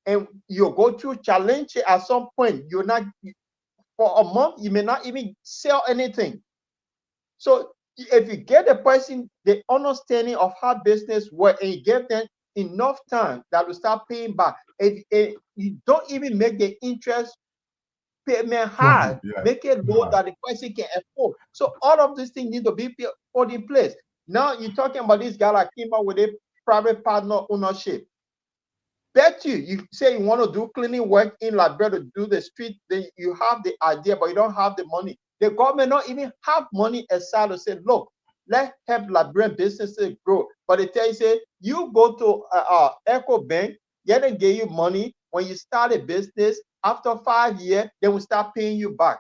And you go through challenge at some point. You're not for a month. You may not even sell anything. So if you get a person the understanding of how business works and you give them enough time that will start paying back, if you don't even make the interest payment high, make it low that the person can afford. So all of these things need to be put in place. Now you're talking about this guy that came up with a private partner ownership. Bet you say you want to do cleaning work in Liberia to do the street, then you have the idea, but you don't have the money. The government not even have money aside to say, look, let's help Liberian businesses grow. But they tell you, say, you go to Echo Bank, yeah, they give you money. When you start a business, after 5 years, they will start paying you back.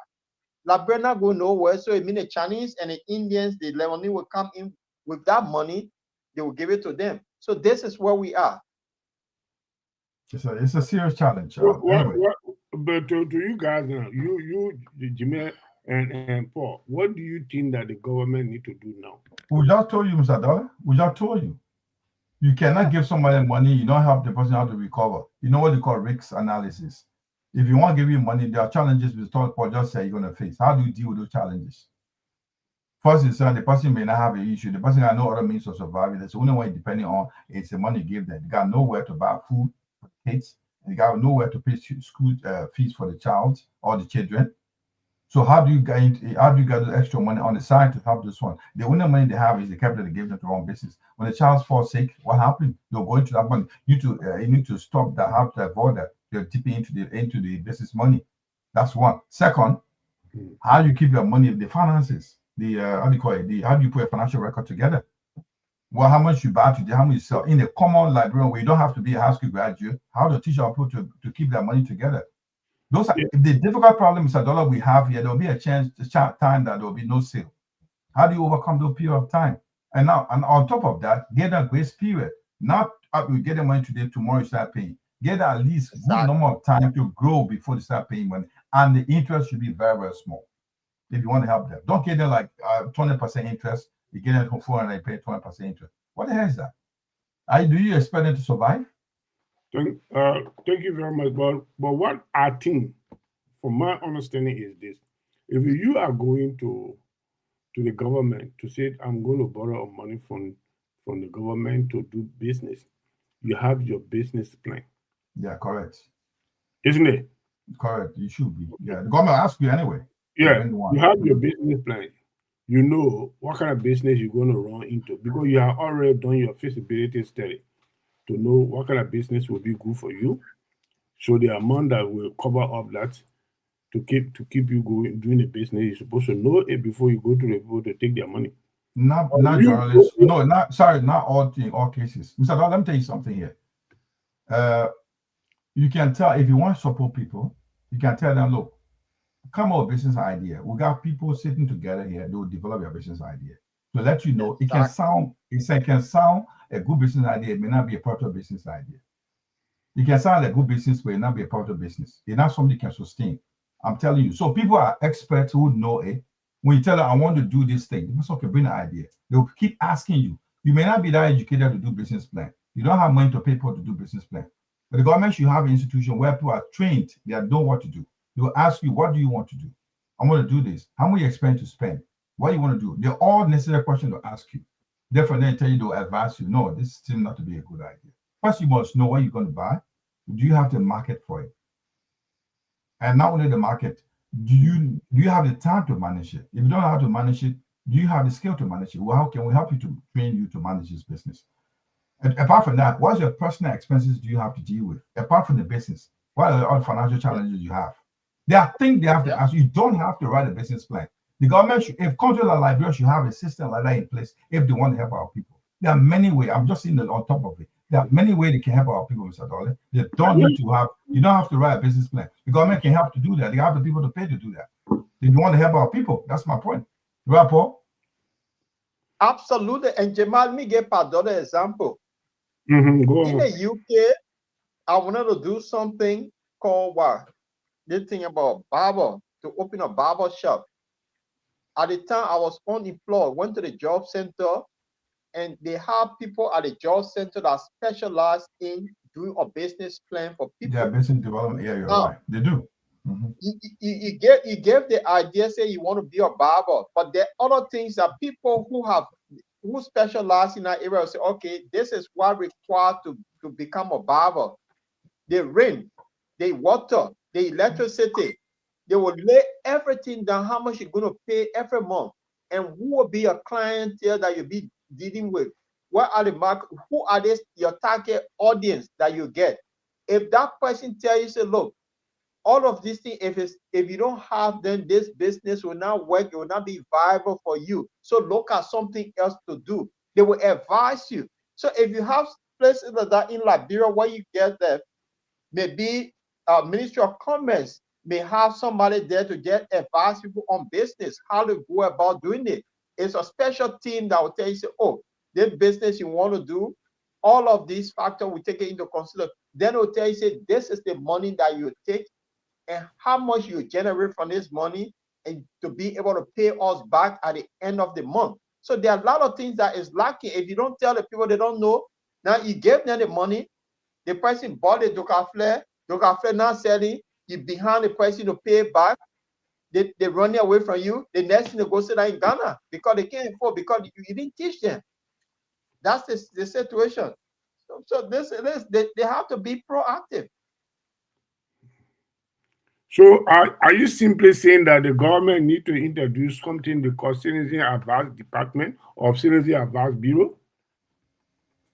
Liberia not go nowhere. So it means the Chinese and the Indians, the Lebanese will come in with that money, they will give it to them. So this is where we are. It's a serious challenge. Anyway. But to you guys now, you Jimmy and Paul, what do you think that the government need to do now? We just told you, Mr. Dollar. We just told you. You cannot give somebody money, you don't help the person how to recover. You know what they call risk analysis. If you want to give you money, there are challenges with Paul just say you're going to face. How do you deal with those challenges? First is the person may not have an issue. The person got no other means of surviving. That's the only way depending on is the money you give them. They got nowhere to buy food for the kids. They got nowhere to pay school fees for the child or the children. So how do you get the extra money on the side to help this one? The only money they have is the capital they give them to run business. When the child falls sick, what happened? They'll go into that money. You need to stop that. How to avoid that? They're dipping into the business money. That's one. Second, how do you keep your money, the finances? How do you call it? How do you put a financial record together? Well, how much you buy today, how much you sell in a common Liberian where you don't have to be a high school graduate. How to teach our people to keep their money together? Those are the difficult problems, Mr. Dollar, we have here. There'll be a time that there'll be no sale. How do you overcome those period of time? And on top of that, get a grace period. Not you get the money today, tomorrow you start paying. Get at least good number of time to grow before they start paying money, and the interest should be very, very small. If you want to help them, don't get them like 20% interest. You get them from 400 and pay 20% interest. What the hell is that? Do you expect them to survive? Thank you very much. But what I think, from my understanding, is this: if you are going to the government to say, "I'm going to borrow money from the government to do business," you have your business plan. Yeah, correct. Isn't it? Correct. You should be. Yeah, the government asks you anyway. Yeah, you have your business plan. You know what kind of business you're going to run into because you have already done your feasibility study to know what kind of business will be good for you. So the amount that will cover up that to keep you going doing the business, you're supposed to know it before you go to the people to take their money. Not journalists. No, not all cases. Mr. Dodd, let me tell you something here. You can tell if you want to support people, you can tell them, look, come up with a business idea. We got people sitting together here. They will develop your business idea to let you know it can sound a good business idea. It may not be a profitable business idea. It can sound like a good business, but it may not be a profitable business. It's not something you can sustain. I'm telling you. So people are experts who know it. When you tell them, I want to do this thing, they must okay, bring an idea. They'll keep asking you. You may not be that educated to do business plan. You don't have money to pay for to do business plan. But the government should have an institution where people are trained. They know what to do. They will ask you, what do you want to do? I want to do this. How much you expect to spend? What do you want to do? They're all necessary questions to ask you. Therefore, they tell you to advise you, no, this seems not to be a good idea. First, you must know what you're going to buy. Do you have the market for it? And not only the market, do you have the time to manage it? If you don't know how to manage it, do you have the skill to manage it? Well, how can we help you to train you to manage this business? And apart from that, what your personal expenses do you have to deal with? Apart from the business, what are the other financial challenges you have? There are things they have to ask. You don't have to write a business plan. The government should, if countries like Liberia should have a system like that in place if they want to help our people. There are many ways. I'm just saying that on top of it. There are many ways they can help our people, Mr. Dolly. They don't need to have, you don't have to write a business plan. The government can help to do that. They have the people to pay to do that. If you want to help our people, that's my point. Right, Paul? Absolutely. And Jamal, let me give another example. Go In on. the UK, I wanted to do something called what? They think about barber, to open a barber shop. At the time, I was unemployed, went to the job center, and they have people at the job center that specialize in doing a business plan for people. Yeah, business development. Yeah, you're right. They do. You gave the idea, say you want to be a barber, but there are other things that people who specialize in that area will say, okay, this is what required to become a barber. The rent, the water, the electricity. They will lay everything down, how much you're going to pay every month, and who will be your clientele that you'll be dealing with. What are the market? Who are this your target audience that you get? If that person tell you, say, look, all of these things, if you don't have them, this business will not work, it will not be viable for you. So look at something else to do. They will advise you. So if you have places like that in Liberia where you get that, maybe Ministry of Commerce may have somebody there to get advise people on business, how to go about doing it. It's a special team that will tell you, say, oh, this business you want to do, all of these factors will take it into consideration. Then it will tell you, say, this is the money that you take and how much you generate from this money and to be able to pay us back at the end of the month. So there are a lot of things that is lacking. If you don't tell the people, they don't know. Now you gave them the money, the person bought the Docaflare now selling, you behind the person to pay back, they run away from you. The next thing they go sit down in Ghana because they can't afford, because you didn't teach them. That's the situation. So they have to be proactive. So are you simply saying that the government need to introduce something they call Citizen Advice Department or Citizen Advice Bureau?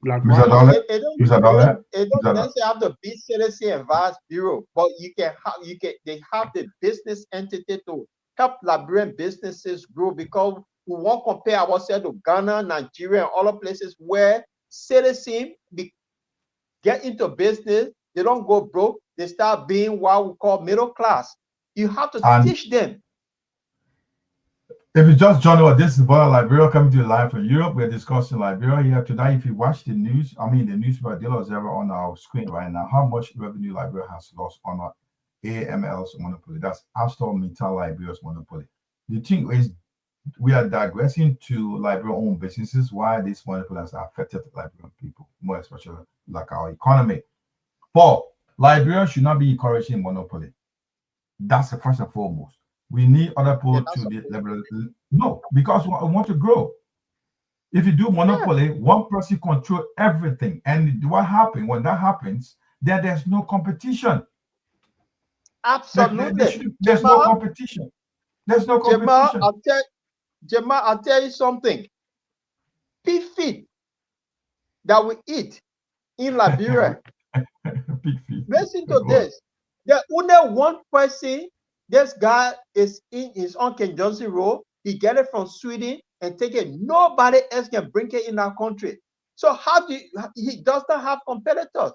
Like Mr. Dollar, it don't necessarily have to be Citizen Advice Bureau, but they have the business entity to help Liberian businesses grow, because we won't compare ourselves to Ghana, Nigeria, and other places where citizens get into business, they don't go broke, they start being what we call middle class. You have to teach them. If you just joined us, this is Bola Liberia coming to you live from Europe. We're discussing Liberia here tonight. If you watch the news, the newspaper dealers ever on our screen right now, how much revenue Liberia has lost on our AML's monopoly. That's Astor Metal Liberia's monopoly. The thing is, we are digressing to Liberian-owned businesses, why this monopoly has affected Liberian people, more especially like our economy. Paul, Liberia should not be encouraging monopoly. That's the first and foremost. We need other people to be liberal. No, because we want to grow. If you do monopoly, one person control everything. And what happens when that happens? Then there's no competition. Absolutely. There's no competition. There's no competition. Jamal, I'll tell you something. Pig feet that we eat in Liberia. Pig feet. Listen to this. There's only one person. This guy is in his own Ken Johnson Road. He get it from Sweden and take it. Nobody else can bring it in our country. So he does not have competitors.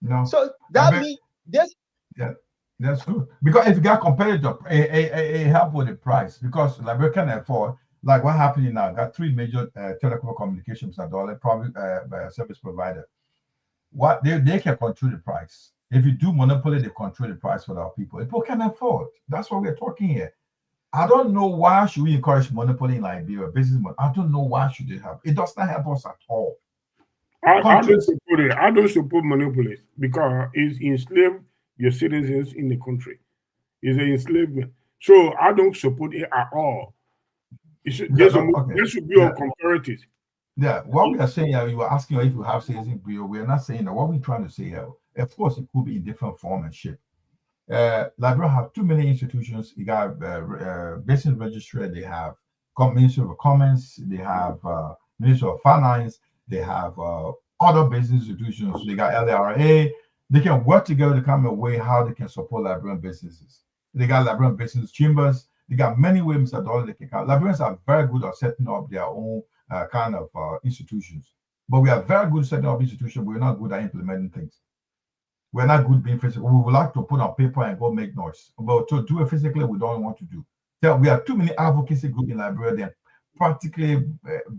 No. So that means this. Yeah, that's good. Because if you got competitor, it help with the price. Because Liberia can afford, like what happening now, got three major telecom communications private service provider. What they can control the price. If you do monopoly, they control the price for our people. People can afford. That's what we're talking here. I don't know why should we encourage monopoly in Liberia, business model. I don't know why should they help. It does not help us at all. I don't support it. I don't support monopolies because it's enslaved your citizens in the country. It's an enslavement. So I don't support it at all. There should be on comparatives. Yeah, what we are saying here, you were asking if you have sales in Brio. We are not saying that. What we're trying to say here, of course, it could be in different form and shape. Liberia have too many institutions. You got business registry, they have Ministry of Commerce, they have Ministry of Finance, they have other business institutions. They got LRA. They can work together to come a way how they can support Liberian businesses. They got Liberian business chambers. They got many ways that all they can come. Liberians are very good at setting up their own kind of institutions, but we are very good at setting up institutions. But we're not good at implementing things. We're not good being physical. We would like to put on paper and go make noise, but to do it physically, we don't want to do. We have too many advocacy groups in Liberia. Then practically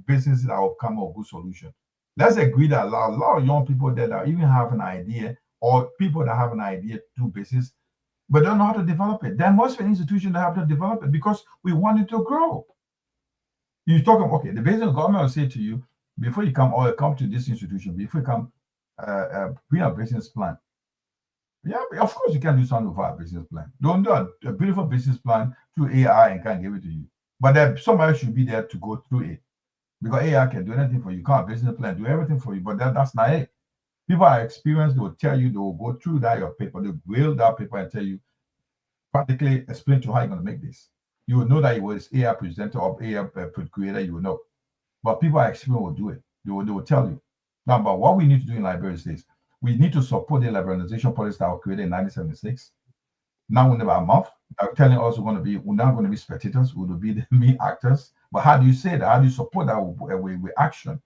businesses that will come up with a good solution. Let's agree that a lot of young people there that even have an idea, or people that have an idea to do business, but don't know how to develop it. There must be an institution that have to develop it because we want it to grow. You talk about, okay, the business government will say to you, before you come to this institution, before you come, bring a business plan. Yeah, of course you can do something with our business plan. Don't do a beautiful business plan through AI and can give it to you. But somebody should be there to go through it. Because AI can do anything for you. Can't business plan do everything for you, but that's not it. People are experienced, they will tell you, they will go through that your paper, they will that paper and tell you, practically explain to you how you're going to make this. You will know that it was AI presenter or AI creator, you will know. But people are experienced will do it. They will tell you. Now, but what we need to do in Liberia is this. We need to support the liberalization policy that was created in 1976. Now, whenever a month, they're telling us we're not going to be spectators, we will be the main actors. But how do you say that? How do you support that with action?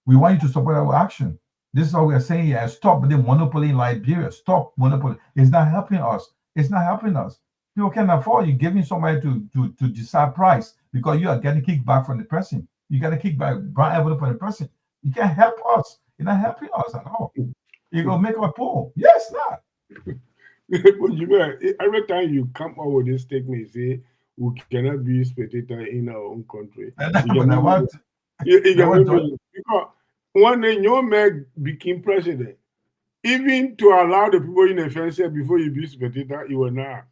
We want you to support that with action. This is what we are saying here. Stop the monopoly in Liberia. Stop monopoly. It's not helping us. It's not helping us. People can't afford you giving somebody to decide price because you are getting kickback from the person. You get a kickback, brown envelope from the person. You can't help us. You're not helping us at all. You're going to make us poor. Yes, not. But you know, every time you come out with this statement, you say, we cannot be spectator in our own country. Because when the young man became president, even to allow the people in the fence before you be spectator, you were not.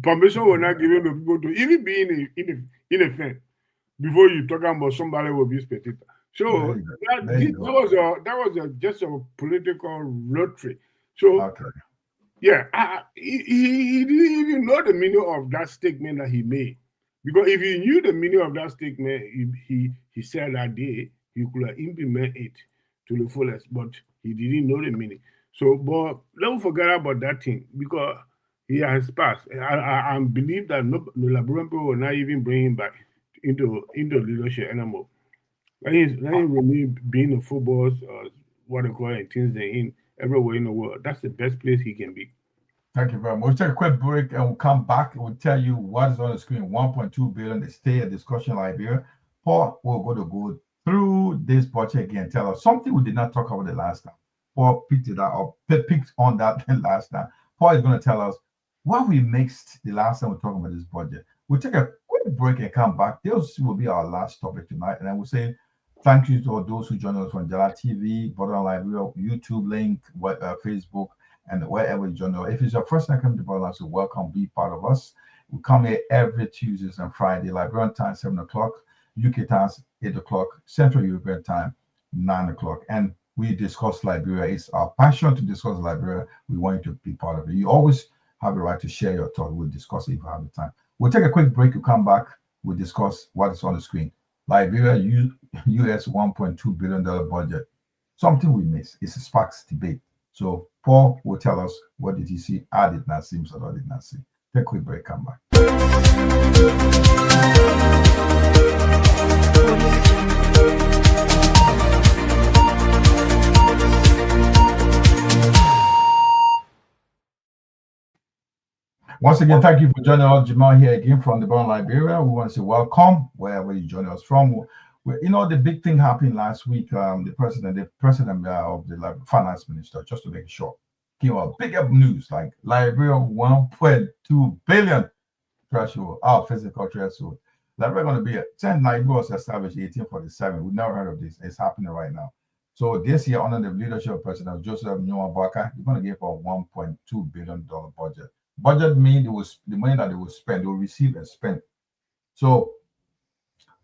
Permission was not given to people to even be in a fence before you talk about somebody will be spectator. So that was just a political lottery. So okay. Yeah, he didn't even know the meaning of that statement that he made. Because if he knew the meaning of that statement, he said that day, he could have implemented it to the fullest, but he didn't know the meaning. So, but don't forget about that thing because he has passed. I believe that the Liberian people will not even bring him back into leadership anymore. Let him remain being a football, what they call it, things they in everywhere in the world. That's the best place he can be. Thank you very much. We'll take a quick break and we'll come back and we'll tell you what is on the screen. 1.2 billion, the stay at discussion Liberia. Paul will go through this budget again, tell us something we did not talk about the last time. Paul picked on that last time. Paul is going to tell us what we mixed the last time we talked about this budget. We'll take a quick break and come back. This will be our last topic tonight. And then we'll say thank you to all those who joined us from Jala TV, Borderline Liberia, YouTube link, Facebook, and wherever you join us. If it's your first time coming to Borderline, so welcome, be part of us. We come here every Tuesdays and Friday, Liberian time, 7 o'clock, UK time, 8 o'clock, Central European time, 9 o'clock. And we discuss Liberia. It's our passion to discuss Liberia. We want you to be part of it. You always have the right to share your thoughts. We'll discuss it if you have the time. We'll take a quick break. We'll come back. We'll discuss what is on the screen. Liberia, US $1.2 billion budget. Something we miss. It's a sparks debate. So Paul will tell us what did he see, I did not see, so I did not see. Take a quick break, come back. Once again, thank you for joining us. Jamal here again from the Born Liberia. We want to say welcome wherever you join us from. You know, the big thing happened last week. The president of the finance minister, just to make it short, came out big up news like Liberia 1.2 billion threshold, our physical threshold. Liberia going to be at 10. Liberia was established 1847. We've never heard of this. It's happening right now. So this year, under the leadership of President Joseph Nyoa-Baka, you're going to give a $1.2 billion budget. Budget means the money that they will spend, they will receive and spend. So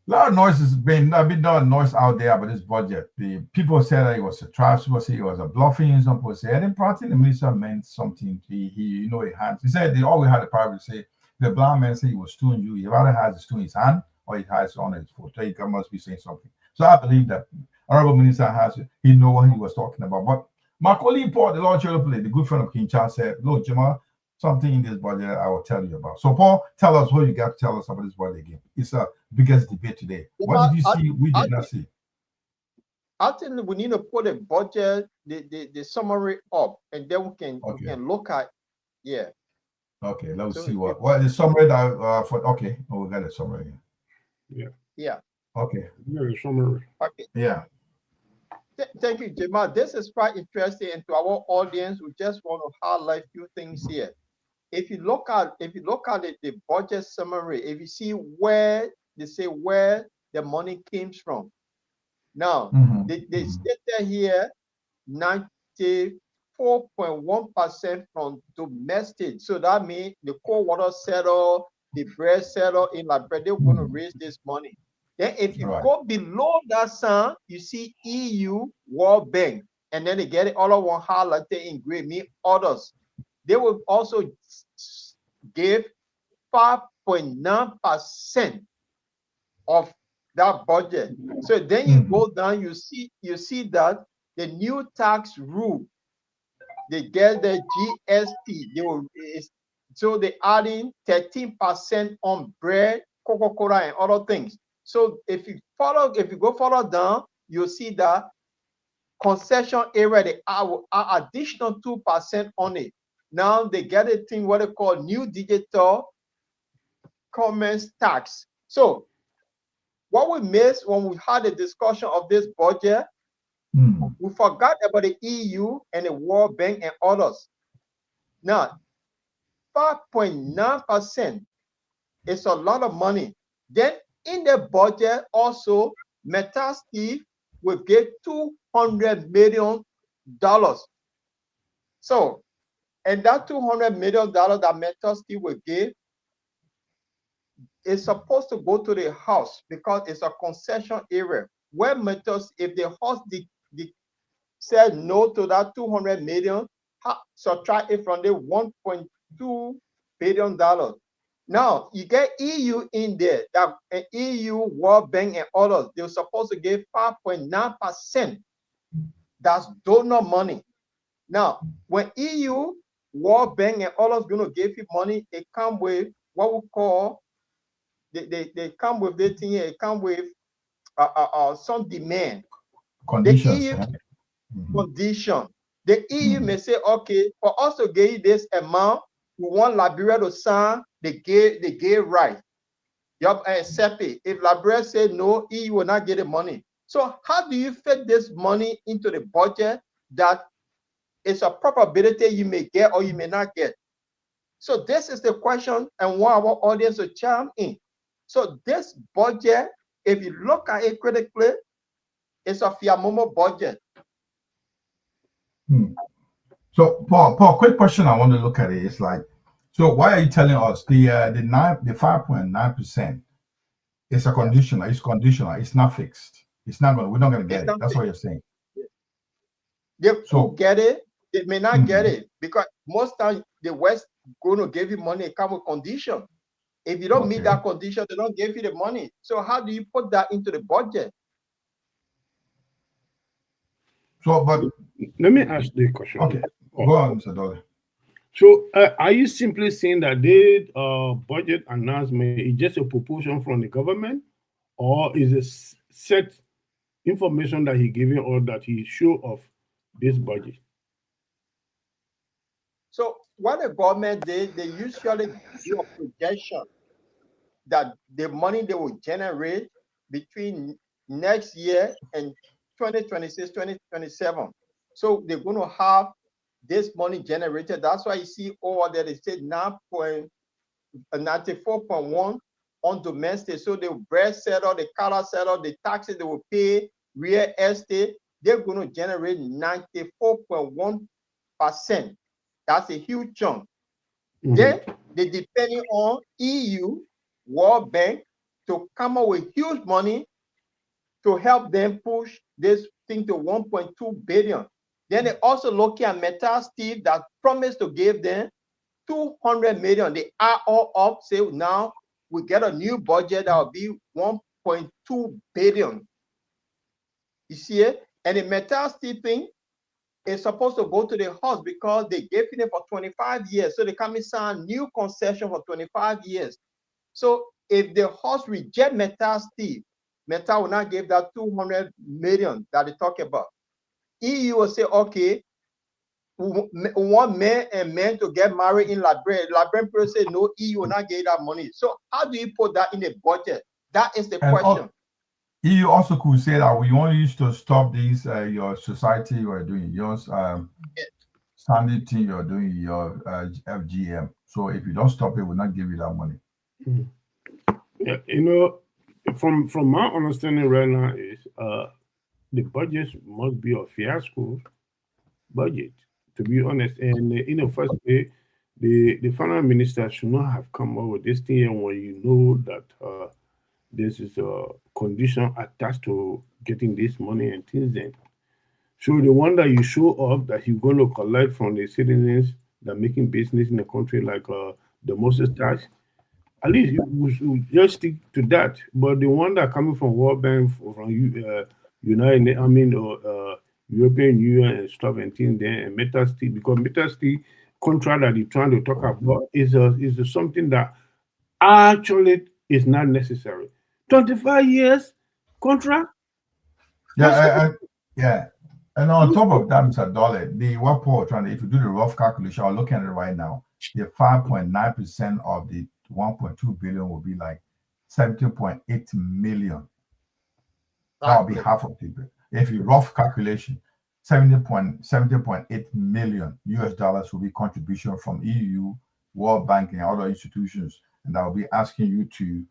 A lot of noise has been done noise out there about this budget. The people said that it was a trash. People say it was a bluffing. Some people say, and then probably the minister meant something. He he had. He said they always had the private say. The blind man said he was stewing you. He either has it in his hand or he has it on his foot. So he must be saying something. So I believe that honorable minister has it. He know what he was talking about. But my colleague Paul, the Lord the good friend of King Charles, said, "Look, Jamal, something in this budget I will tell you about." So Paul, tell us what you got to tell us about this budget again. It's biggest debate today. What did you see? We did not see. I think we need to put a budget, the summary up, and then we can look at, yeah. Okay, let's see what the summary that for. Okay, we got a summary. Yeah. Okay. Yeah, summary. Okay. Yeah. Thank you, Jamal. This is quite interesting, and to our audience, we just want to highlight a few things here. If you look at the budget summary, if you see where they say where the money came from, now they stated here 94.1% from domestic. So that means the cold water settle, the bread settle in Liberia, they're going to raise this money. Then if you go below that sign, you see EU, World Bank, and then they get it all on one highlighted in gray, mean others. They will also give 5.9% of that budget. So then you go down, you see that the new tax rule, they get the GST. So they adding 13% on bread, Coca-Cola, and other things. So if you go further down, you'll see that concession area, they add additional 2% on it. Now they get a thing what they call new digital commerce tax. So what we missed when we had a discussion of this budget, we forgot about the EU and the World Bank and others. Now, 5.9% is a lot of money. Then in the budget also, Meta Steve will give $200 million. So, and that $200 million that Meta Steve will give is supposed to go to the house because it's a concession area. Where Metas, if the house said no to that $200 million, subtract it from the $1.2 billion. Now you get EU in there, that EU, World Bank, and others, they're supposed to give 5.9%. That's donor money. Now, when EU, World Bank, and others going to give you money, it comes with what we call they come with this thing here. It comes with some demand. Conditions. The EU condition. The EU may say, okay, for us to give you this amount, we want Liberia to sign the gay right. You have to accept it. If Liberia say no, EU will not get the money. So how do you fit this money into the budget that it's a probability you may get or you may not get? So this is the question, and want our audience to chime in. So this budget, if you look at it critically, it's a Fiamomo budget. So Paul, quick question I want to look at it is like, so why are you telling us the 5.9% is a conditional? It's conditional. It's not fixed. It's not going. We're not going to get it. That's what you're saying. They could get it. They may not get it because most times the West going to give you money. It comes with condition. If you don't meet that condition, they don't give you the money. So how do you put that into the budget? So, but let me ask the question. Okay, go on, Mr. Dolly. So, are you simply saying that the budget announcement is just a proportion from the government, or is it set information that he giving or that he show of this budget? So what the government did, they usually do a projection that the money they will generate between next year and 2026, 2027. So they're going to have this money generated. That's why you see over there, they say 94.1 on domestic. So the bread settle, the color settle, the taxes they will pay, real estate, they're going to generate 94.1%. That's a huge chunk. Then they depending on EU, World Bank, to come up with huge money to help them push this thing to 1.2 billion. Then they also looking at Metal Steel that promised to give them 200 million. They are all up. Say now we get a new budget that will be 1.2 billion. You see it? And the Metal Steel thing is supposed to go to the house because they gave it for 25 years. So they come and sign new concession for 25 years. So if the house reject Metal Steel, Metal will not give that 200 million that they talk about. EU will say, okay, we want men and men to get married in Liberia. Liberian people say, no, EU will not give that money. So how do you put that in the budget? That is the question. EU also could say that we want you to stop these, your society you are doing, yours, standing thing you're doing, your FGM. So if you don't stop it, we'll not give you that money. Yeah, you know, from my understanding right now is the budget must be a fiasco budget, to be honest. And in the first place, the finance minister should not have come up with this thing when you know that this is a condition attached to getting this money and things then. So the one that you show off that you're going to collect from the citizens that are making business in the country, like the Moses tax, at least you just stick to that. But the one that coming from World Bank, from United, European Union and stuff and things there, and Metal Steel, because Metal Steel contract that you're trying to talk about is something that actually is not necessary. 25 years contract? Yeah. And on top of that, Mr. Dollar, what Paul trying to, if you do the rough calculation, I'm looking at it right now, the 5.9% of the 1.2 billion will be like 17.8 million. That will be half of it. If you rough calculation, 17.8 million US dollars will be contribution from EU, World Bank, and other institutions, and that will be asking you to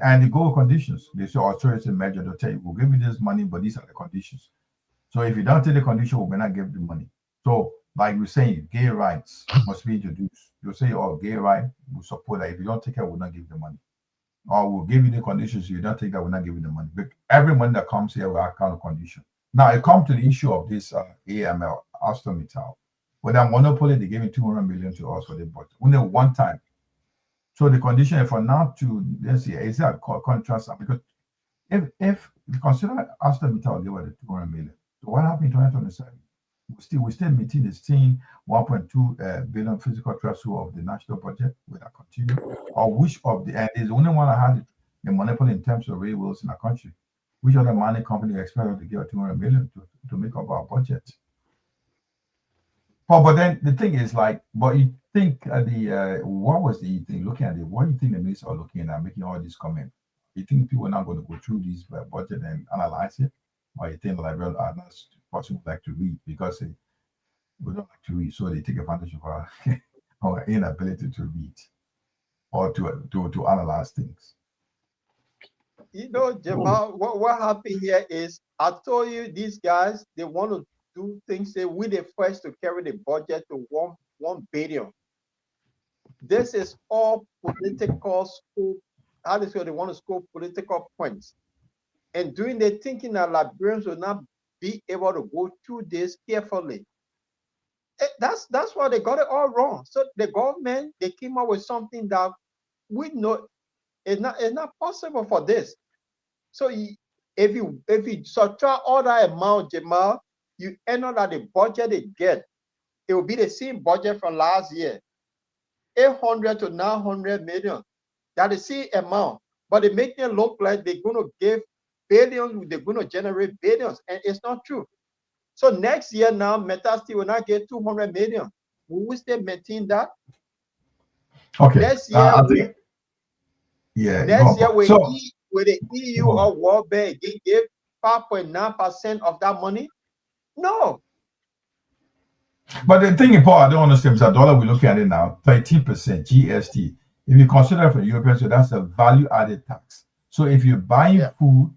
and the goal conditions. They say authority measure. They'll tell you, we'll give you this money, but these are the conditions. So if you don't take the condition, we may not give the money. So, like we're saying, gay rights must be introduced. You'll say, oh, gay right, we'll support that. If you don't take it, we'll not give the money. Or we'll give you the conditions. If you don't take that, we'll not give you the money. But every money that comes here will have kind of condition. Now, it comes to the issue of this AML, ArcelorMittal. With that monopoly, they gave 200 million to us for the budget. Only one time. So the condition for now to, let's see, is that contrast? Because if you consider ArcelorMittal gave us the 200 million, so what happened in 2027? We still meeting the same 1.2 billion physical threshold of the national budget. Will that continue? Or which of the, and is the only one that had the monopoly in terms of railroads in our country? Which other mining company expect to give 200 million to make up our budget? But then the thing is, like, but you think what was the thing looking at it? What do you think the minister are looking at making all these comments? You think people are not going to go through this budget and analyze it? Or you think the Liberian are not possible like to read because we don't like to read, so they take advantage of our inability to read or to analyze things? You know, Jamal, what happened here is I told you these guys, they want to do things. Say we the first to carry the budget to 1 billion. This is all political scope. How they say they want to score political points. And doing the thinking that Liberians will not be able to go through this carefully. That's why they got it all wrong. So the government, they came up with something that we know it's not possible for this. So if you subtract all that amount, Jamal, you end up that the budget they get, it will be the same budget from last year, 800 to 900 million. That is the same amount, but they make it look like they're going to give billions, they're going to generate billions, and it's not true. So next year now, Metal Steel will not get 200 million. Will we still maintain that? Okay. Next year, next year with the EU or World Bank, they give 5.9% of that money? No. But the thing in part, I don't understand, Mr. Dollar, we're looking at it now, 13% GST. If you consider for Europeans, so that's a value-added tax. So if you're buying food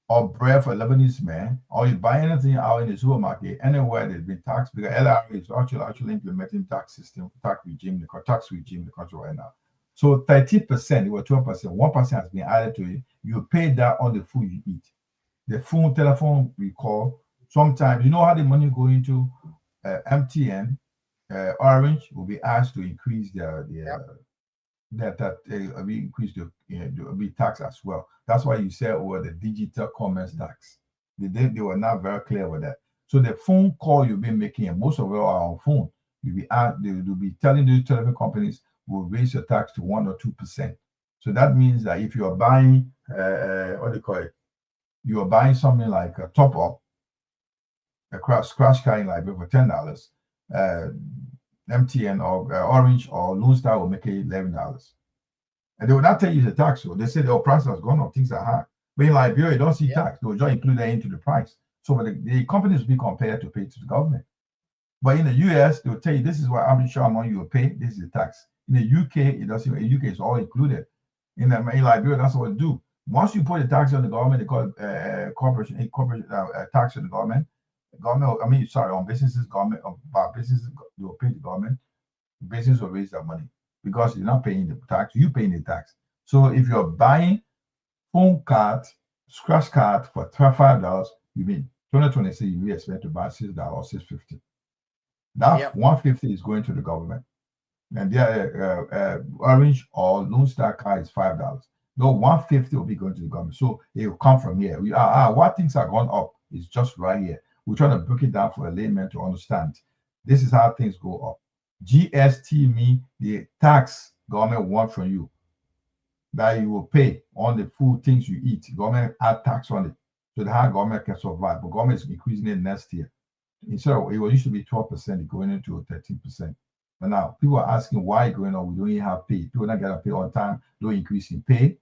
or bread for a Lebanese man, or you buy anything out in the supermarket, anywhere there's been taxed, because LRA is actually implementing tax regime in the country right now. So 30%, it was 12%, 1% has been added to it. You pay that on the food you eat. The phone, telephone we call. Sometimes, you know how the money go into MTN, Orange will be asked to increase we increase the tax as well. That's why you say over the digital commerce tax. They were not very clear with that. So the phone call you've been making, and most of it are on phone, they will be telling these telephone companies will raise your tax to 1 or 2%. So that means that if you are buying what do you call it? You are buying something like a top up, a crash carrying library for $10. MTN or Orange or Lone Star will make it $11. And they will not tell you the tax. So they say the price has gone up, things are high. But in Liberia, you don't see tax. They will just include that into the price. So the companies will be compared to pay to the government. But in the US, they will tell you this is what I'm sure amount you will pay. This is the tax. In the UK, it doesn't. In the UK, it's all included. In Liberia, that's what they do. Once you put the tax on the government, they call it corporate tax on the government. On businesses, government about businesses, they will pay the government. Business will raise their money because you're not paying the tax, you're paying the tax. So if you're buying phone card, scratch card for $5, you mean 2026, you expect to buy $6 or $6.50. That $1.50 is going to the government. And their Orange or Lone Star card is $5. No, $1.50 will be going to the government. So it will come from here. What things are going up is just right here. We're trying to break it down for a layman to understand. This is how things go up. GST means the tax government wants from you that you will pay on the food things you eat. Government add tax on it. So the high government can survive. But government is increasing it next year. Instead of it used to be 12%, going into 13%. But now people are asking why going on. We don't even have pay. People not gonna pay on time, no increase in pay.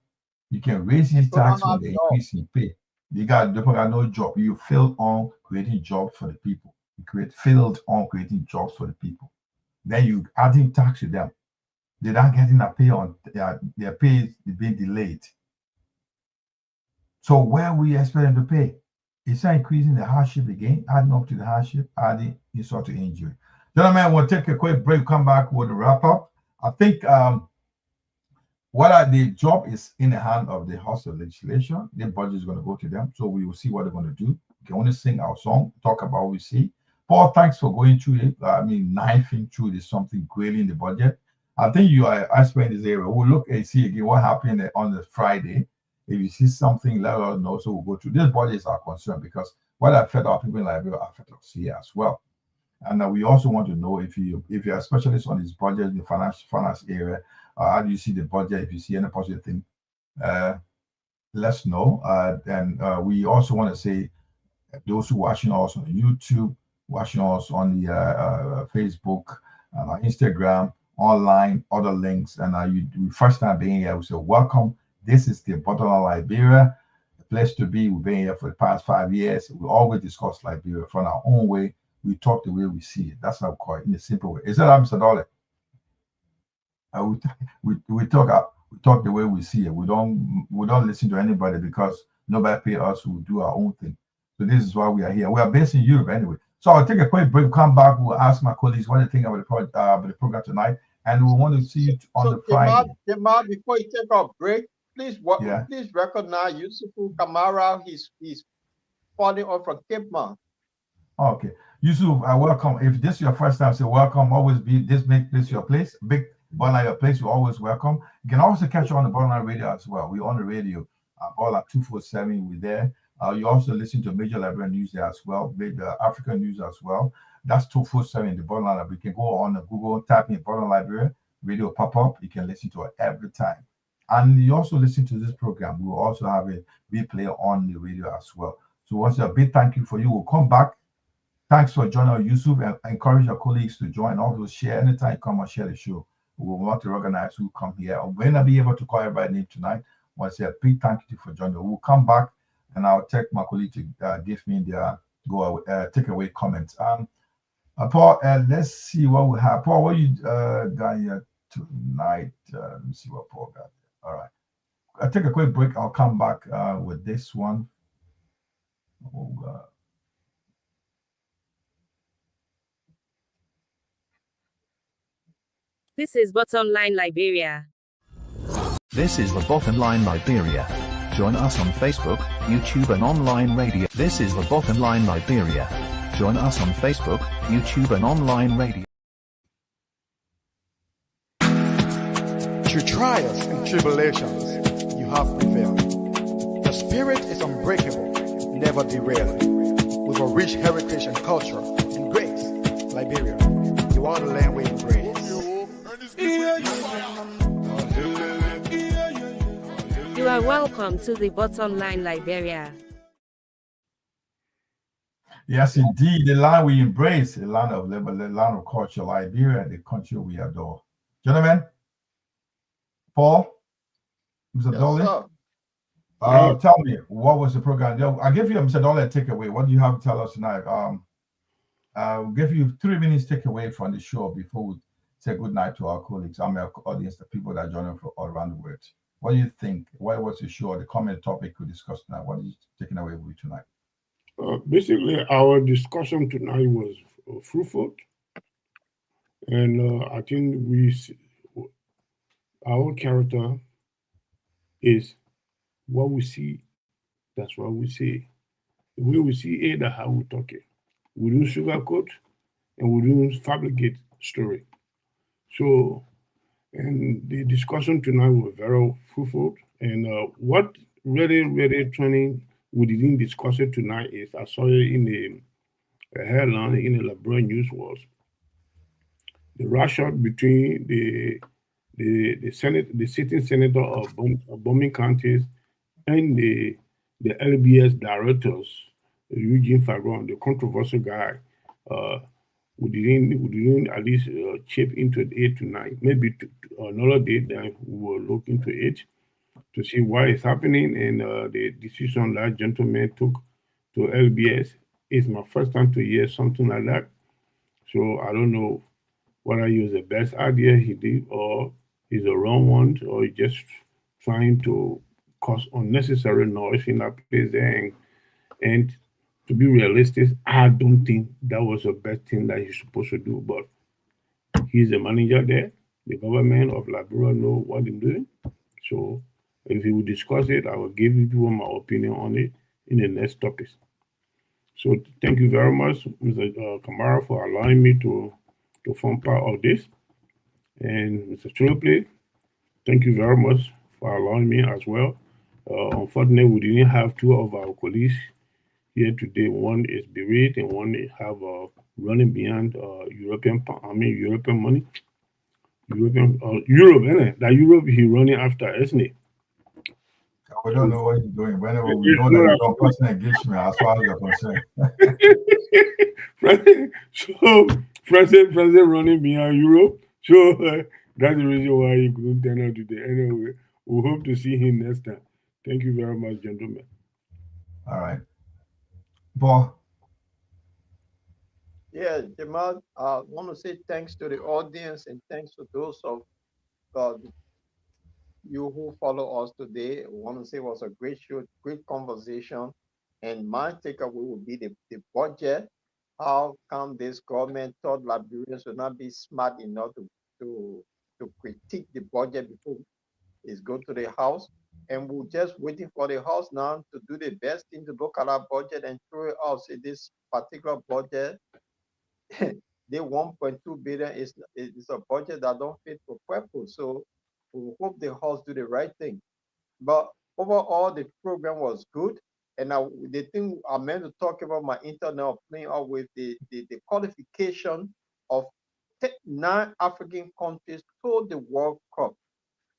You can raise these tax when they increase in pay. They got no job. You failed on creating jobs for the people. Failed on creating jobs for the people. Then you adding tax to them. They're not getting a pay on their pay is being delayed. So where we expect them to pay? It's not increasing the hardship again, adding up to the hardship, adding insult to injury. Gentlemen, we'll take a quick break, come back with a wrap up. I think the job is in the hand of the House of Legislation. The budget is going to go to them. So we will see what they're going to do. We can only sing our song, talk about what we see. Paul, thanks for going through it. Knifing through this something greatly in the budget. I think you are expert in this area. We'll look and see again what happened on the Friday. If you see something, let us know. So we'll go through. This budget is our concern because what affects our people in Liberia affects us here as well. And we also want to know if you're a specialist on this budget in the finance area, how do you see the budget? If you see any positive thing, let's know. And we also want to say those who are watching us on YouTube, watching us on the Facebook, Instagram, online, other links, and you first time being here, we say welcome. This is the Bottom Liberia, a place to be. We've been here for the past 5 years. We always discuss Liberia from our own way. We talk the way we see it. That's how we call it, in a simple way. Is that Mr. Dolly? We talk the way we see it. We don't listen to anybody because nobody pay us. We do our own thing. So this is why we are here. We are based in Europe anyway. So I'll take a quick break. Come back. We'll ask my colleagues what they think about the program tonight, and we want to see you on the Friday. Jamal, before you take a break, please recognize Yusufu Kamara. He's falling off from Cape Mount. Okay, Yusuf, welcome. If this is your first time, say welcome. Always make this your place. Big Bottom your place. You're always welcome. You can also catch you on the Bottom Radio as well. We're on the radio. All at 247. We're there. You also listen to major Liberian news there as well, the African news as well. That's 247 in the Bottom Line. You can go on Google, type in Bottom Liberia, radio pop up. You can listen to it every time. And you also listen to this program. We will also have a replay on the radio as well. So once a big thank you for you. We'll come back. Thanks for joining Yusuf, and encourage your colleagues to join. Also share anytime you come and share the show. We want to organize who come here. We may not be able to call everybody name tonight. I want to say a big thank you for joining. We'll come back and I'll take my colleague to give me their takeaway comments. Paul, let's see what we have. Paul, what you got here tonight? Let me see what Paul got. All right. I'll take a quick break. I'll come back with this one. Oh, God. This is Bottom Line Liberia. This is the Bottom Line Liberia. Join us on Facebook, YouTube and online radio. This is the Bottom Line Liberia. Join us on Facebook, YouTube and online radio. Through trials and tribulations, you have prevailed. The spirit is unbreakable, never derailed. With a rich heritage and culture and grace, Liberia, you are the land we embrace. You are welcome to the Bottom Line Liberia. Yes, indeed, the land we embrace, the land of liberty, the land of culture, Liberia, the country we adore. Gentlemen, Paul, Mr. Dolly, tell me, what was the program? I'll give you, Mr. Dolly, a takeaway. What do you have to tell us tonight? I'll give you 3 minutes takeaway from the show before we say good night to our colleagues, our audience, the people that are joining from all around the world. What do you think? What was the show, the comment topic we discussed tonight? What are you taking away with you tonight? Basically, our discussion tonight was fruitful, and I think our character is what we see. That's what we say. The way we see it, that's how we talk it. We don't sugarcoat and we don't fabricate story. So, and the discussion tonight was very fruitful. And what really training we didn't discuss it tonight is I saw it in the headline in the Liberian news was the rush out between the sitting senator of bombing counties and the LBS directors, Eugene Fagron, the controversial guy. We didn't at least chip into it tonight. Maybe another day that we will look into it to see why it's happening and the decision that gentleman took to LBS. It's my first time to hear something like that. So I don't know whether it was the best idea he did or is the wrong one or just trying to cause unnecessary noise in that place there. And to be realistic, I don't think that was the best thing that he's supposed to do. But he's the manager there. The government of Liberia know what they're doing. So if he will discuss it, I will give you my opinion on it in the next topics. So thank you very much, Mr. Kamara, for allowing me to form part of this. And Mr. Cholople, thank you very much for allowing me as well. Unfortunately, we didn't have 2 of our colleagues here today. One is bereaved and one have running beyond European money. Europe, isn't it? That Europe he running after, isn't it? We don't know what he's doing. Whenever we know that he's on personal engagement, as far as you're concerned. So, President running beyond Europe. So that's the reason why he couldn't turn out today. Anyway, we hope to see him next time. Thank you very much, gentlemen. All right. Paul. Yeah, Jamal, I want to say thanks to the audience and thanks to those of you who follow us today. I want to say it was a great show, great conversation. And my takeaway would be the budget. How come this government thought Liberians would not be smart enough to critique the budget before it's go to the House? And we're just waiting for the House now to do the best thing to look at our budget and throw it out. Say this particular budget, the 1.2 billion is a budget that don't fit for purpose. So we hope the House do the right thing. But overall, the program was good. And now the thing I meant to talk about my internet playing out with the qualification of 9 African countries to the World Cup.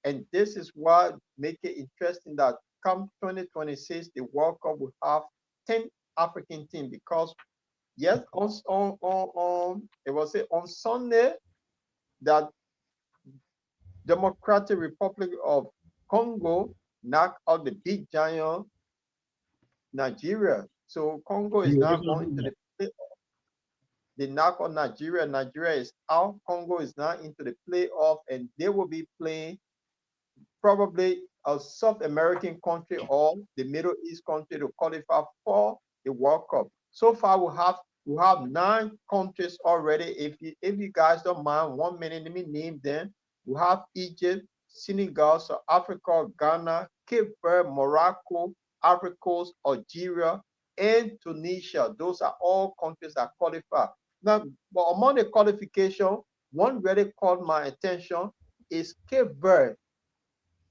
And this is what make it interesting that come 2026, the World Cup will have 10 African teams because yes, it was on Sunday that Democratic Republic of Congo knocked out the big giant Nigeria. So Congo is now going to the playoff. They knock on Nigeria. Nigeria is out. Congo is now into the playoff, and they will be playing probably a South American country or the Middle East country to qualify for the World Cup. So far, we have 9 countries already. If you guys don't mind, 1 minute, let me name them. We have Egypt, Senegal, South Africa, Ghana, Cape Verde, Morocco, Ivory Coast, Algeria, and Tunisia. Those are all countries that qualify. Now, but among the qualification, one really caught my attention is Cape Verde,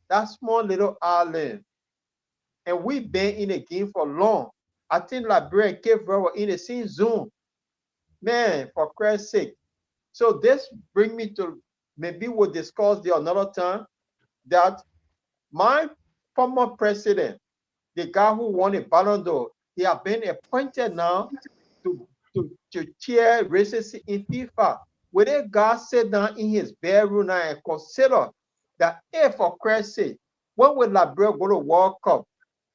that small little island. And we've been in the game for long. I think Liberia and Cape Verde were in the same zone. Man, for Christ's sake. So this brings me to, maybe we'll discuss the another time, that my former president, the guy who won a Ballon d'Or, he has been appointed now to chair racism in FIFA. Will that guy sit down in his bedroom now and consider that, if for Christ's sake, when will Liberia go to World Cup?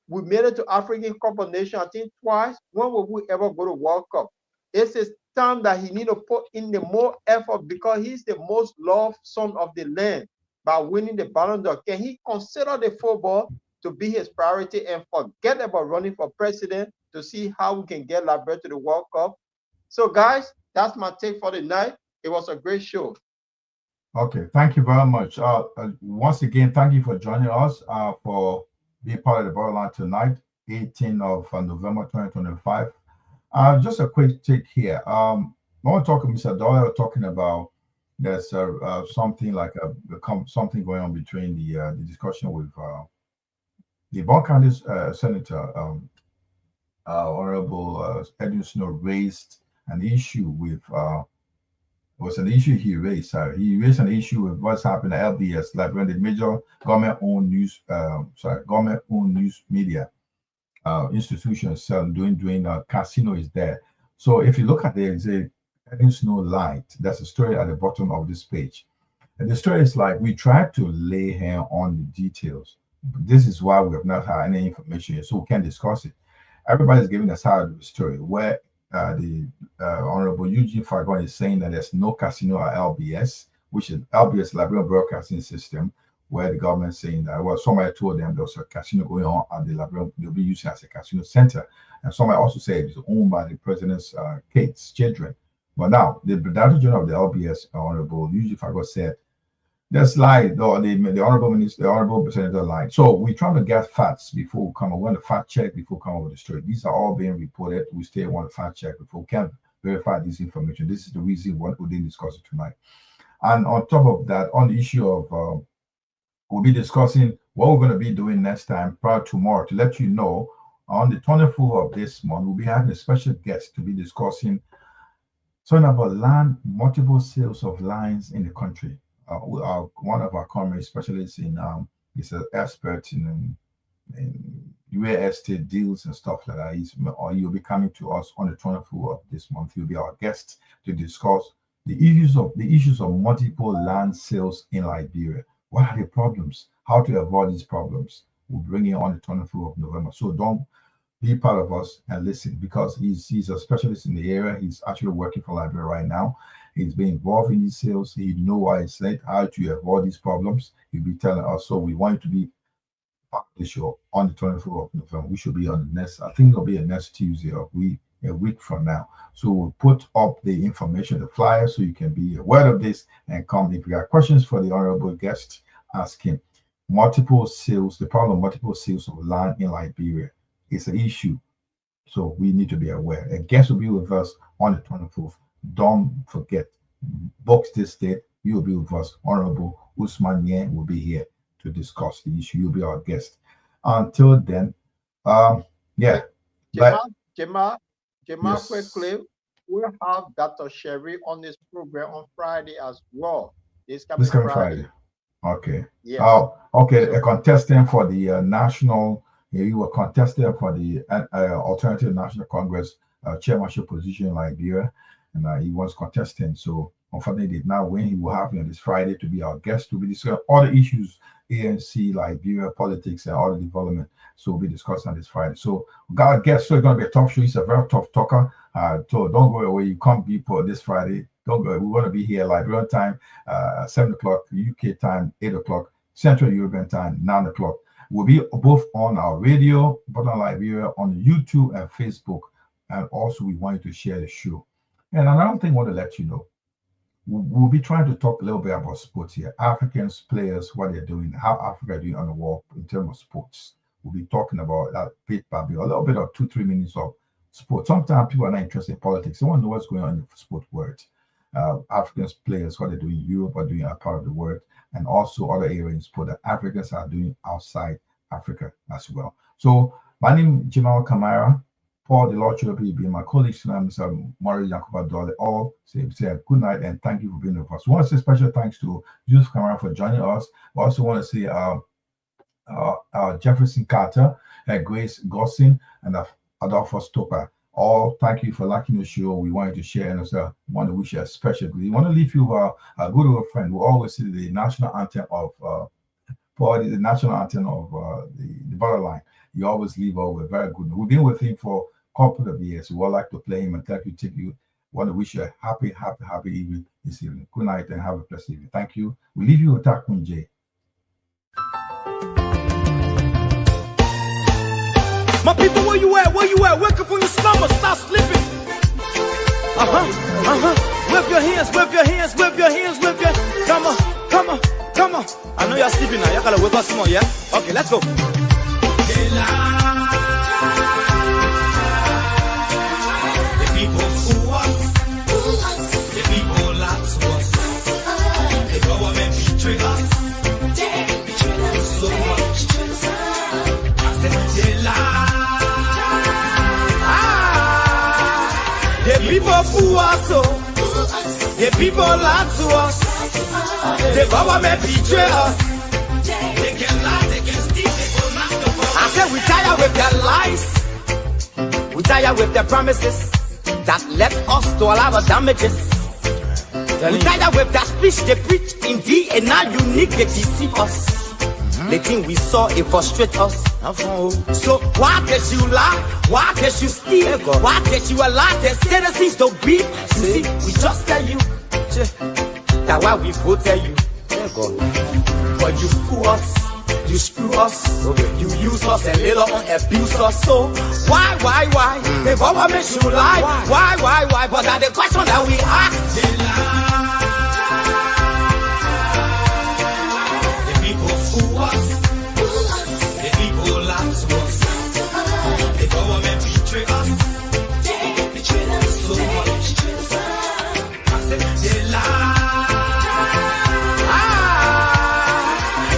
We made it to African Cup of Nations, I think twice. When will we ever go to World Cup? It's his time that he need to put in the more effort, because he's the most loved son of the land by winning the Ballon d'Or. Can he consider the football to be his priority and forget about running for president to see how we can get Liberia to the World Cup? So guys, that's my take for the night. It was a great show. Okay, thank you very much. Once again, thank you for joining us for being part of the Borderline tonight, 18th of November 2025. Just a quick take here. I want to talk to Mr. Dollar talking about there's something like something going on between the discussion with the Bon County Senator, Honorable Edwin Snow, raised an issue with was an issue he raised. He raised an issue with what's happening at LBS, like when the major government-owned news, government-owned news media institutions doing casino is there. So if you look at the Edwin Snow Light, that's a story at the bottom of this page. And the story is like, we tried to lay here on the details. This is why we have not had any information yet, so we can't discuss it. Everybody's giving a side of the story where the Honorable Eugene Fagon is saying that there's no casino at LBS, which is LBS, Liberian Broadcasting System, where the government is saying that, well, somebody told them there was a casino going on at the Liberian, they'll be using as a casino center. And somebody also said it's owned by the president's kids, children. But now, the Director General of the LBS, Honorable Eugene Fagon, said, there's lied, or the Honorable Minister, the Honorable Senator lied. So we're trying to get facts before we come up. We want to fact check before we come up with the story. These are all being reported. We still want to fact check before we can verify this information. This is the reason why we didn't discuss it tonight. And on top of that, on the issue of, we'll be discussing what we're going to be doing next time, prior to tomorrow, to let you know, on the 24th of this month, we'll be having a special guest to be discussing something about land, multiple sales of lands in the country. One of our comrade specialists he's an expert in real estate deals and stuff like that. He'll be coming to us on the 24th of this month. He'll be our guest to discuss the issues of multiple land sales in Liberia. What are the problems? How to avoid these problems? We'll bring you on the 24th of November. So don't be part of us and listen, because he's a specialist in the area. He's actually working for Liberia right now. He's been involved in these sales. He knows why it's late, how to avoid these problems. He'll be telling us. So we want you to be part of the show on the 24th of November. We should be on the next, I think it'll be a next Tuesday a week from now. So we'll put up the information, the flyer, so you can be aware of this and come. If you got questions for the honorable guest, ask him. Multiple sales, the problem of multiple sales of land in Liberia is an issue. So we need to be aware. A guest will be with us on the 24th. Don't forget, book this date. You will be with us. Honorable Usman Yen will be here to discuss the issue. You'll be our guest. Until then, yeah. Jamal, yes. Quickly, we'll have Dr. Sherry on this program on Friday as well. This coming Friday. Okay. Yeah. Okay. A contestant for the national. You were contesting for the Alternative National Congress chairmanship position in Liberia, and he was contesting. So unfortunately, he did not win. He will have you on this Friday to be our guest to be discussing all the issues, ANC, Liberia, politics, and all the development. So we'll be discussing on this Friday. So we got a guest. So it's going to be a tough show. He's a very tough talker. So don't go away. You can't be for this Friday. Don't go. We want to be here Liberian time, 7 o'clock UK time, 8 o'clock Central European time, 9 o'clock. We'll be both on our radio, but on Liberia, on YouTube and Facebook. And also, we want you to share the show. And another thing I want to let you know, we'll be trying to talk a little bit about sports here. Africans, players, what they're doing, how Africa is doing on the world in terms of sports. We'll be talking about that bit by bit, a little bit of 2-3 minutes of sport. Sometimes people are not interested in politics. They want to know what's going on in the sport world. Africans, players, what they're doing in Europe are doing a part of the world, and also other areas in sport that Africans are doing outside Africa as well. So my name is Jamal Kamara. Paul, the Lord will be my colleagues tonight, Mr. Maurice Yankuba Dole, all say good night and thank you for being with us. We want to say special thanks to Yusuf Kamara for joining us. We also want to say Jefferson Carter, Grace Gossin, and Adolfo Stopa. All thank you for liking the show. We wanted to share, and also want to wish you a special good. We want to leave you a good old friend. We always see the national anthem of Paul, the national anthem of the borderline. You always leave out with very good. We've been with him for a couple of years. We would like to play him and take you. Want to wish you a happy evening this evening. Good night and have a blessed evening. Thank you. We leave you with Takun J. My people, where you at? Where you at? Wake up from your slumber. Stop sleeping. Whip your hands, whip your hands, whip your hands, whip your. Come on, come on, come on. I know you're sleeping now. Y'all gotta wake up some more, yeah? Okay, let's go. The people who us, the people lie to us, the government betray us, so much. I said they lie. The people who us, the people lie to us, the government betray us. They can lie, they can steal, they will not the I said we tired with their lies. We tired with their promises that led us to all our damages. We tired with their speech they preach indeed and now unique they deceive us. The thing we saw it frustrate us. So why did you lie? Why did you steal? Why did you allow the citizens to be? See, we just tell you that why we go tell you. But you fool us. You screw us, you use us and later on abuse us. So why? The government should lie. Why? But that's the question that we ask. They lie. The people fool us. The people lie to us. The government betray us. So much. I said they lie.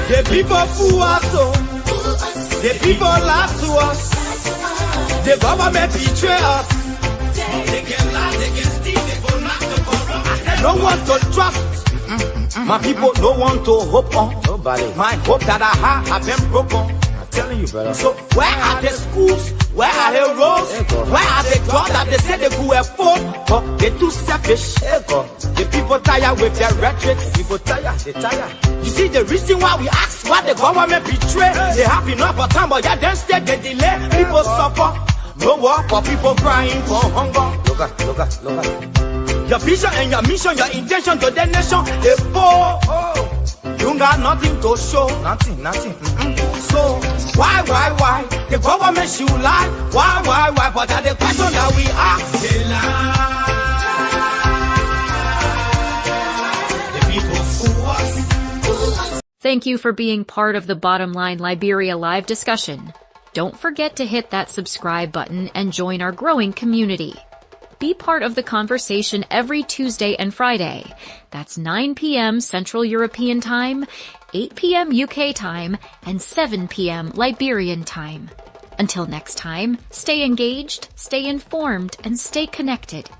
The people fool us, the people lie to us, the government betray us. They can lie, they can steal, they will not to corrupt. No one to trust. My people, no one to hope on. Nobody. My hope that I have been broken. I'm telling you, brother. So where are the schools? Where are the roads? Where are the jobs that they said they could afford? But they're too selfish. The people tired with their rhetoric. People tired, they tired. You see the reason why we ask why the government betray. They have enough of time, but yeah, then stay they delay. People suffer. No work for people crying for hunger. Look at. Your vision and your mission, your intention to the nation, they poor. You got nothing to show. Nothing. So why? The government should lie. Why? But that's the question that we ask. They lie. The people fool us. Thank you for being part of the Bottom Line Liberia live discussion. Don't forget to hit that subscribe button and join our growing community. Be part of the conversation every Tuesday and Friday. That's 9 p.m. Central European Time, 8 p.m. UK time, and 7 p.m. Liberian time. Until next time, stay engaged, stay informed, and stay connected.